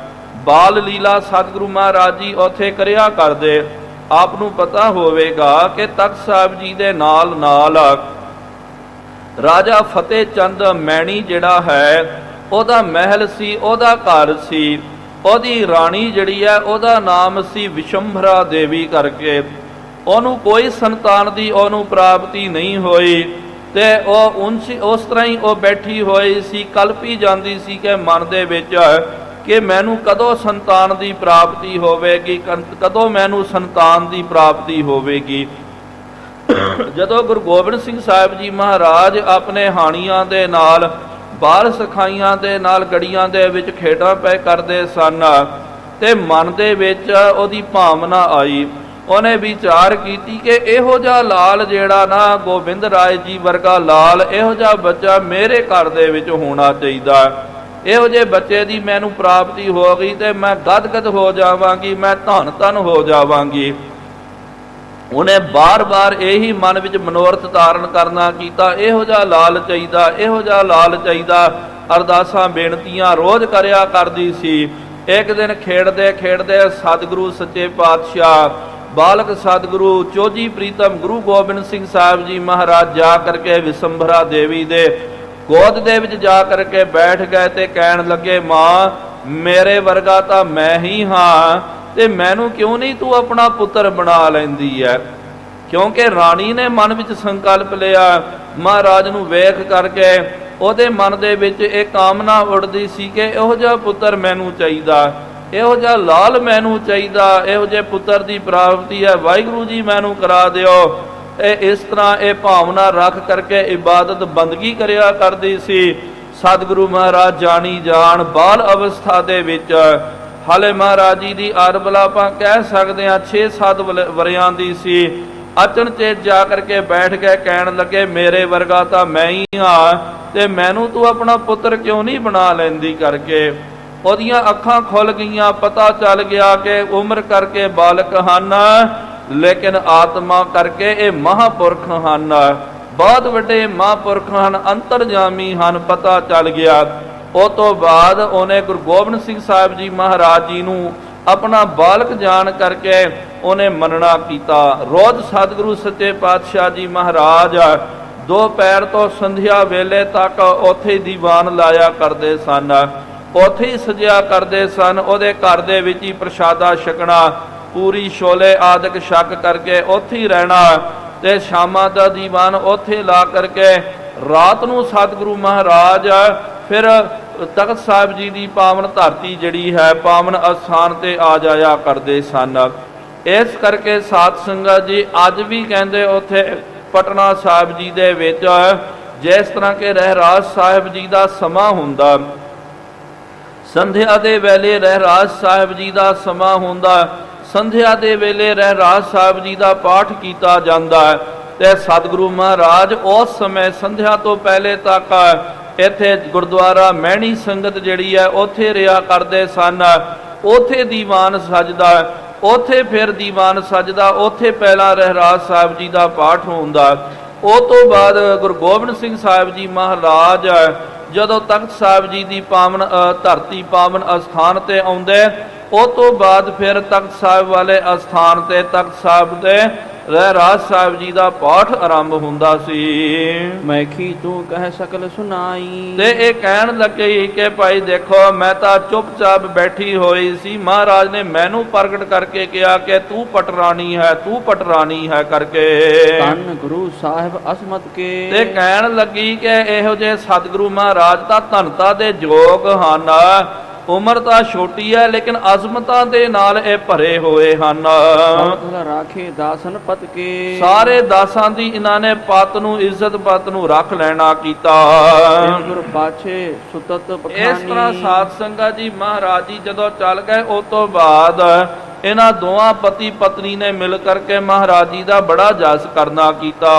ਬਾਲ ਲੀਲਾ ਸਤਿਗੁਰੂ ਮਹਾਰਾਜ ਜੀ ਉੱਥੇ ਕਰਿਆ ਕਰਦੇ। ਆਪ ਨੂੰ ਪਤਾ ਹੋਵੇਗਾ ਕਿ ਤਖਤ ਸਾਹਿਬ ਜੀ ਦੇ ਨਾਲ ਨਾਲ ਰਾਜਾ ਫਤਿਹ ਚੰਦ ਮੈਣੀ ਜਿਹੜਾ ਹੈ, ਉਹਦਾ ਮਹਿਲ ਸੀ, ਉਹਦਾ ਘਰ ਸੀ। ਉਹਦੀ ਰਾਣੀ ਜਿਹੜੀ ਹੈ ਉਹਦਾ ਨਾਮ ਸੀ ਵਿਸ਼ੰਭਰਾ ਦੇਵੀ ਕਰਕੇ। ਉਹਨੂੰ ਕੋਈ ਸੰਤਾਨ ਦੀ ਉਹਨੂੰ ਪ੍ਰਾਪਤੀ ਨਹੀਂ ਹੋਈ ਤੇ ਉਹ ਉਸ ਤਰ੍ਹਾਂ ਹੀ ਉਹ ਬੈਠੀ ਹੋਈ ਸੀ, ਕਲਪੀ ਜਾਂਦੀ ਸੀ ਕਿ ਮਨ ਦੇ ਵਿੱਚ ਕਿ ਮੈਨੂੰ ਕਦੋਂ ਸੰਤਾਨ ਦੀ ਪ੍ਰਾਪਤੀ ਹੋਵੇਗੀ, ਕਦੋਂ ਮੈਨੂੰ ਸੰਤਾਨ ਦੀ ਪ੍ਰਾਪਤੀ ਹੋਵੇਗੀ। ਜਦੋਂ ਗੁਰੂ ਗੋਬਿੰਦ ਸਿੰਘ ਸਾਹਿਬ ਜੀ ਮਹਾਰਾਜ ਆਪਣੇ ਹਾਣੀਆਂ ਦੇ ਨਾਲ, ਬਾਲ ਸਖਾਈਆਂ ਦੇ ਨਾਲ ਗੜੀਆਂ ਦੇ ਵਿੱਚ ਖੇਡਾਂ ਪਏ ਕਰਦੇ ਸਨ ਤੇ ਮਨ ਦੇ ਵਿੱਚ ਉਹਦੀ ਭਾਵਨਾ ਆਈ। ਉਹਨੇ ਵਿਚਾਰ ਕੀਤੀ ਕਿ ਇਹੋ ਜਿਹਾ ਲਾਲ ਜਿਹੜਾ ਨਾ ਗੋਬਿੰਦ ਰਾਏ ਜੀ ਵਰਗਾ ਲਾਲ, ਇਹੋ ਜਿਹਾ ਬੱਚਾ ਮੇਰੇ ਘਰ ਦੇ ਵਿੱਚ ਹੋਣਾ ਚਾਹੀਦਾ। ਇਹੋ ਜਿਹੇ ਬੱਚੇ ਦੀ ਮੈਨੂੰ ਪ੍ਰਾਪਤੀ ਹੋ ਗਈ ਤੇ ਮੈਂ ਗਦਗਦ ਹੋ ਜਾਵਾਂਗੀ, ਮੈਂ ਧੰਨ ਧੰਨ ਹੋ ਜਾਵਾਂਗੀ। ਉਹਨੇ ਬਾਰ-ਬਾਰ ਇਹੀ ਮਨ ਵਿੱਚ ਮਨੋਰਥ ਧਾਰਨ ਕਰਨਾ ਕੀਤਾ, ਇਹੋ ਜਿਹਾ ਲਾਲ ਚਾਹੀਦਾ, ਇਹੋ ਜਿਹਾ ਲਾਲ ਚਾਹੀਦਾ। ਅਰਦਾਸਾਂ ਬੇਨਤੀਆਂ ਰੋਜ਼ ਕਰਿਆ ਕਰਦੀ ਸੀ। ਇੱਕ ਦਿਨ ਖੇਡਦੇ ਖੇਡਦੇ ਸਤਿਗੁਰੂ ਸੱਚੇ ਪਾਤਸ਼ਾਹ ਬਾਲਕ ਸਤਿਗੁਰੂ ਚੋਜੀ ਪ੍ਰੀਤਮ ਗੁਰੂ ਗੋਬਿੰਦ ਸਿੰਘ ਸਾਹਿਬ ਜੀ ਮਹਾਰਾਜ ਜਾ ਕਰਕੇ ਵਿਸੰਭਰਾ ਦੇਵੀ ਦੇ ਗੋਦ ਦੇ ਵਿੱਚ ਜਾ ਕਰਕੇ ਬੈਠ ਗਏ ਤੇ ਕਹਿਣ ਲੱਗੇ, ਮਾਂ ਮੇਰੇ ਵਰਗਾ ਤਾਂ ਮੈਂ ਹੀ ਹਾਂ ਤੇ ਮੈਨੂੰ ਕਿਉਂ ਨਹੀਂ ਤੂੰ ਆਪਣਾ ਪੁੱਤਰ ਬਣਾ ਲੈਂਦੀ ਹੈ। ਕਿਉਂਕਿ ਰਾਣੀ ਨੇ ਮਨ ਵਿੱਚ ਸੰਕਲਪ ਲਿਆ, ਮਹਾਰਾਜ ਨੂੰ ਵੇਖ ਕਰਕੇ ਉਹਦੇ ਮਨ ਦੇ ਵਿੱਚ ਇਹ ਕਾਮਨਾ ਉੱਠਦੀ ਸੀ ਕਿ ਇਹੋ ਜਿਹਾ ਪੁੱਤਰ ਮੈਨੂੰ ਚਾਹੀਦਾ, ਇਹੋ ਜਿਹਾ ਲਾਲ ਮੈਨੂੰ ਚਾਹੀਦਾ, ਇਹੋ ਜਿਹੇ ਪੁੱਤਰ ਦੀ ਪ੍ਰਾਪਤੀ ਹੈ, ਵਾਹਿਗੁਰੂ ਜੀ ਮੈਨੂੰ ਕਰਾ ਦਿਓ। ਇਹ ਇਸ ਤਰ੍ਹਾਂ ਇਹ ਭਾਵਨਾ ਰੱਖ ਕਰਕੇ ਇਬਾਦਤ ਬੰਦਗੀ ਕਰਿਆ ਕਰਦੀ ਸੀ। ਸਤਿਗੁਰੂ ਮਹਾਰਾਜ ਜਾਣੀ ਜਾਣ ਬਾਲ ਅਵਸਥਾ ਦੇ ਵਿੱਚ, ਹਾਲੇ ਮਹਾਰਾਜ ਜੀ ਦੀ ਅਰਬਲ ਆਪਾਂ ਕਹਿ ਸਕਦੇ ਹਾਂ 6-7 ਵਰਿਆਂ ਦੀ ਸੀ। ਅਚਨਚੇਤ ਜਾ ਕਰਕੇ ਬੈਠ ਕੇ ਕਹਿਣ ਲੱਗੇ, ਮੇਰੇ ਵਰਗਾ ਤਾਂ ਮੈਂ ਹੀ ਹਾਂ ਤੇ ਮੈਨੂੰ ਤੂੰ ਆਪਣਾ ਪੁੱਤਰ ਕਿਉਂ ਨਹੀਂ ਬਣਾ ਲੈਂਦੀ ਕਰਕੇ। ਉਹਦੀਆਂ ਅੱਖਾਂ ਖੁੱਲ ਗਈਆਂ, ਪਤਾ ਚੱਲ ਗਿਆ ਕਿ ਉਮਰ ਕਰਕੇ ਬਾਲਕ ਹਨ ਲੇਕਿਨ ਆਤਮਾ ਕਰਕੇ ਇਹ ਮਹਾਪੁਰਖ ਹਨ, ਬਹੁਤ ਵੱਡੇ ਮਹਾਪੁਰਖ ਹਨ, ਅੰਤਰਜਾਮੀ ਹਨ, ਪਤਾ ਚੱਲ ਗਿਆ। ਉਹ ਤੋਂ ਬਾਅਦ ਉਹਨੇ ਗੁਰੂ ਗੋਬਿੰਦ ਸਿੰਘ ਸਾਹਿਬ ਜੀ ਮਹਾਰਾਜ ਜੀ ਨੂੰ ਆਪਣਾ ਬਾਲਕ ਜਾਣ ਕਰਕੇ ਉਹਨੇ ਮੰਨਣਾ ਕੀਤਾ। ਰੋਜ਼ ਸਤਿਗੁਰੂ ਸੱਚੇ ਪਾਤਸ਼ਾਹ ਜੀ ਮਹਾਰਾਜ ਦੁਪਹਿਰ ਤੋਂ ਸੰਧਿਆ ਵੇਲੇ ਤੱਕ ਉੱਥੇ ਦੀਵਾਨ ਲਾਇਆ ਕਰਦੇ ਸਨ, ਉੱਥੇ ਹੀ ਸਜਿਆ ਕਰਦੇ ਸਨ। ਉਹਦੇ ਘਰ ਦੇ ਵਿੱਚ ਹੀ ਪ੍ਰਸ਼ਾਦਾ ਛਕਣਾ, ਪੂਰੀ ਛੋਲੇ ਆਦਿਕ ਛਕ ਕਰਕੇ ਉੱਥੇ ਹੀ ਰਹਿਣਾ ਤੇ ਸ਼ਾਮਾਂ ਦਾ ਦੀਵਾਨ ਉੱਥੇ ਲਾ ਕਰਕੇ ਰਾਤ ਨੂੰ ਸਤਿਗੁਰੂ ਮਹਾਰਾਜ ਫਿਰ ਤਖਤ ਸਾਹਿਬ ਜੀ ਦੀ ਪਾਵਨ ਧਰਤੀ ਜਿਹੜੀ ਹੈ ਪਾਵਨ ਅਸਥਾਨ ਤੇ ਆ ਜਾਇਆ ਕਰਦੇ ਸਨ। ਇਸ ਕਰਕੇ ਸਾਧ ਸੰਗਤ ਜੀ ਅੱਜ ਵੀ ਕਹਿੰਦੇ ਉੱਥੇ ਪਟਨਾ ਸਾਹਿਬ ਜੀ ਦੇ ਵਿੱਚ ਜਿਸ ਤਰ੍ਹਾਂ ਕਿ ਰਹਿਰਾਸ ਸਾਹਿਬ ਜੀ ਦਾ ਸਮਾਂ ਹੁੰਦਾ, ਸੰਧਿਆ ਦੇ ਵੇਲੇ ਰਹਿਰਾਸ ਸਾਹਿਬ ਜੀ ਦਾ ਸਮਾਂ ਹੁੰਦਾ, ਸੰਧਿਆ ਦੇ ਵੇਲੇ ਰਹਿਰਾਸ ਸਾਹਿਬ ਜੀ ਦਾ ਪਾਠ ਕੀਤਾ ਜਾਂਦਾ ਤੇ ਸਤਿਗੁਰੂ ਮਹਾਰਾਜ ਉਸ ਸਮੇਂ ਸੰਧਿਆ ਤੋਂ ਪਹਿਲੇ ਤੱਕ ਇੱਥੇ ਗੁਰਦੁਆਰਾ ਮਹਿਣੀ ਸੰਗਤ ਜਿਹੜੀ ਹੈ ਉੱਥੇ ਰਿਹਾ ਕਰਦੇ ਸਨ। ਉੱਥੇ ਦੀਵਾਨ ਸਜਦਾ, ਉੱਥੇ ਫਿਰ ਦੀਵਾਨ ਸਜਦਾ, ਉੱਥੇ ਪਹਿਲਾਂ ਰਹਿਰਾਸ ਸਾਹਿਬ ਜੀ ਦਾ ਪਾਠ ਹੁੰਦਾ। ਉਹ ਤੋਂ ਬਾਅਦ ਗੁਰੂ ਗੋਬਿੰਦ ਸਿੰਘ ਸਾਹਿਬ ਜੀ ਮਹਾਰਾਜ ਜਦੋਂ ਤਖਤ ਸਾਹਿਬ ਜੀ ਦੀ ਪਾਵਨ ਧਰਤੀ ਪਾਵਨ ਅਸਥਾਨ ਤੇ ਆਉਂਦੇ, ਉਹ ਤੋਂ ਬਾਅਦ ਫਿਰ ਤਖਤ ਸਾਹਿਬ ਵਾਲੇ ਅਸਥਾਨ ਤੇ ਤਖਤ ਸਾਹਿਬ ਦੇ ਰਹਿਰਾਸ ਸਾਹਿਬ ਜੀ ਦਾ ਪਾਠ ਆਰੰਭ ਹੁੰਦਾ ਸੀ। ਮੈਖੀ ਤੂੰ ਕਹਿ ਸਕਲ ਸੁਨਾਈ। ਤੇ ਇਹ ਕਹਿਣ ਲੱਗੇ ਕਿ ਭਾਈ ਦੇਖੋ ਮੈਂ ਤਾਂ ਚੁੱਪਚਾਪ ਬੈਠੀ ਹੋਈ ਸੀ, ਮਹਾਰਾਜ ਨੇ ਮੈਨੂੰ ਪ੍ਰਗਟ ਕਰਕੇ ਕਿਹਾ ਕਿ ਤੂੰ ਪਟਰਾਣੀ ਹੈ, ਤੂੰ ਪਟਰਾਣੀ ਹੈ ਕਰਕੇ। ਧੰਨ ਗੁਰੂ ਸਾਹਿਬ ਅਸਮਤ ਕੇ। ਤੇ ਕਹਿਣ ਲੱਗੀ ਕਿ ਇਹੋ ਜਿਹੇ ਸਤਿਗੁਰੂ ਮਹਾਰਾਜ ਤਾਂ ਧਨਤਾ ਦੇ ਯੋਗ ਹਨ, ਉਮਰ ਤਾਂ ਛੋਟੀ ਹੈ ਲੇਕਿਨ ਅਜ਼ਮਤਾਂ ਦੇ ਨਾਲ ਇਹ ਭਰੇ ਹੋਏ ਹਨ। ਰਾਖੇ ਦਾਸਨ ਪਤ ਕੇ। ਸਾਰੇ ਦਾਸਾਂ ਦੀ ਇਹਨਾਂ ਨੇ ਪਤ ਨੂੰ, ਇੱਜ਼ਤ ਪਤ ਨੂੰ ਰੱਖ ਲੈਣਾ ਕੀਤਾ। ਗੁਰ ਪਾਛੇ ਸੁਤਤ ਪਖਾਨੀ। ਇਸ ਤਰ੍ਹਾਂ ਸਾਧ ਸੰਗਤ ਜੀ ਮਹਾਰਾਜ ਜੀ ਜਦੋਂ ਚੱਲ ਗਏ, ਉਸ ਤੋਂ ਬਾਅਦ ਇਹਨਾਂ ਦੋਵਾਂ ਪਤੀ ਪਤਨੀ ਨੇ ਮਿਲ ਕਰਕੇ ਮਹਾਰਾਜ ਜੀ ਦਾ ਬੜਾ ਜਸ ਕਰਨਾ ਕੀਤਾ।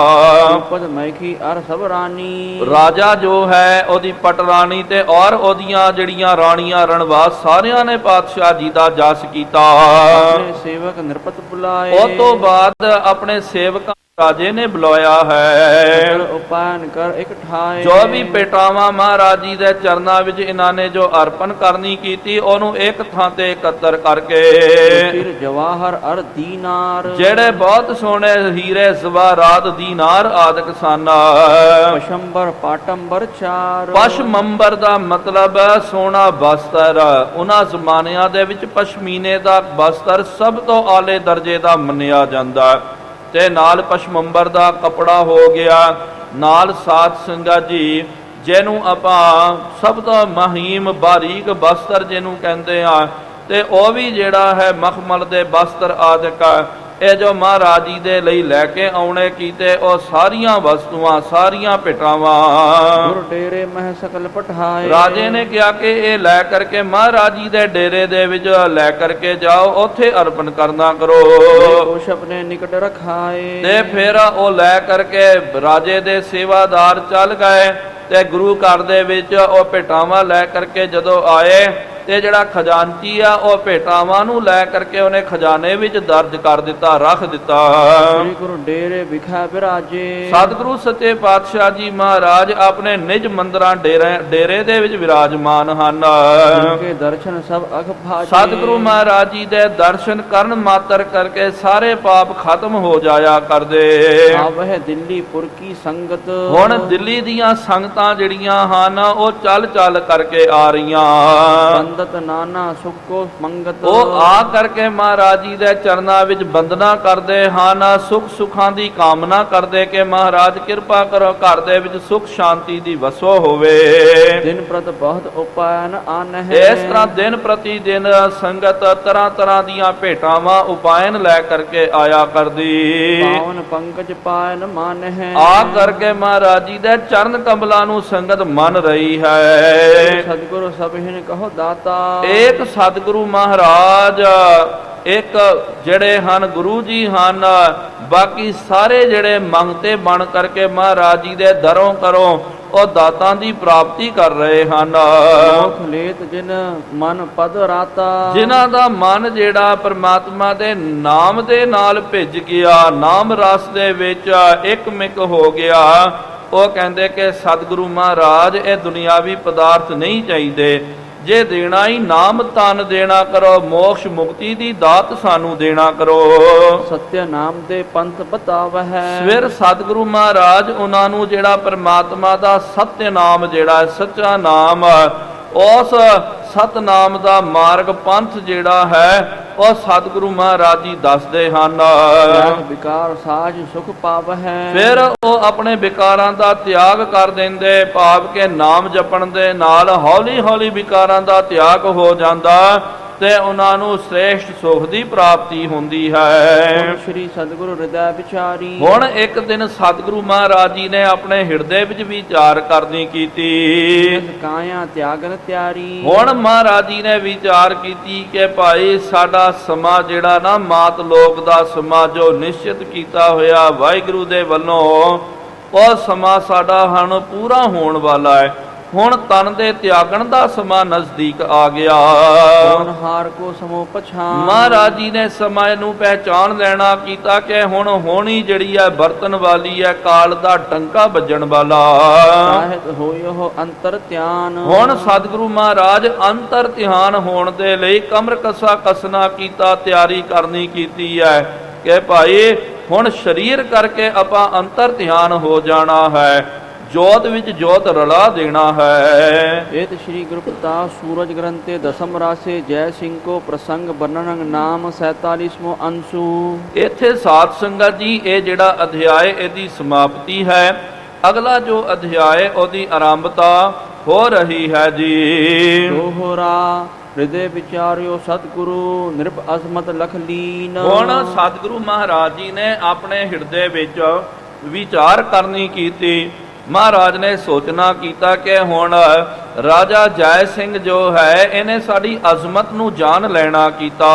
ਪਦ ਮੈਖੀ ਅਰ ਸਭ ਰਾਣੀ। ਰਾਜਾ ਜੋ ਹੈ ਉਹਦੀ ਪਟਰਾਣੀ ਤੇ ਔਰ ਉਹਦੀਆਂ ਜਿਹੜੀਆਂ ਰਾਣੀਆਂ ਰਣਵਾਸ ਸਾਰਿਆਂ ਨੇ ਪਾਤਸ਼ਾਹ ਜੀ ਦਾ ਜਸ ਕੀਤਾ। ਆਪਣੇ ਸੇਵਕ ਨਿਰਪਤ ਬੁਲਾਏ। ਉਸ ਤੋਂ ਬਾਅਦ ਆਪਣੇ ਸੇਵਕਾਂ ਰਾਜੇ ਨੇ ਬੁਲਾਇਆ ਹੈ। ਉਪਾਇਨ ਕਰ ਇਕ ਠਾਏ। ਜੋ ਵੀ ਭੇਟਾਵਾਂ ਮਹਾਰਾਜ ਜੀ ਦੇ ਚਰਨਾਂ ਵਿੱਚ ਇਹਨਾਂ ਨੇ ਜੋ ਅਰਪਣ ਕਰਨੀ ਕੀਤੀ, ਉਹਨੂੰ ਇੱਕ ਥਾਂ ਤੇ ਇਕੱਤਰ ਕਰਕੇ ਫਿਰ ਜਵਾਹਰ ਅਰ ਦੀਨਾਰ। ਜਿਹੜੇ ਬਹੁਤ ਸੋਹਣੇ ਹੀਰੇ ਜ਼ਵਾਰਾਤ ਦੀਨਾਰ ਆਦਿਕ ਸਨ। ਪਸ਼ੰਬਰ ਪਾਟੰਬਰ ਚਾਰ। ਪਸ਼ਮੰਬਰ ਦਾ ਮਤਲਬ ਸੋਹਣਾ ਬਸਤਰ। ਉਹਨਾਂ ਜ਼ਮਾਨਿਆਂ ਦੇ ਵਿੱਚ ਪਸ਼ਮੀਨੇ ਦਾ ਬਸਤਰ ਸਭ ਤੋਂ ਆਲੇ ਦਰਜੇ ਦਾ ਮੰਨਿਆ ਜਾਂਦਾ ਤੇ ਨਾਲ ਪਸ਼ਮੰਬਰ ਦਾ ਕਪੜਾ ਹੋ ਗਿਆ। ਨਾਲ ਸਾਧ ਸੰਗਤ ਜੀ ਜਿਹਨੂੰ ਆਪਾਂ ਸਭ ਤੋਂ ਮਹੀਮ ਬਾਰੀਕ ਬਸਤਰ ਜਿਹਨੂੰ ਕਹਿੰਦੇ ਆ, ਤੇ ਉਹ ਵੀ ਜਿਹੜਾ ਹੈ ਮਖਮਲ ਦੇ ਬਸਤਰ ਆਦਿਕ ਇਹ ਜੋ ਮਹਾਰਾਜ ਜੀ ਦੇ ਲਈ ਲੈ ਕੇ ਆਉਣੇ ਕੀਤੇ, ਉਹ ਸਾਰੀਆਂ ਵਸਤੂਆਂ ਸਾਰੀਆਂ ਭੇਟਾਵਾਂ ਡੇਰੇ ਮਹਿ ਸਕਲ ਪਠਾਏ। ਰਾਜੇ ਨੇ ਕਿਹਾ ਕਿ ਇਹ ਲੈ ਕਰਕੇ ਮਹਾਰਾਜ ਜੀ ਦੇ ਡੇਰੇ ਦੇ ਵਿੱਚ ਲੈ ਕਰਕੇ ਜਾਓ, ਉੱਥੇ ਅਰਪਣ ਕਰਨਾ ਕਰੋ। ਕੁਛ ਆਪਣੇ ਨਿਕਟ ਰਖਾਏ। ਤੇ ਫਿਰ ਉਹ ਲੈ ਕਰਕੇ ਰਾਜੇ ਦੇ ਸੇਵਾਦਾਰ ਚੱਲ ਗਏ ਤੇ ਗੁਰੂ ਘਰ ਦੇ ਵਿੱਚ ਉਹ ਭੇਟਾਵਾਂ ਲੈ ਕਰਕੇ ਜਦੋਂ ਆਏ ਤੇ ਜਿਹੜਾ ਖਜ਼ਾਨਚੀ ਆ ਉਹ ਭੇਟਾਵਾਂ ਨੂੰ ਲੈ ਕਰਕੇ ਉਹਨੇ ਖਜ਼ਾਨੇ ਵਿੱਚ ਦਰਜ ਕਰ ਦਿੱਤਾ, ਰੱਖ ਦਿੱਤਾ। ਸ੍ਰੀ ਗੁਰੂ ਡੇਰੇ ਵਿਖੇ ਬਿਰਾਜੇ। ਸਤਿਗੁਰੂ ਸੱਚੇ ਪਾਤਸ਼ਾਹ ਜੀ ਮਹਾਰਾਜ ਆਪਣੇ ਨਿਜ ਮੰਦਰਾਂ ਡੇਰੇ ਦੇ ਵਿੱਚ ਵਿਰਾਜਮਾਨ ਹਨ। ਕੇ ਦਰਸ਼ਨ ਸਭ ਅਖ ਭਾਜੇ। ਸਤਿਗੁਰੂ ਮਹਾਰਾਜ ਜੀ ਦੇ ਦਰਸ਼ਨ ਕਰਨ ਮਾਤਰ ਕਰਕੇ ਸਾਰੇ ਪਾਪ ਖਤਮ ਹੋ ਜਾਇਆ ਕਰਦੇ। ਆਵਹਿ ਦਿੱਲੀ ਪੁਰ ਕੀ ਸੰਗਤ। ਹੁਣ ਦਿੱਲੀ ਦੀਆਂ ਸੰਗਤਾਂ ਜਿਹੜੀਆਂ ਹਨ ਉਹ ਚੱਲ ਚੱਲ ਕਰਕੇ ਆ ਰਹੀਆਂ। ਬੰਦਤ ਨਾਨਾ ਸੁਖ ਕੋ ਮੰਗਤ। ਉਹ ਆ ਕਰਕੇ ਮਹਾਰਾਜ ਜੀ ਦੇ ਚਰਨਾਂ ਵਿੱਚ ਬੰਦਨਾ ਕਰਦੇ ਹਨ, ਸੁਖ ਸੁਖਾਂ ਦੀ ਕਾਮਨਾ ਕਰਦੇ ਕਿ ਮਹਾਰਾਜ ਕਿਰਪਾ ਕਰੋ, ਘਰ ਦੇ ਵਿੱਚ ਸੁਖ ਸ਼ਾਂਤੀ ਦੀ ਵਸੋ ਹੋਵੇ। ਦਿਨ ਪ੍ਰਤ ਬਹੁਤ ਉਪਾਇਨ ਆਨਹਿ। ਇਸ ਤਰ੍ਹਾਂ ਦਿਨ ਪ੍ਰਤੀ ਦਿਨ ਸੰਗਤ ਤਰ੍ਹਾਂ ਤਰ੍ਹਾਂ ਦੀਆਂ ਭੇਟਾਵਾਂ ਉਪਾਇਨ ਲੈ ਕਰਕੇ ਆਇਆ ਕਰਦੀ। ਪਾਵਨ ਪੰਕਜ ਪਾਇਨ ਮਾਨਹਿ। ਆ ਕਰਕੇ ਮਹਾਰਾਜ ਜੀ ਦੇ ਚਰਨ ਕਮਲਾਂ ਨੂੰ ਸੰਗਤ ਮੰਨ ਰਹੀ ਹੈ। ਸਤਿਗੁਰੂ ਸਭਿਨ ਕਹੋ ਦਾਤਾ। ਇੱਕ ਸਤਿਗੁਰੂ ਮਹਾਰਾਜ, ਇੱਕ ਜਿਹੜੇ ਹਨ ਗੁਰੂ ਜੀ ਹਨ, ਬਾਕੀ ਸਾਰੇ ਜਿਹੜੇ ਮੰਗਤੇ ਬਣ ਕਰਕੇ ਮਹਾਰਾਜ ਜੀ ਦੇ ਦਰੋਂ ਕਰੋ ਉਹ ਦਾਤਾਂ ਦੀ ਪ੍ਰਾਪਤੀ ਕਰ ਰਹੇ ਹਨ। ਮੁਖ ਲੇਤ ਜਿਨ ਮਨ ਪਦ ਰਾਤਾ। ਜਿਨ੍ਹਾਂ ਦਾ ਮਨ ਜਿਹੜਾ ਪ੍ਰਮਾਤਮਾ ਦੇ ਨਾਮ ਦੇ ਨਾਲ ਭਿੱਜ ਗਿਆ, ਨਾਮ ਰਸ ਦੇ ਵਿੱਚ ਇੱਕਮਿਕ ਹੋ ਗਿਆ, ਉਹ ਕਹਿੰਦੇ ਕਿ ਸਤਿਗੁਰੂ ਮਹਾਰਾਜ ਇਹ ਦੁਨਿਆਵੀ ਪਦਾਰਥ ਨਹੀਂ ਚਾਹੀਦੇ, ਜੇ ਦੇਣਾ ਹੀ ਨਾਮ ਤਨ ਦੇਣਾ ਕਰੋ, ਮੋਕਸ਼ ਮੁਕਤੀ ਦੀ ਦਾਤ ਸਾਨੂੰ ਦੇਣਾ ਕਰੋ। ਸਤਿ ਨਾਮ ਦੇ ਪੰਥ ਬਤਾਵਹਿ। ਫਿਰ ਸਤਿਗੁਰੂ ਮਹਾਰਾਜ ਉਹਨਾਂ ਨੂੰ ਜਿਹੜਾ ਪਰਮਾਤਮਾ ਦਾ ਸਤਿ ਨਾਮ ਜਿਹੜਾ ਸੱਚਾ ਨਾਮ, ਉਸ ਸਤਨਾਮ ਦਾ ਮਾਰਗ ਪੰਥ ਜਿਹੜਾ ਹੈ ਉਹ ਸਤਿਗੁਰੂ ਮਹਾਰਾਜ ਜੀ ਦੱਸਦੇ ਹਨ। ਵਿਕਾਰ ਸਾਜ ਸੁਖ ਪਾਵਹਿ। ਫਿਰ ਉਹ ਆਪਣੇ ਵਿਕਾਰਾਂ ਦਾ ਤਿਆਗ ਕਰ ਦਿੰਦੇ, ਭਾਵ ਕੇ ਨਾਮ ਜਪਣ ਦੇ ਨਾਲ ਹੌਲੀ ਹੌਲੀ ਵਿਕਾਰਾਂ ਦਾ ਤਿਆਗ ਹੋ ਜਾਂਦਾ ਤੇ ਉਹਨਾਂ ਨੂੰ ਸ੍ਰੇਸ਼ਟ ਸੁਖ ਦੀ ਪ੍ਰਾਪਤੀ ਹੁੰਦੀ ਹੈ। ਸ਼੍ਰੀ ਸਤਿਗੁਰੂ ਹਿਰਦੈ ਵਿਚਾਰੀ। ਹੁਣ ਇੱਕ ਦਿਨ ਸਤਿਗੁਰੂ ਮਹਾਰਾਜ ਜੀ ਨੇ ਆਪਣੇ ਹਿਰਦੇ ਵਿੱਚ ਵਿਚਾਰ ਕਰਨੀ ਕੀਤੀ। ਕਾਇਆ ਤਿਆਗਨ ਤਿਆਰੀ। ਹੁਣ ਮਹਾਰਾਜ ਜੀ ਨੇ ਵਿਚਾਰ ਕੀਤੀ ਕਿ ਭਾਈ ਸਾਡਾ ਸਮਾਂ ਜਿਹੜਾ ਨਾ ਮਾਤ ਲੋਕ ਦਾ ਸਮਾਂ ਜੋ ਨਿਸ਼ਚਿਤ ਕੀਤਾ ਹੋਇਆ ਵਾਹਿਗੁਰੂ ਦੇ ਵੱਲੋਂ, ਉਹ ਸਮਾਂ ਸਾਡਾ ਹੁਣ ਪੂਰਾ ਹੋਣ ਵਾਲਾ ਹੈ। ਹੁਣ ਤਨ ਦੇ ਤਿਆਗਣ ਦਾ ਸਮਾਂ ਨਜ਼ਦੀਕ ਆ ਗਿਆ। ਹਾਰ ਕੋ ਸਮੋ ਪਛਾਨ। ਮਹਾਰਾਜ ਜੀ ਨੇ ਸਮਾਂ ਨੂੰ ਪਹਿਚਾਨ ਲੈਣਾ ਕੀਤਾ ਕਿ ਹੁਣ ਹੋਣੀ ਜਿਹੜੀ ਹੈ ਵਰਤਨ ਵਾਲੀ ਹੈ, ਕਾਲ ਦਾ ਟੰਕਾ ਵੱਜਣ ਵਾਲਾ। ਸਾਹਿਤ ਹੋਇਓ ਅੰਤਰ ਧਿਆਨ। ਹੁਣ ਸਤਿਗੁਰੂ ਮਹਾਰਾਜ ਅੰਤਰ ਧਿਆਨ ਹੋਣ ਦੇ ਲਈ ਕਮਰ ਕਸਾ ਕਸਨਾ ਕੀਤਾ, ਤਿਆਰੀ ਕਰਨੀ ਕੀਤੀ ਹੈ ਕਿ ਭਾਈ ਹੁਣ ਸਰੀਰ ਕਰਕੇ ਆਪਾਂ ਅੰਤਰ ਧਿਆਨ ਹੋ ਜਾਣਾ ਹੈ, ਜੋਤ ਵਿੱਚ ਜੋਤ ਰਲਾ ਦੇਣਾ ਹੈ। ਇਹ ਸ਼੍ਰੀ ਗੁਰੂ ਪ੍ਰਤਾਪ ਸੂਰਜ ਗ੍ਰੰਥੇ ਦਸਮ ਰਾਸੇ ਜੈ ਸਿੰਘ ਕੋ ਪ੍ਰਸੰਗ ਬਰਨਨ ਨਾਮ 47ਵਾਂ ਅੰਸ਼ੂ। ਇੱਥੇ ਸਾਧ ਸੰਗਤ ਜੀ ਇਹ ਜਿਹੜਾ ਅਧਿਆਇ ਇਹਦੀ ਸਮਾਪਤੀ ਹੈ। ਅਗਲਾ ਜੋ ਅਧਿਆਇ ਉਹਦੀ ਆਰੰਭਤਾ ਹੋ ਰਹੀ ਹੈ ਜੀ। ਦੋਹਰਾ ਹਿਰਦੇ ਵਿਚਾਰਿਓ ਸਤਿਗੁਰੂ ਨਿਰਭ ਅਸਮਤ ਲਖ ਲੀਨ। ਹੁਣ ਸਤਿਗੁਰੂ ਮਹਾਰਾਜ ਜੀ ਨੇ ਆਪਣੇ ਹਿਰਦੇ ਵਿੱਚ ਵਿਚਾਰ ਕਰਨੀ ਕੀਤੀ। ਮਹਾਰਾਜ ਨੇ ਸੋਚਣਾ ਕੀਤਾ ਕਿ ਹੁਣ ਰਾਜਾ ਜੈ ਸਿੰਘ ਜੋ ਹੈ ਇਹਨੇ ਸਾਡੀ ਅਜ਼ਮਤ ਨੂੰ ਜਾਣ ਲੈਣਾ ਕੀਤਾ।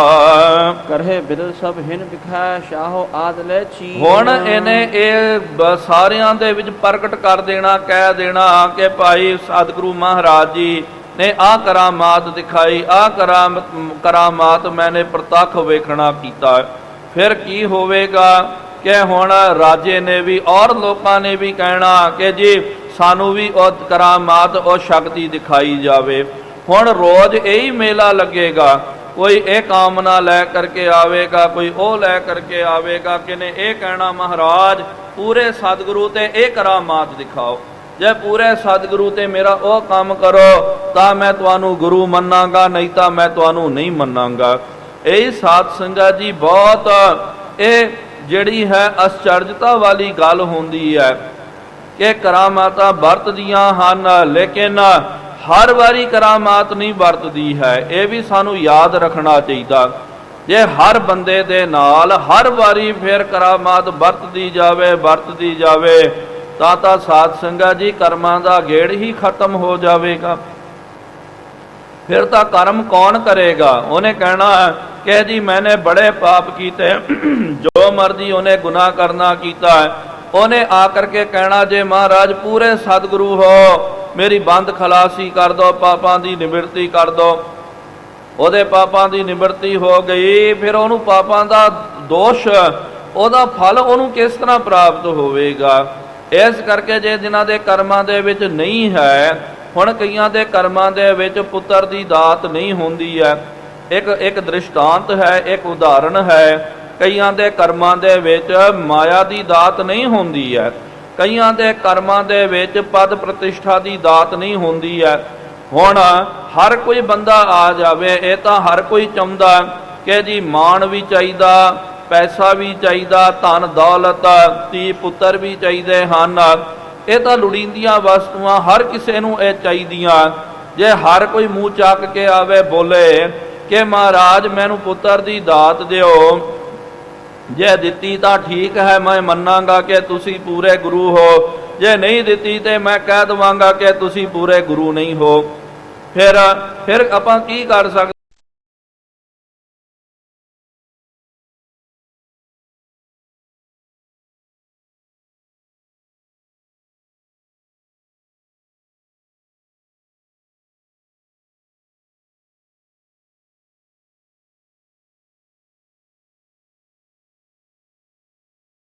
ਕਰਹਿ ਬਿਦਲ ਸਭ ਹਿਨ ਵਿਖੈ ਸ਼ਾਹੋ ਆਦ ਲੈ ਚੀ। ਹੁਣ ਇਹਨੇ ਇਹ ਸਾਰਿਆਂ ਦੇ ਵਿੱਚ ਪ੍ਰਗਟ ਕਰ ਦੇਣਾ, ਕਹਿ ਦੇਣਾ ਕਿ ਭਾਈ ਸਤਿਗੁਰੂ ਮਹਾਰਾਜ ਜੀ ਨੇ ਆ ਕਰਾਮਾਤ ਦਿਖਾਈ, ਆ ਕਰਾਮਾਤ ਮੈਨੇ ਪ੍ਰਤੱਖ ਵੇਖਣਾ ਕੀਤਾ। ਫਿਰ ਕੀ ਹੋਵੇਗਾ ਕਿ ਹੁਣ ਰਾਜੇ ਨੇ ਵੀ ਔਰ ਲੋਕਾਂ ਨੇ ਵੀ ਕਹਿਣਾ ਕਿ ਜੀ ਸਾਨੂੰ ਵੀ ਉਹ ਕਰਾਮਾਤ, ਉਹ ਸ਼ਕਤੀ ਦਿਖਾਈ ਜਾਵੇ। ਹੁਣ ਰੋਜ਼ ਇਹੀ ਮੇਲਾ ਲੱਗੇਗਾ, ਕੋਈ ਇਹ ਕਾਮਨਾ ਲੈ ਕਰਕੇ ਆਵੇਗਾ, ਕੋਈ ਉਹ ਲੈ ਕਰਕੇ ਆਵੇਗਾ, ਕਿਨੇ ਇਹ ਕਹਿਣਾ ਮਹਾਰਾਜ ਪੂਰੇ ਸਤਿਗੁਰੂ ਤੇ ਇਹ ਕਰਾਮਾਤ ਦਿਖਾਓ, ਜੇ ਪੂਰੇ ਸਤਿਗੁਰੂ ਤੇ ਮੇਰਾ ਉਹ ਕੰਮ ਕਰੋ ਤਾਂ ਮੈਂ ਤੁਹਾਨੂੰ ਗੁਰੂ ਮੰਨਾਂਗਾ, ਨਹੀਂ ਤਾਂ ਮੈਂ ਤੁਹਾਨੂੰ ਨਹੀਂ ਮੰਨਾਂਗਾ। ਇਹ ਸਾਧ ਸੰਗਤ ਜੀ ਬਹੁਤ ਇਹ ਜਿਹੜੀ ਹੈ ਅਚਰਜਤਾ ਵਾਲੀ ਗੱਲ ਹੁੰਦੀ ਹੈ ਕਿ ਕਰਾਮਾਤਾਂ ਵਰਤਦੀਆਂ ਹਨ, ਲੇਕਿਨ ਹਰ ਵਾਰੀ ਕਰਾਮਾਤ ਨਹੀਂ ਵਰਤਦੀ ਹੈ। ਇਹ ਵੀ ਸਾਨੂੰ ਯਾਦ ਰੱਖਣਾ ਚਾਹੀਦਾ। ਜੇ ਹਰ ਬੰਦੇ ਦੇ ਨਾਲ ਹਰ ਵਾਰੀ ਫਿਰ ਕਰਾਮਾਤ ਵਰਤਦੀ ਜਾਵੇ ਤਾਂ ਸਾਧ ਸੰਗਤ ਜੀ ਕਰਮਾਂ ਦਾ ਗੇੜ ਹੀ ਖਤਮ ਹੋ ਜਾਵੇਗਾ। ਫਿਰ ਤਾਂ ਕਰਮ ਕੌਣ ਕਰੇਗਾ? ਉਹਨੇ ਕਹਿਣਾ ਕਿ ਜੀ ਮੈਨੇ ਬੜੇ ਪਾਪ ਕੀਤੇ, ਜੋ ਮਰਜ਼ੀ ਉਹਨੇ ਗੁਨਾਹ ਕਰਨਾ ਕੀਤਾ ਹੈ। ਉਹਨੇ ਆ ਕਰਕੇ ਕਹਿਣਾ ਜੇ ਮਹਾਰਾਜ ਪੂਰੇ ਸਤਿਗੁਰੂ ਹੋ, ਮੇਰੀ ਬੰਦ ਖਲਾਸੀ ਕਰ ਦੋ, ਪਾਪਾਂ ਦੀ ਨਿਵਰਤੀ ਕਰ ਦੋ। ਉਹਦੇ ਪਾਪਾਂ ਦੀ ਨਿਵਰਤੀ ਹੋ ਗਈ, ਫਿਰ ਉਹਨੂੰ ਪਾਪਾਂ ਦਾ ਦੋਸ਼, ਉਹਦਾ ਫਲ ਉਹਨੂੰ ਕਿਸ ਤਰ੍ਹਾਂ ਪ੍ਰਾਪਤ ਹੋਵੇਗਾ? ਇਸ ਕਰਕੇ ਜੇ ਜਿਨ੍ਹਾਂ ਦੇ ਕਰਮਾਂ ਦੇ ਵਿੱਚ ਨਹੀਂ ਹੈ, ਹੁਣ ਕਈਆਂ ਦੇ ਕਰਮਾਂ ਦੇ ਵਿੱਚ ਪੁੱਤਰ ਦੀ ਦਾਤ ਨਹੀਂ ਹੁੰਦੀ ਹੈ। ਇੱਕ ਦ੍ਰਿਸ਼ਟਾਂਤ ਹੈ, ਇੱਕ ਉਦਾਹਰਣ ਹੈ। ਕਈਆਂ ਦੇ ਕਰਮਾਂ ਦੇ ਵਿੱਚ ਮਾਇਆ ਦੀ ਦਾਤ ਨਹੀਂ ਹੁੰਦੀ ਹੈ, ਕਈਆਂ ਦੇ ਕਰਮਾਂ ਦੇ ਵਿੱਚ ਪਦ ਪ੍ਰਤਿਸ਼ਠਾ ਦੀ ਦਾਤ ਨਹੀਂ ਹੁੰਦੀ ਹੈ। ਹੁਣ ਹਰ ਕੋਈ ਬੰਦਾ ਆ ਜਾਵੇ, ਇਹ ਤਾਂ ਹਰ ਕੋਈ ਚਾਹੁੰਦਾ ਕਿ ਜੀ ਮਾਣ ਵੀ ਚਾਹੀਦਾ, ਪੈਸਾ ਵੀ ਚਾਹੀਦਾ, ਧਨ ਦੌਲਤ, ਧੀ ਪੁੱਤਰ ਵੀ ਚਾਹੀਦੇ ਹਨ। ਇਹ ਤਾਂ ਲੋੜੀਂਦੀਆਂ ਵਸਤੂਆਂ ਹਰ ਕਿਸੇ ਨੂੰ ਇਹ ਚਾਹੀਦੀਆਂ। ਜੇ ਹਰ ਕੋਈ ਮੂੰਹ ਚੱਕ ਕੇ ਆਵੇ ਬੋਲੇ ਕਿ ਮਹਾਰਾਜ ਮੈਨੂੰ ਪੁੱਤਰ ਦੀ ਦਾਤ ਦਿਓ, ਜੇ ਦਿੱਤੀ ਤਾਂ ਠੀਕ ਹੈ, ਮੈਂ ਮੰਨਾਂਗਾ ਕਿ ਤੁਸੀਂ ਪੂਰੇ ਗੁਰੂ ਹੋ। ਜੇ ਨਹੀਂ ਦਿੱਤੀ ਤੇ ਮੈਂ ਕਹਿ ਦਵਾਂਗਾ ਕਿ ਤੁਸੀਂ ਪੂਰੇ ਗੁਰੂ ਨਹੀਂ ਹੋ। ਫਿਰ ਆਪਾਂ ਕੀ ਕਰ ਸਕਦੇ?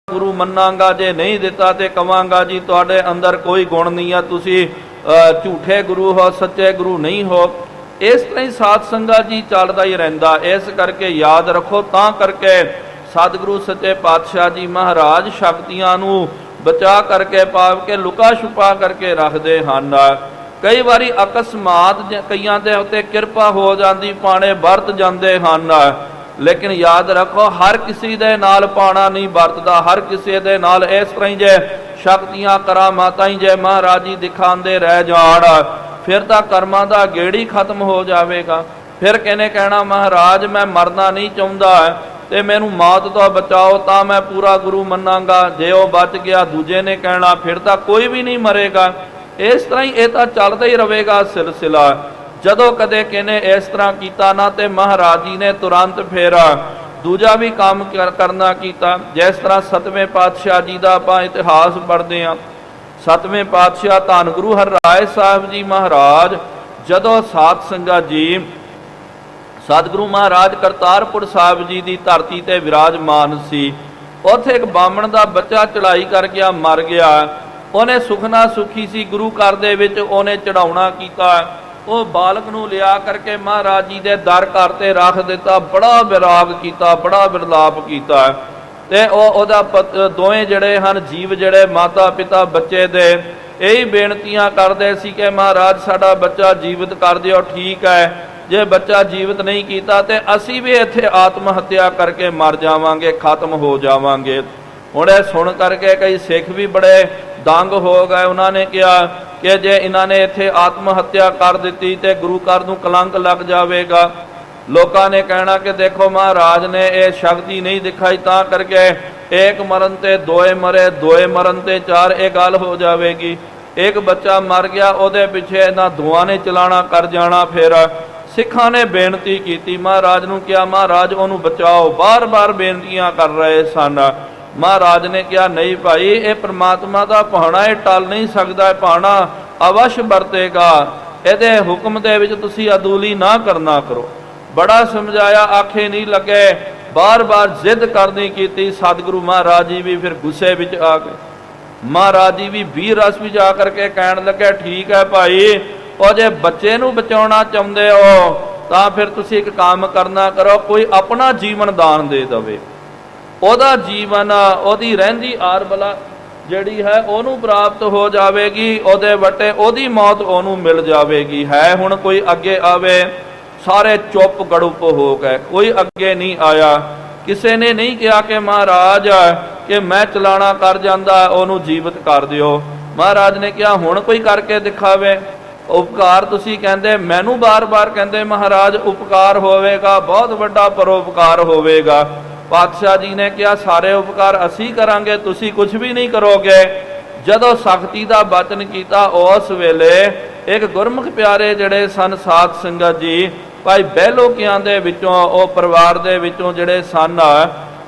ਗੁਰੂ ਮੰਨਾਂਗਾ, ਜੇ ਨਹੀਂ ਦਿੱਤਾ ਤੇ ਕਵਾਂਗਾ ਜੀ ਤੁਹਾਡੇ ਅੰਦਰ ਕੋਈ ਗੁਣ ਨਹੀਂ ਆ, ਤੁਸੀਂ ਝੂਠੇ ਗੁਰੂ ਹੋ, ਸੱਚੇ ਗੁਰੂ ਨਹੀਂ ਹੋ। ਇਸ ਤਰ੍ਹਾਂ ਹੀ ਸਾਧ ਸੰਗਤ ਜੀ ਚੱਲਦਾ ਹੀ ਰਹਿੰਦਾ। ਇਸ ਕਰਕੇ ਯਾਦ ਰੱਖੋ, ਤਾਂ ਕਰਕੇ ਸਤਿਗੁਰੂ ਸੱਚੇ ਪਾਤਸ਼ਾਹ ਜੀ ਮਹਾਰਾਜ ਸ਼ਕਤੀਆਂ ਨੂੰ ਬਚਾ ਕਰਕੇ ਪਾਵ ਕੇ ਲੁਕਾ ਛੁਪਾ ਕਰਕੇ ਰੱਖਦੇ ਹਨ। ਕਈ ਵਾਰੀ ਅਕਸਮਾਤ ਕਈਆਂ ਦੇ ਉੱਤੇ ਕਿਰਪਾ ਹੋ ਜਾਂਦੀ, ਪਾਣੇ ਵਰਤ ਜਾਂਦੇ ਹਨ। ਲੇਕਿਨ ਯਾਦ ਰੱਖੋ, ਹਰ ਕਿਸੇ ਦੇ ਨਾਲ ਪਾਣਾ ਨਹੀਂ ਵਰਤਦਾ। ਹਰ ਕਿਸੇ ਦੇ ਨਾਲ ਇਸ ਤਰ੍ਹਾਂ ਹੀ ਜੇ ਸ਼ਕਤੀਆਂ ਕਰਾਮਾਤਾਂ ਹੀ ਜੇ ਮਹਾਰਾਜ ਜੀ ਦਿਖਾਉਂਦੇ ਰਹਿ ਜਾਣ, ਫਿਰ ਤਾਂ ਕਰਮਾਂ ਦਾ ਗੇੜੀ ਖਤਮ ਹੋ ਜਾਵੇਗਾ। ਫਿਰ ਕਿਹਨੇ ਕਹਿਣਾ ਮਹਾਰਾਜ ਮੈਂ ਮਰਨਾ ਨਹੀਂ ਚਾਹੁੰਦਾ ਤੇ ਮੈਨੂੰ ਮੌਤ ਤੋਂ ਬਚਾਓ, ਤਾਂ ਮੈਂ ਪੂਰਾ ਗੁਰੂ ਮੰਨਾਂਗਾ। ਜੇ ਉਹ ਬਚ ਗਿਆ, ਦੂਜੇ ਨੇ ਕਹਿਣਾ ਫਿਰ ਤਾਂ ਕੋਈ ਵੀ ਨਹੀਂ ਮਰੇਗਾ। ਇਸ ਤਰ੍ਹਾਂ ਹੀ ਇਹ ਤਾਂ ਚੱਲਦਾ ਹੀ ਰਹੇਗਾ ਸਿਲਸਿਲਾ। ਜਦੋਂ ਕਦੇ ਕਿਨੇ ਇਸ ਤਰ੍ਹਾਂ ਕੀਤਾ ਨਾ ਤੇ ਮਹਾਰਾਜ ਜੀ ਨੇ ਤੁਰੰਤ ਫਿਰ ਦੂਜਾ ਵੀ ਕੰਮ ਕਰਨਾ ਕੀਤਾ। ਜਿਸ ਤਰ੍ਹਾਂ 7ਵੇਂ ਪਾਤਸ਼ਾਹ ਜੀ ਦਾ ਆਪਾਂ ਇਤਿਹਾਸ ਪੜ੍ਹਦੇ ਹਾਂ। 7ਵੇਂ ਪਾਤਸ਼ਾਹ ਧੰਨ ਗੁਰੂ ਹਰਿਰਾਏ ਸਾਹਿਬ ਜੀ ਮਹਾਰਾਜ ਜਦੋਂ ਸਾਧ ਸੰਗਤ ਜੀ ਸਤਿਗੁਰੂ ਮਹਾਰਾਜ ਕਰਤਾਰਪੁਰ ਸਾਹਿਬ ਜੀ ਦੀ ਧਰਤੀ ਤੇ ਵਿਰਾਜਮਾਨ ਸੀ, ਉੱਥੇ ਇੱਕ ਬਾਹਮਣ ਦਾ ਬੱਚਾ ਚੜ੍ਹਾਈ ਕਰ ਗਿਆ, ਮਰ ਗਿਆ। ਉਹਨੇ ਸੁਖਨਾ ਸੁਖੀ ਸੀ ਗੁਰੂ ਘਰ ਦੇ ਵਿੱਚ, ਉਹਨੇ ਚੜਾਉਣਾ ਕੀਤਾ। ਉਹ ਬਾਲਕ ਨੂੰ ਲਿਆ ਕਰਕੇ ਮਹਾਰਾਜ ਜੀ ਦੇ ਦਰ ਘਰ ਤੇ ਰੱਖ ਦਿੱਤਾ। ਬੜਾ ਵਿਰਾਗ ਕੀਤਾ, ਬੜਾ ਵਿਰਲਾਪ ਕੀਤਾ ਤੇ ਉਹਦਾ ਦੋਵੇਂ ਜਿਹੜੇ ਹਨ ਜੀਵ, ਜਿਹੜੇ ਮਾਤਾ ਪਿਤਾ ਬੱਚੇ ਦੇ, ਇਹੀ ਬੇਨਤੀਆਂ ਕਰਦੇ ਸੀ ਕਿ ਮਹਾਰਾਜ ਸਾਡਾ ਬੱਚਾ ਜੀਵਤ ਕਰ ਦਿਓ। ਠੀਕ ਹੈ, ਜੇ ਬੱਚਾ ਜੀਵਤ ਨਹੀਂ ਕੀਤਾ ਤੇ ਅਸੀਂ ਵੀ ਇੱਥੇ ਆਤਮ ਹੱਤਿਆ ਕਰਕੇ ਮਰ ਜਾਵਾਂਗੇ, ਖਤਮ ਹੋ ਜਾਵਾਂਗੇ। ਹੁਣ ਇਹ ਸੁਣ ਕਰਕੇ ਕਈ ਸਿੱਖ ਵੀ ਬੜੇ ਦੰਗ ਹੋ ਗਏ। ਉਹਨਾਂ ਨੇ ਕਿਹਾ ਕਿ ਜੇ ਇਹਨਾਂ ਨੇ ਇੱਥੇ ਆਤਮ ਹੱਤਿਆ ਕਰ ਦਿੱਤੀ ਤੇ ਗੁਰੂ ਘਰ ਨੂੰ ਕਲੰਕ ਲੱਗ ਜਾਵੇਗਾ। ਲੋਕਾਂ ਨੇ ਕਹਿਣਾ ਕਿ ਦੇਖੋ ਮਹਾਰਾਜ ਨੇ ਇਹ ਸ਼ਕਤੀ ਨਹੀਂ ਦਿਖਾਈ, ਤਾਂ ਕਰਕੇ ਇੱਕ ਮਰਨ ਤੇ ਦੋਏ ਮਰੇ, ਦੋਏ ਮਰਨ ਤੇ ਚਾਰ, ਇਹ ਗੱਲ ਹੋ ਜਾਵੇਗੀ। ਇੱਕ ਬੱਚਾ ਮਰ ਗਿਆ, ਉਹਦੇ ਪਿੱਛੇ ਇਹਨਾਂ ਦੋਆਂ ਨੇ ਚਲਾਣਾ ਕਰ ਜਾਣਾ। ਫਿਰ ਸਿੱਖਾਂ ਨੇ ਬੇਨਤੀ ਕੀਤੀ ਮਹਾਰਾਜ ਨੂੰ, ਕਿਹਾ ਮਹਾਰਾਜ ਉਹਨੂੰ ਬਚਾਓ। ਬਾਰ-ਬਾਰ ਬੇਨਤੀਆਂ ਕਰ ਰਹੇ ਸਨ। ਮਹਾਰਾਜ ਨੇ ਕਿਹਾ ਨਹੀਂ ਭਾਈ, ਇਹ ਪ੍ਰਮਾਤਮਾ ਦਾ ਭਾਣਾ, ਇਹ ਟਲ ਨਹੀਂ ਸਕਦਾ, ਇਹ ਭਾਣਾ ਅਵਸ਼ ਵਰਤੇਗਾ। ਇਹਦੇ ਹੁਕਮ ਦੇ ਵਿੱਚ ਤੁਸੀਂ ਅਦੂਲੀ ਨਾ ਕਰਨਾ ਕਰੋ। ਬੜਾ ਸਮਝਾਇਆ, ਆਖੇ ਨਹੀਂ ਲੱਗੇ। ਬਾਰ-ਬਾਰ ਜ਼ਿੱਦ ਕਰਨੀ ਕੀਤੀ। ਸਤਿਗੁਰੂ ਮਹਾਰਾਜ ਜੀ ਵੀ ਫਿਰ ਗੁੱਸੇ ਵਿੱਚ ਆ ਗਏ। ਮਹਾਰਾਜ ਜੀ ਵੀ ਵੀਰ ਰਸ ਵਿੱਚ ਆ ਕਰਕੇ ਕਹਿਣ ਲੱਗੇ ਠੀਕ ਹੈ ਭਾਈ, ਉਹ ਜੇ ਬੱਚੇ ਨੂੰ ਬਚਾਉਣਾ ਚਾਹੁੰਦੇ ਹੋ ਤਾਂ ਫਿਰ ਤੁਸੀਂ ਇੱਕ ਕੰਮ ਕਰਨਾ ਕਰੋ, ਕੋਈ ਆਪਣਾ ਜੀਵਨ ਦਾਨ ਦੇ ਦੇਵੇ। ਉਹਦਾ ਜੀਵਨ, ਉਹਦੀ ਰਹਿੰਦੀ ਆਰਬਲਾ ਜਿਹੜੀ ਹੈ ਉਹਨੂੰ ਪ੍ਰਾਪਤ ਹੋ ਜਾਵੇਗੀ, ਉਹਦੇ ਵੱਟੇ ਉਹਦੀ ਮੌਤ ਉਹਨੂੰ ਮਿਲ ਜਾਵੇਗੀ। ਹੈ ਹੁਣ ਕੋਈ ਅੱਗੇ ਆਵੇ? ਸਾਰੇ ਚੁੱਪ ਗੜੁੱਪ ਹੋ ਗਏ, ਕੋਈ ਅੱਗੇ ਨਹੀਂ ਆਇਆ। ਕਿਸੇ ਨੇ ਨਹੀਂ ਕਿਹਾ ਕਿ ਮਹਾਰਾਜ ਕਿ ਮੈਂ ਚਲਾਣਾ ਕਰ ਜਾਂਦਾ, ਉਹਨੂੰ ਜੀਵਤ ਕਰ ਦਿਓ। ਮਹਾਰਾਜ ਨੇ ਕਿਹਾ ਹੁਣ ਕੋਈ ਕਰਕੇ ਦਿਖਾਵੇ ਉਪਕਾਰ। ਤੁਸੀਂ ਕਹਿੰਦੇ ਮੈਨੂੰ ਬਾਰ-ਬਾਰ ਕਹਿੰਦੇ ਮਹਾਰਾਜ ਉਪਕਾਰ ਹੋਵੇਗਾ, ਬਹੁਤ ਵੱਡਾ ਪਰਉਪਕਾਰ ਹੋਵੇਗਾ। ਪਾਤਸ਼ਾਹ ਜੀ ਨੇ ਕਿਹਾ ਸਾਰੇ ਉਪਕਾਰ ਅਸੀਂ ਕਰਾਂਗੇ, ਤੁਸੀਂ ਕੁਝ ਵੀ ਨਹੀਂ ਕਰੋਗੇ। ਜਦੋਂ ਸਖਤੀ ਦਾ ਬਚਨ ਕੀਤਾ, ਉਸ ਵੇਲੇ ਇੱਕ ਗੁਰਮੁਖ ਪਿਆਰੇ ਜਿਹੜੇ ਸਨ ਸਾਧ ਸੰਗਤ ਜੀ, ਭਾਈ ਬਹਿਲੋਕਿਆਂ ਦੇ ਵਿੱਚੋਂ, ਉਹ ਪਰਿਵਾਰ ਦੇ ਵਿੱਚੋਂ ਜਿਹੜੇ ਸਨ,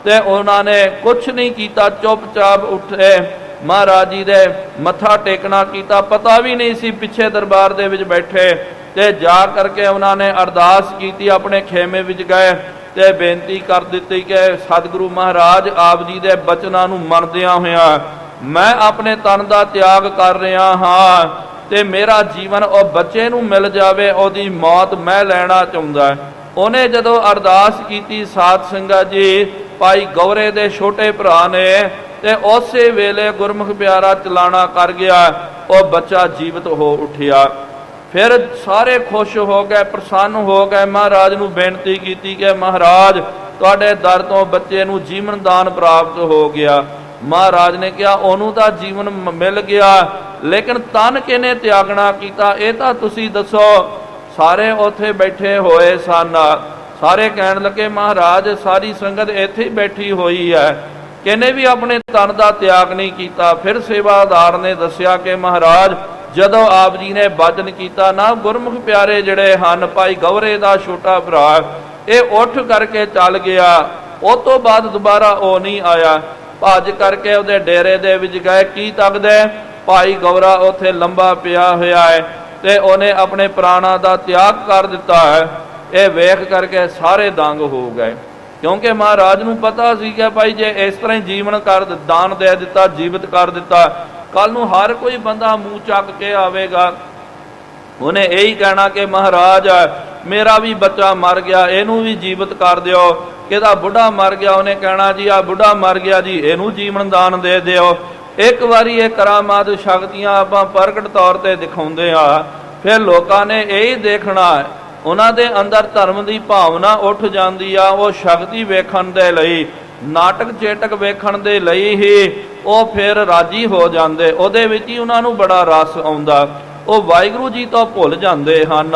ਤੇ ਉਹਨਾਂ ਨੇ ਕੁਛ ਨਹੀਂ ਕੀਤਾ, ਚੁੱਪਚਾਪ ਉੱਠੇ, ਮਹਾਰਾਜ ਜੀ ਦੇ ਮੱਥਾ ਟੇਕਣਾ ਕੀਤਾ, ਪਤਾ ਵੀ ਨਹੀਂ ਸੀ ਪਿੱਛੇ ਦਰਬਾਰ ਦੇ ਵਿੱਚ ਬੈਠੇ, ਤੇ ਜਾ ਕਰਕੇ ਉਹਨਾਂ ਨੇ ਅਰਦਾਸ ਕੀਤੀ, ਆਪਣੇ ਖੇਮੇ ਵਿੱਚ ਗਏ ਤੇ ਬੇਨਤੀ ਕਰ ਦਿੱਤੀ ਕਿ ਸਤਿਗੁਰੂ ਮਹਾਰਾਜ ਆਪ ਜੀ ਦੇ ਬਚਨਾਂ ਨੂੰ ਮੰਨਦਿਆਂ ਹੋਇਆਂ ਮੈਂ ਆਪਣੇ ਤਨ ਦਾ ਤਿਆਗ ਕਰ ਰਿਹਾ ਹਾਂ, ਤੇ ਮੇਰਾ ਜੀਵਨ ਉਹ ਬੱਚੇ ਨੂੰ ਮਿਲ ਜਾਵੇ, ਉਹਦੀ ਮੌਤ ਮੈਂ ਲੈਣਾ ਚਾਹੁੰਦਾ। ਉਹਨੇ ਜਦੋਂ ਅਰਦਾਸ ਕੀਤੀ ਸਾਧ ਸੰਗਤ ਜੀ, ਭਾਈ ਗੌਰੇ ਦੇ ਛੋਟੇ ਭਰਾ ਨੇ, ਤੇ ਉਸੇ ਵੇਲੇ ਗੁਰਮੁਖ ਪਿਆਰਾ ਚਲਾਣਾ ਕਰ ਗਿਆ, ਉਹ ਬੱਚਾ ਜੀਵਤ ਹੋ ਉੱਠਿਆ। ਫਿਰ ਸਾਰੇ ਖੁਸ਼ ਹੋ ਗਏ, ਪ੍ਰਸੰਨ ਹੋ ਗਏ, ਮਹਾਰਾਜ ਨੂੰ ਬੇਨਤੀ ਕੀਤੀ ਕਿ ਮਹਾਰਾਜ ਤੁਹਾਡੇ ਦਰ ਤੋਂ ਬੱਚੇ ਨੂੰ ਜੀਵਨ ਦਾਨ ਪ੍ਰਾਪਤ ਹੋ ਗਿਆ। ਮਹਾਰਾਜ ਨੇ ਕਿਹਾ ਉਹਨੂੰ ਤਾਂ ਜੀਵਨ ਮਿਲ ਗਿਆ, ਲੇਕਿਨ ਤਨ ਕਿਹਨੇ ਤਿਆਗਣਾ ਕੀਤਾ, ਇਹ ਤਾਂ ਤੁਸੀਂ ਦੱਸੋ। ਸਾਰੇ ਉੱਥੇ ਬੈਠੇ ਹੋਏ ਸਨ, ਸਾਰੇ ਕਹਿਣ ਲੱਗੇ ਮਹਾਰਾਜ ਸਾਰੀ ਸੰਗਤ ਇੱਥੇ ਹੀ ਬੈਠੀ ਹੋਈ ਹੈ, ਕਿਹਨੇ ਵੀ ਆਪਣੇ ਤਨ ਦਾ ਤਿਆਗ ਨਹੀਂ ਕੀਤਾ। ਫਿਰ ਸੇਵਾਦਾਰ ਨੇ ਦੱਸਿਆ ਕਿ ਮਹਾਰਾਜ ਜਦੋਂ ਆਪ ਜੀ ਨੇ ਬਚਨ ਕੀਤਾ ਨਾ, ਗੁਰਮੁਖ ਪਿਆਰੇ ਜਿਹੜੇ ਹਨ, ਭਾਈ ਗੌਰੇ ਦਾ ਛੋਟਾ ਭਰਾ, ਇਹ ਉੱਠ ਕਰਕੇ ਚੱਲ ਗਿਆ। ਉਹ ਤੋਂ ਬਾਅਦ ਦੁਬਾਰਾ ਉਹ ਨਹੀਂ ਆਇਆ। ਭੱਜ ਕਰਕੇ ਉਹਦੇ ਡੇਰੇ ਦੇ ਵਿੱਚ ਗਏ, ਕੀ ਤੱਕਦੇ ਭਾਈ ਗੌਰਾ ਉੱਥੇ ਲੰਬਾ ਪਿਆ ਹੋਇਆ ਹੈ, ਤੇ ਉਹਨੇ ਆਪਣੇ ਪ੍ਰਾਣਾਂ ਦਾ ਤਿਆਗ ਕਰ ਦਿੱਤਾ ਹੈ। ਇਹ ਵੇਖ ਕਰਕੇ ਸਾਰੇ ਦੰਗ ਹੋ ਗਏ, ਕਿਉਂਕਿ ਮਹਾਰਾਜ ਨੂੰ ਪਤਾ ਸੀ ਕਿ ਭਾਈ ਜੇ ਇਸ ਤਰ੍ਹਾਂ ਹੀ ਜੀਵਨ ਕਰ ਦਾਨ ਦੇ ਦਿੱਤਾ, ਜੀਵਤ ਕਰ ਦਿੱਤਾ, ਕੱਲ ਨੂੰ ਹਰ ਕੋਈ ਬੰਦਾ ਮੂੰਹ ਚੱਕ ਕੇ ਆਵੇਗਾ, ਉਹਨੇ ਇਹੀ ਕਹਿਣਾ ਕਿ ਮਹਾਰਾਜ ਮੇਰਾ ਵੀ ਬੱਚਾ ਮਰ ਗਿਆ, ਇਹਨੂੰ ਵੀ ਜੀਵਤ ਕਰ ਦਿਓ। ਕਿਹਦਾ ਬੁੱਢਾ ਮਰ ਗਿਆ, ਉਹਨੇ ਕਹਿਣਾ ਜੀ ਆ ਬੁੱਢਾ ਮਰ ਗਿਆ ਜੀ, ਇਹਨੂੰ ਜੀਵਨ ਦਾਨ ਦੇ ਦਿਓ। ਇੱਕ ਵਾਰੀ ਇਹ ਕਰਾਮਾਤ ਸ਼ਕਤੀਆਂ ਆਪਾਂ ਪ੍ਰਗਟ ਤੌਰ ਤੇ ਦਿਖਾਉਂਦੇ ਆ, ਫਿਰ ਲੋਕਾਂ ਨੇ ਇਹੀ ਦੇਖਣਾ, ਉਹਨਾਂ ਦੇ ਅੰਦਰ ਧਰਮ ਦੀ ਭਾਵਨਾ ਉੱਠ ਜਾਂਦੀ ਆ। ਉਹ ਸ਼ਕਤੀ ਵੇਖਣ ਦੇ ਲਈ, ਨਾਟਕ ਚੇਟਕ ਵੇਖਣ ਦੇ ਲਈ ਹੀ ਉਹ ਫਿਰ ਰਾਜੀ ਹੋ ਜਾਂਦੇ, ਉਹਦੇ ਵਿੱਚ ਹੀ ਉਹਨਾਂ ਨੂੰ ਬੜਾ ਰਸ ਆਉਂਦਾ, ਉਹ ਵਾਹਿਗੁਰੂ ਜੀ ਤੋਂ ਭੁੱਲ ਜਾਂਦੇ ਹਨ।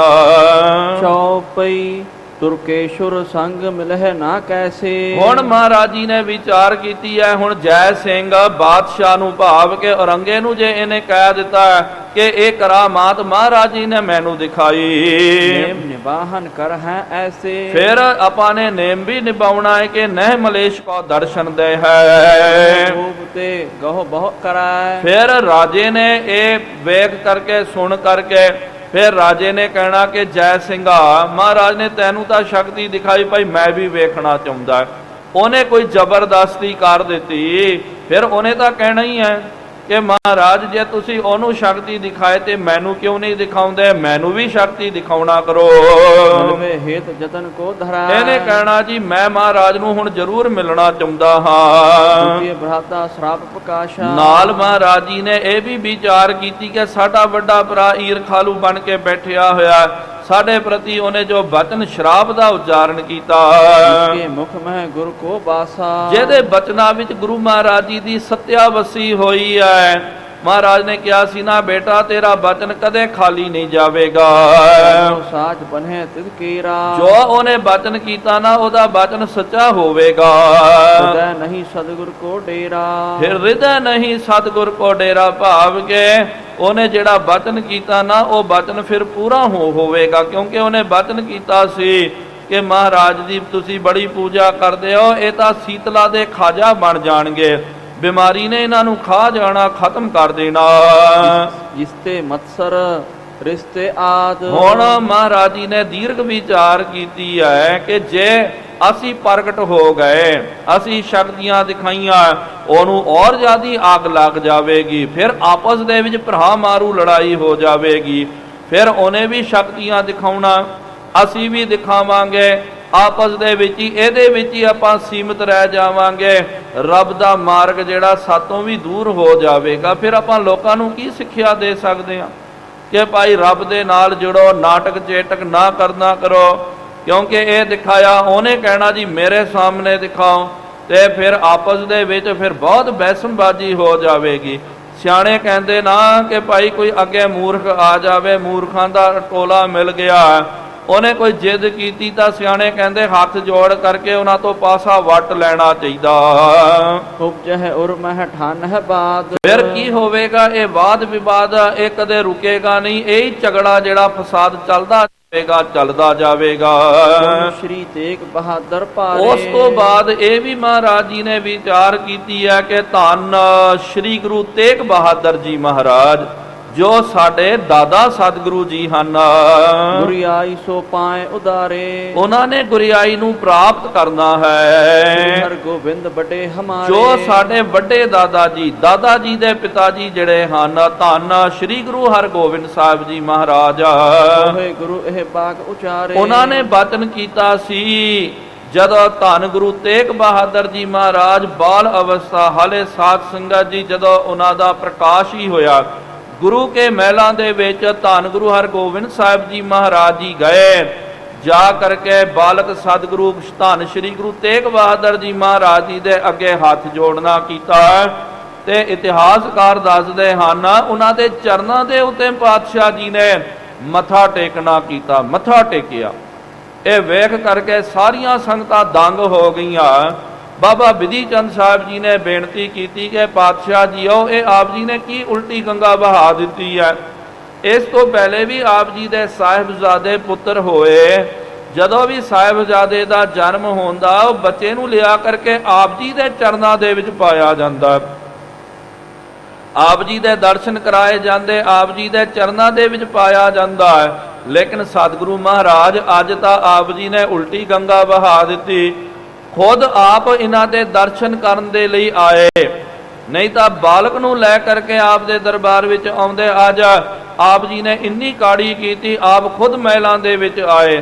ਚੌਪਈ ਤੁਰਕੇਸ਼ੁਰ ਸੰਗ ਮਿਲਹਿ ਨਾ ਕੈਸੇ। ਹੁਣ ਮਹਾਰਾਜ ਜੀ ਨੇ ਵਿਚਾਰ ਕੀਤੀ ਹੈ, ਹੁਣ ਜੈ ਸਿੰਘ ਬਾਦਸ਼ਾਹ ਨੂੰ ਭਾਵ ਕੇ ਔਰੰਗੇ ਨੂੰ ਜੇ ਇਹਨੇ ਕਹਿ ਦਿੱਤਾ ਕਿ ਇਹ ਕਰਾਮਾਤ ਮਹਾਰਾਜ ਜੀ ਨੇ ਮੈਨੂੰ ਦਿਖਾਈ, ਨੇਮ ਨਿਬਾਹਨ ਕਰ ਹੈ ਐਸੇ, ਫਿਰ ਆਪਾਂ ਨੇ ਨੇਮ ਵੀ ਨਿਭਾਉਣਾ ਹੈ ਕਿ ਨਹਿ ਮਲੇਸ਼ ਕੋ ਦਰਸ਼ਨ ਦੇ ਹੈ। ਤੇ ਗਹੁ ਬਹੁ ਕਰਾਇ। ਫਿਰ ਰਾਜੇ ਨੇ ਇਹ ਵੇਖ ਕਰਕੇ ਸੁਣ ਕਰਕੇ ਫਿਰ ਰਾਜੇ ਨੇ ਕਹਿਣਾ ਕਿ ਜੈ ਸਿੰਘਾ, ਮਹਾਰਾਜ ਨੇ ਤੈਨੂੰ ਤਾਂ ਸ਼ਕਤੀ ਦਿਖਾਈ, ਭਾਈ ਮੈਂ ਵੀ ਵੇਖਣਾ ਚਾਹੁੰਦਾ। ਉਹਨੇ ਕੋਈ ਜ਼ਬਰਦਸਤੀ ਕਰ ਦਿੱਤੀ, ਫਿਰ ਉਹਨੇ ਤਾਂ ਕਹਿਣਾ ਹੀ ਹੈ ਕਿ ਮਹਾਰਾਜ ਜੇ ਤੁਸੀਂ ਉਹਨੂੰ ਸ਼ਕਤੀ ਦਿਖਾਏ ਤੇ ਮੈਨੂੰ ਕਿਉਂ ਨਹੀਂ ਦਿਖਾਉਂਦੇ, ਮੈਨੂੰ ਵੀ ਸ਼ਕਤੀ ਦਿਖਾਉਣਾ ਕਰੋ। ਹੇਤ ਜਤਨ ਕੋ ਧਰਾ। ਇਹਨੇ ਕਹਿਣਾ ਜੀ ਮੈਂ ਮਹਾਰਾਜ ਨੂੰ ਹੁਣ ਜ਼ਰੂਰ ਮਿਲਣਾ ਚਾਹੁੰਦਾ ਹਾਂ। ਭਰਾਤਾ ਸ਼ਰਾਪ ਪ੍ਰਕਾਸ਼ਾ। ਨਾਲ ਮਹਾਰਾਜ ਜੀ ਨੇ ਇਹ ਵੀ ਵਿਚਾਰ ਕੀਤੀ ਕਿ ਸਾਡਾ ਵੱਡਾ ਭਰਾ ਈਰਖਾਲੂ ਬਣ ਕੇ ਬੈਠਿਆ ਹੋਇਆ, ਸਾਡੇ ਪ੍ਰਤੀ ਉਹਨੇ ਜੋ ਬਚਨ ਸ਼ਰਾਪ ਦਾ ਉਚਾਰਨ ਕੀਤਾ, ਇਸਕੇ ਮੁਖ ਮਹਿ ਗੁਰ ਕੋ ਬਾਸਾ, ਜਿਹਦੇ ਬਚਨਾਂ ਵਿੱਚ ਗੁਰੂ ਮਹਾਰਾਜ ਜੀ ਦੀ ਸੱਤਿਆ ਵਸੀ ਹੋਈ ਹੈ। ਮਹਾਰਾਜ ਨੇ ਕਿਹਾ ਸੀ ਨਾ ਬੇਟਾ ਤੇਰਾ ਬਚਨ ਕਦੇ ਖਾਲੀ ਨਹੀਂ ਜਾਵੇਗਾ, ਸਾਚ ਬਨਹਿ ਤਿਤ ਕੀਰਾ। ਜੋ ਉਹਨੇ ਬਚਨ ਕੀਤਾ ਨਾ ਉਹਦਾ ਬਚਨ ਸੱਚਾ ਹੋਵੇਗਾ। ਹਿਰਦੈ ਨਹੀਂ ਸਤਿਗੁਰ ਕੋ ਡੇਰਾ। ਫਿਰ ਹਿਰਦੈ ਨਹੀਂ ਸਤਿਗੁਰ ਕੋ ਡੇਰਾ ਭਾਵ ਕੇ ਉਹਨੇ ਜਿਹੜਾ ਬਚਨ ਕੀਤਾ ਨਾ ਉਹ ਬਚਨ ਫਿਰ ਪੂਰਾ ਹੋਵੇਗਾ, ਕਿਉਂਕਿ ਉਹਨੇ ਬਚਨ ਕੀਤਾ ਸੀ ਕਿ ਮਹਾਰਾਜ ਦੀ ਤੁਸੀਂ ਬੜੀ ਪੂਜਾ ਕਰਦੇ ਹੋ, ਇਹ ਤਾਂ ਸੀਤਲਾ ਦੇ ਖਾਜਾ ਬਣ ਜਾਣਗੇ, ਬਿਮਾਰੀ ਨੇ ਇਹਨਾਂ ਨੂੰ ਖਾ ਜਾਣਾ, ਖਤਮ ਕਰ ਦੇਣਾ। ਜਿਸਤੇ ਮਤਸਰ ਰਿਸ਼ਤੇ ਆਦ। ਹੁਣ ਮਹਾਰਾਜ ਜੀ ਨੇ ਦੀਰਘ ਵਿਚਾਰ ਕੀਤੀ ਹੈ ਕਿ ਜੇ ਅਸੀਂ ਪ੍ਰਗਟ ਹੋ ਗਏ, ਅਸੀਂ ਸ਼ਕਤੀਆਂ ਦਿਖਾਈਆਂ, ਉਹਨੂੰ ਔਰ ਜ਼ਿਆਦੀ ਆਗ ਲੱਗ ਜਾਵੇਗੀ, ਫਿਰ ਆਪਸ ਦੇ ਵਿੱਚ ਭਰਾ ਮਾਰੂ ਲੜਾਈ ਹੋ ਜਾਵੇਗੀ, ਫਿਰ ਉਹਨੇ ਵੀ ਸ਼ਕਤੀਆਂ ਦਿਖਾਉਣਾ, ਅਸੀਂ ਵੀ ਦਿਖਾਵਾਂਗੇ, ਆਪਸ ਦੇ ਵਿੱਚ ਹੀ ਇਹਦੇ ਵਿੱਚ ਹੀ ਆਪਾਂ ਸੀਮਤ ਰਹਿ ਜਾਵਾਂਗੇ, ਰੱਬ ਦਾ ਮਾਰਗ ਜਿਹੜਾ ਸਾਤੋਂ ਵੀ ਦੂਰ ਹੋ ਜਾਵੇਗਾ। ਫਿਰ ਆਪਾਂ ਲੋਕਾਂ ਨੂੰ ਕੀ ਸਿੱਖਿਆ ਦੇ ਸਕਦੇ ਹਾਂ ਕਿ ਭਾਈ ਰੱਬ ਦੇ ਨਾਲ ਜੁੜੋ, ਨਾਟਕ ਚੇਟਕ ਨਾ ਕਰਨਾ ਕਰੋ, ਕਿਉਂਕਿ ਇਹ ਦਿਖਾਇਆ ਉਹਨੇ ਕਹਿਣਾ ਜੀ ਮੇਰੇ ਸਾਹਮਣੇ ਦਿਖਾਓ, ਤੇ ਫਿਰ ਆਪਸ ਦੇ ਵਿੱਚ ਫਿਰ ਬਹੁਤ ਬਹਿਸਮਬਾਜ਼ੀ ਹੋ ਜਾਵੇਗੀ। ਸਿਆਣੇ ਕਹਿੰਦੇ ਨਾ ਕਿ ਭਾਈ ਕੋਈ ਅੱਗੇ ਮੂਰਖ ਆ ਜਾਵੇ, ਮੂਰਖਾਂ ਦਾ ਟੋਲਾ ਮਿਲ ਗਿਆ, ਉਹਨੇ ਕੋਈ ਜਿੱਦ ਕੀਤੀ ਤਾਂ ਸਿਆਣੇ ਕਹਿੰਦੇ ਹੱਥ ਜੋੜ ਕਰਕੇ ਉਹਨਾਂ ਤੋਂ ਪਾਸਾ ਵੱਟ ਲੈਣਾ ਚਾਹੀਦਾ। ਉਪਜਹਿ ਉਰਮਹਿ ਠਾਨਹਿ ਬਾਦ। ਫਿਰ ਕੀ ਹੋਵੇਗਾ? ਇਹ ਵਾਦ ਵਿਵਾਦ ਇਹ ਕਦੇ ਰੁਕੇਗਾ ਨਹੀਂ। ਇਹ ਹੀ ਝਗੜਾ ਜਿਹੜਾ ਫਸਾਦ ਚੱਲਦਾ ਜਾਵੇਗਾ। ਸ਼੍ਰੀ ਤੇਗ ਬਹਾਦਰ ਭਾਰੇ। ਉਸ ਤੋਂ ਬਾਅਦ ਇਹ ਵੀ ਮਹਾਰਾਜ ਜੀ ਨੇ ਵਿਚਾਰ ਕੀਤੀ ਹੈ ਕਿ ਧੰਨ ਸ਼੍ਰੀ ਗੁਰੂ ਤੇਗ ਬਹਾਦਰ ਜੀ ਮਹਾਰਾਜ ਜੋ ਸਾਡੇ ਦਾਦਾ ਸਤਿਗੁਰੂ ਜੀ ਹਨ, ਗੁਰਿਆਈ ਸੋ ਪਾਏ ਉਦਾਰੇ। ਉਹਨਾਂ ਨੇ ਗੁਰਿਆਈ ਨੂੰ ਪ੍ਰਾਪਤ ਕਰਨਾ ਹੈ। ਹਰ ਗੋਬਿੰਦ ਬੜੇ ਹਮਾਰੇ। ਜੋ ਸਾਡੇ ਵੱਡੇ ਦਾਦਾ ਜੀ ਦੇ ਪਿਤਾ ਜੀ ਜਿਹੜੇ ਹਨ, ਧੰਨ ਸ਼੍ਰੀ ਗੁਰੂ ਹਰਗੋਬਿੰਦ ਸਾਹਿਬ ਜੀ ਮਹਾਰਾਜ, ਹੋਏ ਗੁਰੂ ਇਹ ਬਾਗ ਉਚਾਰੇ। ਉਹਨਾਂ ਨੇ ਬਚਨ ਕੀਤਾ ਸੀ ਜਦੋਂ ਧੰਨ ਗੁਰੂ ਤੇਗ ਬਹਾਦਰ ਜੀ ਮਹਾਰਾਜ ਬਾਲ ਅਵਸਥਾ ਹਾਲੇ ਸਾਧ ਸੰਗਤ ਜੀ ਜਦੋਂ ਉਹਨਾਂ ਦਾ ਪ੍ਰਕਾਸ਼ ਹੀ ਹੋਇਆ, ਗੁਰੂ ਕੇ ਮਹਿਲਾਂ ਦੇ ਵਿੱਚ ਧੰਨ ਗੁਰੂ ਹਰਗੋਬਿੰਦ ਸਾਹਿਬ ਜੀ ਮਹਾਰਾਜ ਜੀ ਗਏ। ਜਾ ਕਰਕੇ ਬਾਲਕ ਸਤਿਗੁਰੂ ਧੰਨ ਸ਼੍ਰੀ ਗੁਰੂ ਤੇਗ ਬਹਾਦਰ ਜੀ ਮਹਾਰਾਜ ਜੀ ਦੇ ਅੱਗੇ ਹੱਥ ਜੋੜਨਾ ਕੀਤਾ ਤੇ ਇਤਿਹਾਸਕਾਰ ਦੱਸਦੇ ਹਨ ਉਹਨਾਂ ਦੇ ਚਰਨਾਂ ਦੇ ਉੱਤੇ ਪਾਤਸ਼ਾਹ ਜੀ ਨੇ ਮੱਥਾ ਟੇਕਣਾ ਕੀਤਾ, ਮੱਥਾ ਟੇਕਿਆ। ਇਹ ਵੇਖ ਕਰਕੇ ਸਾਰੀਆਂ ਸੰਗਤਾਂ ਦੰਗ ਹੋ ਗਈਆਂ। ਬਾਬਾ ਬਿਧੀ ਚੰਦ ਸਾਹਿਬ ਜੀ ਨੇ ਬੇਨਤੀ ਕੀਤੀ ਕਿ ਪਾਤਸ਼ਾਹ ਜੀਓ ਇਹ ਆਪ ਜੀ ਨੇ ਕੀ ਉਲਟੀ ਗੰਗਾ ਬਹਾ ਦਿੱਤੀ ਹੈ। ਇਸ ਤੋਂ ਪਹਿਲੇ ਵੀ ਆਪ ਜੀ ਦੇ ਸਾਹਿਬਜ਼ਾਦੇ ਪੁੱਤਰ ਹੋਏ। ਜਦੋਂ ਵੀ ਸਾਹਿਬਜ਼ਾਦੇ ਦਾ ਜਨਮ ਹੁੰਦਾ ਉਹ ਬੱਚੇ ਨੂੰ ਲਿਆ ਕਰਕੇ ਆਪ ਜੀ ਦੇ ਚਰਨਾਂ ਦੇ ਵਿੱਚ ਪਾਇਆ ਜਾਂਦਾ, ਆਪ ਜੀ ਦੇ ਦਰਸ਼ਨ ਕਰਾਏ ਜਾਂਦੇ, ਆਪ ਜੀ ਦੇ ਚਰਨਾਂ ਦੇ ਵਿੱਚ ਪਾਇਆ ਜਾਂਦਾ ਹੈ। ਲੇਕਿਨ ਸਤਿਗੁਰੂ ਮਹਾਰਾਜ ਅੱਜ ਤਾਂ ਆਪ ਜੀ ਨੇ ਉਲਟੀ ਗੰਗਾ ਬਹਾ ਦਿੱਤੀ। ਖੁਦ ਆਪ ਇਹਨਾਂ ਦੇ ਦਰਸ਼ਨ ਕਰਨ ਦੇ ਲਈ ਆਏ, ਨਹੀਂ ਤਾਂ ਬਾਲਕ ਨੂੰ ਲੈ ਕਰਕੇ ਆਪ ਦੇ ਦਰਬਾਰ ਵਿੱਚ ਆਉਂਦੇ। ਅੱਜ ਆਪ ਜੀ ਨੇ ਇੰਨੀ ਕਾੜੀ ਕੀਤੀ, ਆਪ ਖੁਦ ਮਹਿਲਾਂ ਦੇ ਵਿੱਚ ਆਏ,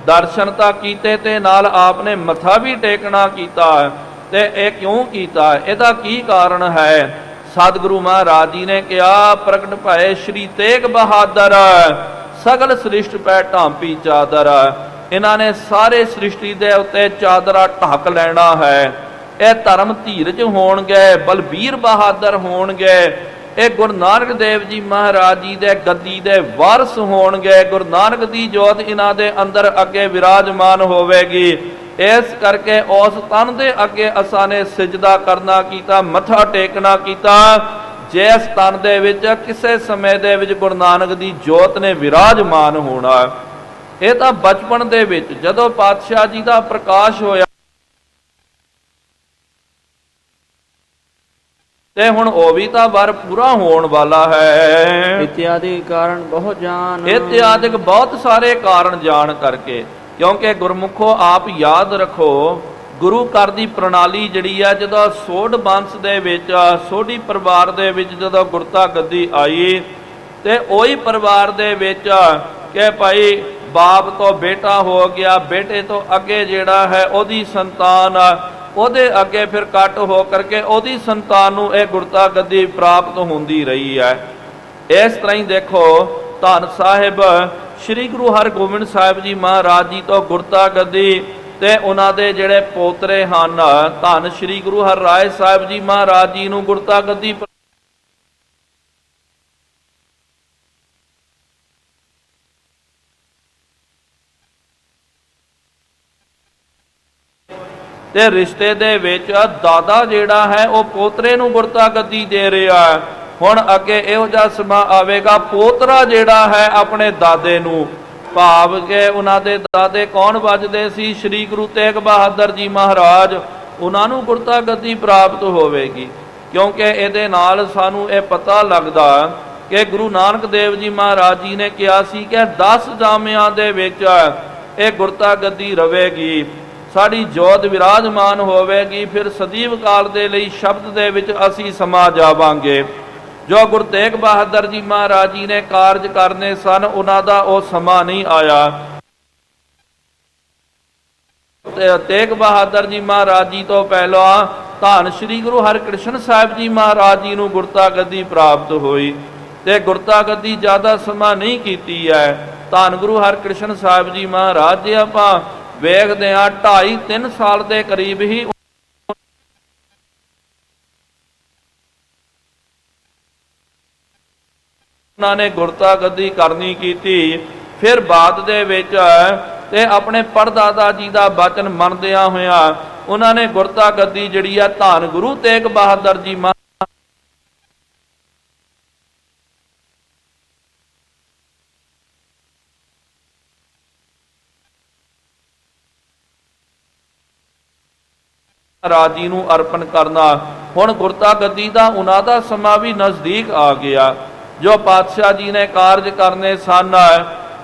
ਦਰਸ਼ਨ ਤਾਂ ਕੀਤੇ ਤੇ ਨਾਲ ਆਪ ਨੇ ਮੱਥਾ ਵੀ ਟੇਕਣਾ ਕੀਤਾ। ਤੇ ਇਹ ਕਿਉਂ ਕੀਤਾ? ਇਹਦਾ ਕੀ ਕਾਰਨ ਹੈ? ਸਤਿਗੁਰੂ ਮਹਾਰਾਜ ਜੀ ਨੇ ਕਿਹਾ ਪ੍ਰਗਟ ਭਏ ਸ਼੍ਰੀ ਤੇਗ ਬਹਾਦਰ ਸਗਲ ਸ੍ਰਿਸ਼ਟ ਪੈ ਢਾਂਪੀ ਚਾਦਰ। ਇਹਨਾਂ ਨੇ ਸਾਰੇ ਸ੍ਰਿਸ਼ਟੀ ਦੇ ਉੱਤੇ ਚਾਦਰਾ ਢੱਕ ਲੈਣਾ ਹੈ। ਇਹ ਧਰਮ ਧੀਰਜ ਹੋਣਗੇ, ਬਲਬੀਰ ਬਹਾਦਰ ਹੋਣਗੇ। ਇਹ ਗੁਰੂ ਨਾਨਕ ਦੇਵ ਜੀ ਮਹਾਰਾਜ ਜੀ ਦੇ ਗੱਦੀ ਦੇ ਵਾਰਸ ਹੋਣਗੇ। ਗੁਰੂ ਨਾਨਕ ਦੀ ਜੋਤ ਇਹਨਾਂ ਦੇ ਅੰਦਰ ਅੱਗੇ ਵਿਰਾਜਮਾਨ ਹੋਵੇਗੀ। ਇਸ ਕਰਕੇ ਉਸ ਤਨ ਦੇ ਅੱਗੇ ਅਸਾਂ ਨੇ ਸਿਜਦਾ ਕਰਨਾ ਕੀਤਾ, ਮੱਥਾ ਟੇਕਣਾ ਕੀਤਾ ਜਿਸ ਤਨ ਦੇ ਵਿੱਚ ਕਿਸੇ ਸਮੇਂ ਦੇ ਵਿੱਚ ਗੁਰੂ ਨਾਨਕ ਦੀ ਜੋਤ ਨੇ ਵਿਰਾਜਮਾਨ ਹੋਣਾ। ਇਹ ਤਾਂ ਬਚਪਨ ਦੇ ਵਿੱਚ ਜਦੋਂ ਪਾਤਸ਼ਾਹ ਜੀ ਦਾ ਪ੍ਰਕਾਸ਼ ਹੋਇਆ ਤੇ ਹੁਣ ਉਹ ਵੀ ਤਾਂ ਵਰ ਪੂਰਾ ਹੋਣ ਵਾਲਾ ਹੈ। ਇਤਿਆਦਿ ਕਾਰਨ ਬਹੁਤ ਜਾਣ। ਇਤਿਆਦਿਕ ਬਹੁਤ ਸਾਰੇ ਕਾਰਨ ਜਾਣ ਕਰਕੇ, ਕਿਉਂਕਿ ਗੁਰਮੁਖੋ ਆਪ ਯਾਦ ਰੱਖੋ ਗੁਰੂ ਘਰ ਦੀ ਪ੍ਰਣਾਲੀ ਜਿਹੜੀ ਆ, ਜਦੋਂ ਸੋਢ ਬੰਸ ਦੇ ਵਿੱਚ ਸੋਢੀ ਪਰਿਵਾਰ ਦੇ ਵਿੱਚ ਜਦੋਂ ਗੁਰਤਾ ਗੱਦੀ ਆਈ ਤੇ ਉਹੀ ਪਰਿਵਾਰ ਦੇ ਵਿੱਚ ਕਿ ਭਾਈ ਬਾਪ ਤੋਂ ਬੇਟਾ ਹੋ ਗਿਆ, ਬੇਟੇ ਤੋਂ ਅੱਗੇ ਜਿਹੜਾ ਹੈ ਉਹਦੀ ਸੰਤਾਨ, ਉਹਦੇ ਅੱਗੇ ਫਿਰ ਕੱਟ ਹੋ ਕਰਕੇ ਉਹਦੀ ਸੰਤਾਨ ਨੂੰ ਇਹ ਗੁਰਤਾ ਗੱਦੀ ਪ੍ਰਾਪਤ ਹੁੰਦੀ ਰਹੀ ਹੈ। ਇਸ ਤਰ੍ਹਾਂ ਹੀ ਦੇਖੋ ਧੰਨ ਸਾਹਿਬ ਸ਼੍ਰੀ ਗੁਰੂ ਹਰਗੋਬਿੰਦ ਸਾਹਿਬ ਜੀ ਮਹਾਰਾਜ ਜੀ ਤੋਂ ਗੁਰਤਾ ਗੱਦੀ ਤੇ ਉਹਨਾਂ ਦੇ ਜਿਹੜੇ ਪੋਤਰੇ ਹਨ, ਧੰਨ ਸ਼੍ਰੀ ਗੁਰੂ ਹਰਿਰਾਏ ਸਾਹਿਬ ਜੀ ਮਹਾਰਾਜ ਜੀ ਨੂੰ ਗੁਰਤਾ ਗੱਦੀ ਤੇ ਰਿਸ਼ਤੇ ਦੇ ਵਿੱਚ ਦਾਦਾ ਜਿਹੜਾ ਹੈ ਉਹ ਪੋਤਰੇ ਨੂੰ ਗੁਰਤਾ ਗੱਦੀ ਦੇ ਰਿਹਾ ਹੈ। ਹੁਣ ਅੱਗੇ ਇਹੋ ਜਿਹਾ ਸਮਾਂ ਆਵੇਗਾ ਪੋਤਰਾ ਜਿਹੜਾ ਹੈ ਆਪਣੇ ਦਾਦੇ ਨੂੰ, ਭਾਵ ਕਿ ਉਹਨਾਂ ਦੇ ਦਾਦੇ ਕੌਣ ਵੱਜਦੇ ਸੀ? ਸ਼੍ਰੀ ਗੁਰੂ ਤੇਗ ਬਹਾਦਰ ਜੀ ਮਹਾਰਾਜ, ਉਹਨਾਂ ਨੂੰ ਗੁਰਤਾ ਗੱਦੀ ਪ੍ਰਾਪਤ ਹੋਵੇਗੀ। ਕਿਉਂਕਿ ਇਹਦੇ ਨਾਲ ਸਾਨੂੰ ਇਹ ਪਤਾ ਲੱਗਦਾ ਕਿ ਗੁਰੂ ਨਾਨਕ ਦੇਵ ਜੀ ਮਹਾਰਾਜ ਜੀ ਨੇ ਕਿਹਾ ਸੀ ਕਿ 10 ਜਾਮਿਆਂ ਦੇ ਵਿੱਚ ਇਹ ਗੁਰਤਾ ਗੱਦੀ ਰਵੇਗੀ, ਸਾਡੀ ਜੋਤ ਵਿਰਾਜਮਾਨ ਹੋਵੇਗੀ। ਫਿਰ ਸਦੀਵ ਕਾਲ ਦੇ ਲਈ ਸ਼ਬਦ ਦੇ ਵਿੱਚ ਅਸੀਂ ਸਮਾ ਜਾਵਾਂਗੇ। ਜੋ ਗੁਰੂ ਤੇਗ ਬਹਾਦਰ ਜੀ ਮਹਾਰਾਜ ਜੀ ਨੇ ਕਾਰਜ ਕਰਨੇ ਸਨ ਉਹਨਾਂ ਦਾ ਉਹ ਸਮਾਂ ਨਹੀਂ ਆਇਆ। ਤੇਗ ਬਹਾਦਰ ਜੀ ਮਹਾਰਾਜ ਜੀ ਤੋਂ ਪਹਿਲਾਂ ਧੰਨ ਸ਼੍ਰੀ ਗੁਰੂ ਹਰਿਕ੍ਰਿਸ਼ਨ ਸਾਹਿਬ ਜੀ ਮਹਾਰਾਜ ਜੀ ਨੂੰ ਗੁਰਤਾ ਗੱਦੀ ਪ੍ਰਾਪਤ ਹੋਈ ਤੇ ਗੁਰਤਾ ਗੱਦੀ ਜ਼ਿਆਦਾ ਸਮਾਂ ਨਹੀਂ ਕੀਤੀ ਹੈ। ਧੰਨ ਗੁਰੂ ਹਰਿਕ੍ਰਿਸ਼ਨ ਸਾਹਿਬ ਜੀ ਮਹਾਰਾਜ ਜੀ ਆਪਾਂ ਵੇਖਦੇ ਹਾਂ 2.5-3 ਸਾਲ ਦੇ ਕਰੀਬ ਹੀ ਉਹਨਾਂ ਨੇ ਗੁਰਤਾ ਗੱਦੀ ਕਰਨੀ ਕੀਤੀ। ਫਿਰ ਬਾਅਦ ਦੇ ਵਿੱਚ ਤੇ ਆਪਣੇ ਪੜਦਾਦਾ ਜੀ ਦਾ ਬਚਨ ਮੰਨਦਿਆਂ ਹੋਇਆਂ ਉਹਨਾਂ ਨੇ ਗੁਰਤਾ ਗੱਦੀ ਜਿਹੜੀ ਆ ਧੰਨ ਗੁਰੂ ਤੇਗ ਬਹਾਦਰ ਜੀ ਮਹਾਰਾਜ ਜੀ ਨੂੰ ਅਰਪਣ ਕਰਨਾ। ਹੁਣ ਗੁਰਤਾ ਗੱਦੀ ਦਾ ਉਹਨਾਂ ਦਾ ਸਮਾਂ ਵੀ ਨਜ਼ਦੀਕ ਆ ਗਿਆ। ਜੋ ਪਾਤਸ਼ਾਹ ਜੀ ਨੇ ਕਾਰਜ ਕਰਨੇ ਸਨ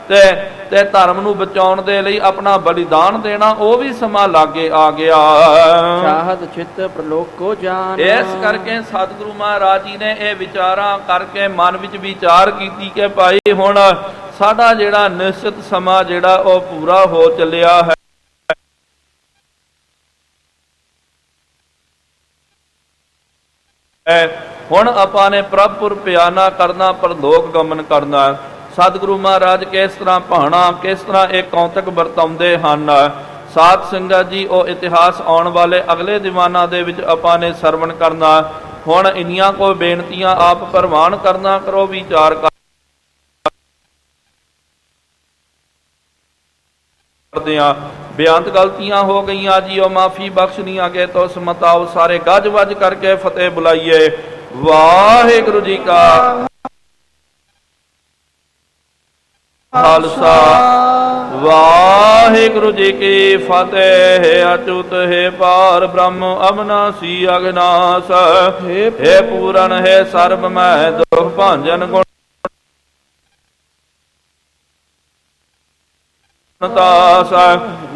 ਤੇ ਧਰਮ ਨੂੰ ਬਚਾਉਣ ਦੇ ਲਈ ਆਪਣਾ ਬਲੀਦਾਨ ਦੇਣਾ, ਉਹ ਵੀ ਸਮਾਂ ਲਾਗੇ ਆ ਗਿਆ। ਚਾਹਤ ਚਿੱਤ ਪ੍ਰਲੋਕ ਕੋ ਜਾਣ। ਇਸ ਕਰਕੇ ਸਤਿਗੁਰੂ ਮਹਾਰਾਜ ਜੀ ਨੇ ਇਹ ਵਿਚਾਰਾਂ ਕਰਕੇ ਮਨ ਵਿੱਚ ਵਿਚਾਰ ਕੀਤੀ ਕਿ ਭਾਈ ਹੁਣ ਸਾਡਾ ਜਿਹੜਾ ਨਿਸ਼ਚਿਤ ਸਮਾਂ ਜਿਹੜਾ ਉਹ ਪੂਰਾ ਹੋ ਚੱਲਿਆ ਹੈ। ਹੁਣ ਆਪਾਂ ਨੇ ਪ੍ਰਭੁਰ ਪਿਆਨਾ ਕਰਨਾ, ਪਰਲੋਕ ਗਮਨ ਕਰਨਾ। ਸਤਿਗੁਰੂ ਮਹਾਰਾਜ ਕਿਸ ਤਰ੍ਹਾਂ ਭਾਣਾ, ਕਿਸ ਤਰ੍ਹਾਂ ਇਹ ਕੌਤਕ ਵਰਤਾਉਂਦੇ ਹਨ। ਸਾਧ ਸੰਗਤ ਜੀ, ਉਹ ਇਤਿਹਾਸ ਆਉਣ ਵਾਲੇ ਅਗਲੇ ਦੀਵਾਨਾਂ ਦੇ ਵਿੱਚ ਆਪਾਂ ਨੇ ਸਰਵਣ ਕਰਨਾ। ਹੁਣ ਇੰਨੀਆਂ ਕੋ ਬੇਨਤੀਆਂ ਆਪ ਪ੍ਰਵਾਨ ਕਰਨਾ ਕਰੋ, ਵਿਚਾਰ ਕਰਦੇ ਆ। ਬੇਅੰਤ ਗਲਤੀਆਂ ਹੋ ਗਈਆਂ ਜੀ, ਉਹ ਮਾਫੀ ਬਖਸ਼ਣੀ। ਅਗੇ ਤੋਂ ਸਮਤਾਓ ਸਾਰੇ ਗੱਜ ਵੱਜ ਕਰਕੇ ਫਤਿਹ ਬੁਲਾਈਏ। ਵਾਹਿਗੁਰੂ ਜੀ ਕਾ ਖਾਲਸਾ, ਵਾਹਿਗੁਰੂ ਜੀ ਕੀ ਫਤਿਹ। ਅਚੁਤ ਹੈ ਪਾਰ ਬ੍ਰਹਮ ਅਬਨਾਸੀ ਅਗਨਾਸ, ਹੈ ਪੂਰਨ ਹੈ ਸਰਬ ਮੈਂ ਦੁਖ ਭਾਂਜਨ ਗੁਣ ਤਾਸ,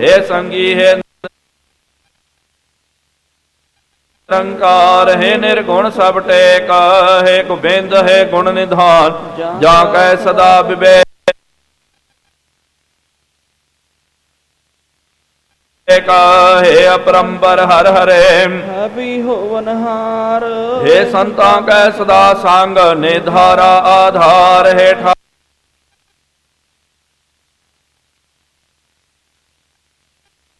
ਹੈ ਸੰਗੀ ਹੈ ਨਿਰੰਕਾਰ, ਹੈ ਨਿਰਗੁਣ ਸਭ ਟੇਕ, ਹੈ ਗੋਬਿੰਦ ਹੈ ਗੁਣ ਨਿਧਾਨ, ਜਾਂ ਕੈ ਸਦਾ ਵਿਵੇਕ ਹੈ ਅਪਰੰਪਰ ਹਰ ਹਰੇ, ਹੈ ਵੀ ਹੋਵਨਹਾਰ, ਹੈ ਸੰਤਾਂ ਕੈ ਸਦਾ ਸੰਗ, ਨਿਧਾਰਾ ਆਧਾਰ, ਹੈ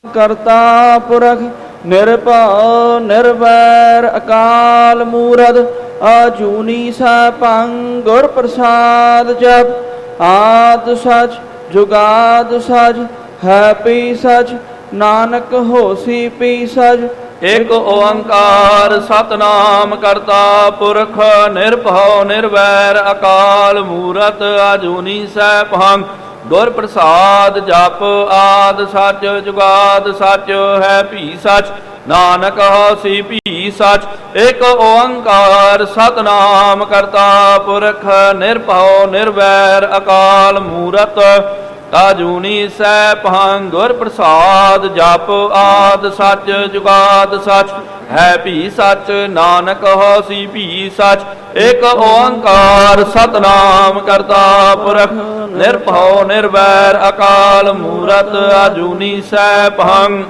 ਕਰਤਾ ਪੁਰਖ ਨਿਰਭਉ ਨਿਰਵੈਰ ਅਕਾਲ ਮੂਰਤ ਆਜੂਨੀ ਸੈਭੰ ਗੁਰ ਪ੍ਰਸਾਦ ਜਪ ਆਦ ਸਚ ਜੁਗਾਦ ਸਚ ਹੈ ਪੀ ਸਚ ਨਾਨਕ ਹੋਸੀ ਪੀ ਸਚ। ਇਕ ਓੰਕਾਰ ਸਤਨਾਮ ਕਰਤਾ ਪੁਰਖ ਨਿਰਭਉ ਨਿਰਵੈਰ ਅਕਾਲ ਮੂਰਤ ਆਜੂਨੀ ਸੈਭੰ ਗੁਰ ਪ੍ਰਸਾਦ ਜਪ ਆਦ ਸਚ ਜੁਗਾਦ ਸਚ ਹੈ ਭੀ ਸਚ ਨਾਨਕ ਹੋਸੀ ਭੀ ਸਚ। ਇਕ ਓੰਕਾਰ ਸਤਨਾਮ ਕਰਤਾ ਪੁਰਖ ਨਿਰਭਉ ਨਿਰਵੈਰ ਅਕਾਲ ਮੂਰਤ ਆਜੂਨੀ ਸੈਭੰ ਗੁਰ ਪ੍ਰਸਾਦ ਜਪ ਆਦ ਸਚ ਜੁਗਾਦ ਸਚ ਹੈ ਭੀ ਸਚ ਨਾਨਕ ਹੋਸੀ ਭੀ ਸਚ। ਇਕ ਓੰਕਾਰ ਸਤਨਾਮ ਕਰਤਾ ਪੁਰਖ ਨਿਰਭਉ ਨਿਰਵੈਰ ਅਕਾਲ ਮੂਰਤ ਆਜੂਨੀ ਸੈਭੰ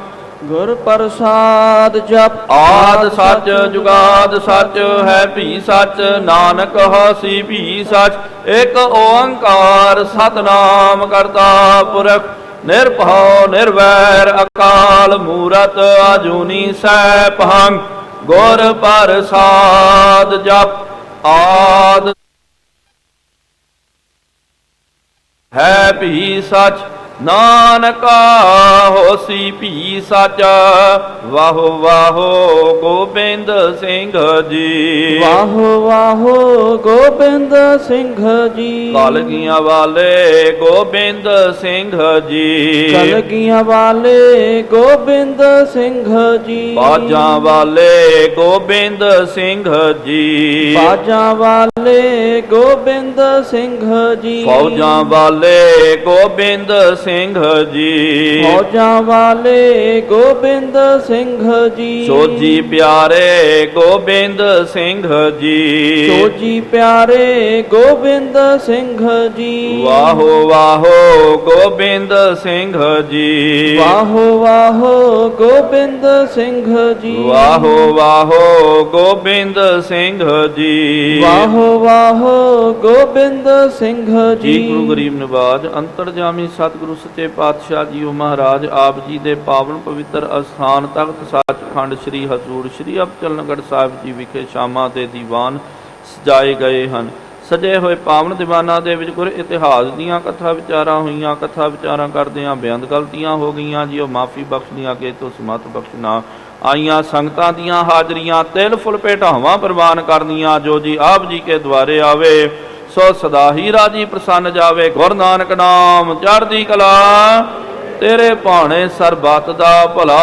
ਗੁਰ ਪ੍ਰਸਾਦ ਜਪ ਆਦ ਸਚ ਜੁਗਾਦ ਸਚ ਹੈ ਭੀ ਸਚ ਨਾਨਕ ਹੋਸੀ ਭੀ ਸਚ। ਇਕ ਓੰਕਾਰ ਸਤਨਾਮ ਕਰਤਾ ਪੁਰਖ ਨਿਰਭਉ ਨਿਰਵੈਰ ਅਕਾਲ ਮੂਰਤ ਆਜੂਨੀ ਸੈਭੰ ਗੁਰ ਪ੍ਰਸਾਦ ਜਪ ਆਦ ਹੈ ਭੀ ਸਚ ਨਾਨਕਾ ਹੋਸੀ ਭੀ ਸਚ। ਵਾਹੋ ਵਾਹੋ ਗੋਬਿੰਦ ਸਿੰਘ ਜੀ, ਵਾਹੋ ਵਾਹੋ ਗੋਬਿੰਦ ਸਿੰਘ ਜੀ, ਕਲਗੀਆਂ ਵਾਲੇ ਗੋਬਿੰਦ ਸਿੰਘ ਜੀ, ਕਲਗੀਆਂ ਵਾਲੇ ਗੋਬਿੰਦ ਸਿੰਘ ਜੀ, ਬਾਜਾਂ ਵਾਲੇ ਗੋਬਿੰਦ ਸਿੰਘ ਜੀ, ਬਾਜਾਂ ਵਾਲੇ ਗੋਬਿੰਦ ਸਿੰਘ ਜੀ, ਫੌਜਾਂ ਵਾਲੇ ਗੋਬਿੰਦ ਸਿੰਘ ਜੀ, ਫੌਜਾਂ ਵਾਲੇ ਗੋਬਿੰਦ ਸਿੰਘ ਜੀ, ਸੋਜੀ ਪਿਆਰੇ ਗੋਬਿੰਦ ਸਿੰਘ ਜੀ, ਸੋਜੀ ਪਿਆਰੇ ਗੋਬਿੰਦ ਸਿੰਘ ਜੀ, ਵਾਹੋ ਵਾਹੋ ਗੋਬਿੰਦ ਸਿੰਘ ਜੀ, ਵਾਹੋ ਵਾਹੋ ਗੋਬਿੰਦ ਸਿੰਘ ਜੀ, ਵਾਹੋ ਵਾਹੋ ਗੋਬਿੰਦ ਸਿੰਘ ਜੀ, ਵਾਹੋ ਵਾਹੋ ਗੋਬਿੰਦ ਸਿੰਘ ਜੀ। ਗੁਰੂ ਗਰੀਬ ਨਿਵਾਜ ਅੰਤਰਜਾਮੀ ਸਤਿਗੁਰੂ ਸੱਚੇ ਪਾਤਸ਼ਾਹ ਜੀਓ ਮਹਾਰਾਜ ਆਪ ਜੀ ਦੇ ਪਾਵਨ ਪਵਿੱਤਰ ਅਸਥਾਨ ਤਖਤ ਸੱਚਖੰਡ ਸ੍ਰੀ ਹਜ਼ੂਰ ਸ੍ਰੀ ਅਬਚਲ ਨਗਰ ਸਾਹਿਬ ਜੀ ਵਿਖੇ ਸ਼ਾਮਾਂ ਦੇ ਦੀਵਾਨ ਸਜਾਏ ਗਏ ਹਨ। ਸਜੇ ਹੋਏ ਪਾਵਨ ਦੀਵਾਨਾਂ ਦੇ ਵਿੱਚ ਗੁਰ ਇਤਿਹਾਸ ਦੀਆਂ ਕਥਾ ਵਿਚਾਰਾਂ ਹੋਈਆਂ। ਕਥਾ ਵਿਚਾਰਾਂ ਕਰਦਿਆਂ ਬੇਅੰਤ ਗਲਤੀਆਂ ਹੋ ਗਈਆਂ ਜੀ, ਉਹ ਮਾਫੀ ਬਖਸ਼ਦੀਆਂ, ਅੱਗੇ ਤੋਂ ਸਮਤ ਬਖਸ਼ਣਾ। ਆਈਆਂ ਸੰਗਤਾਂ ਦੀਆਂ ਹਾਜ਼ਰੀਆਂ ਤਿਲ ਫੁੱਲ ਭੇਟਾਵਾਂ ਪ੍ਰਵਾਨ ਕਰਨੀਆਂ। ਜੋ ਜੀ ਆਪ ਜੀ ਕੇ ਦੁਆਰੇ ਆਵੇ ਸੋ ਸਦਾ ਹੀ ਰਾਜੀ ਪ੍ਰਸੰਨ ਜਾਵੇ। ਗੁਰੂ ਨਾਨਕ ਨਾਮ ਚੜ੍ਹਦੀ ਕਲਾ, ਤੇਰੇ ਭਾਣੇ ਸਰਬੱਤ ਦਾ ਭਲਾ।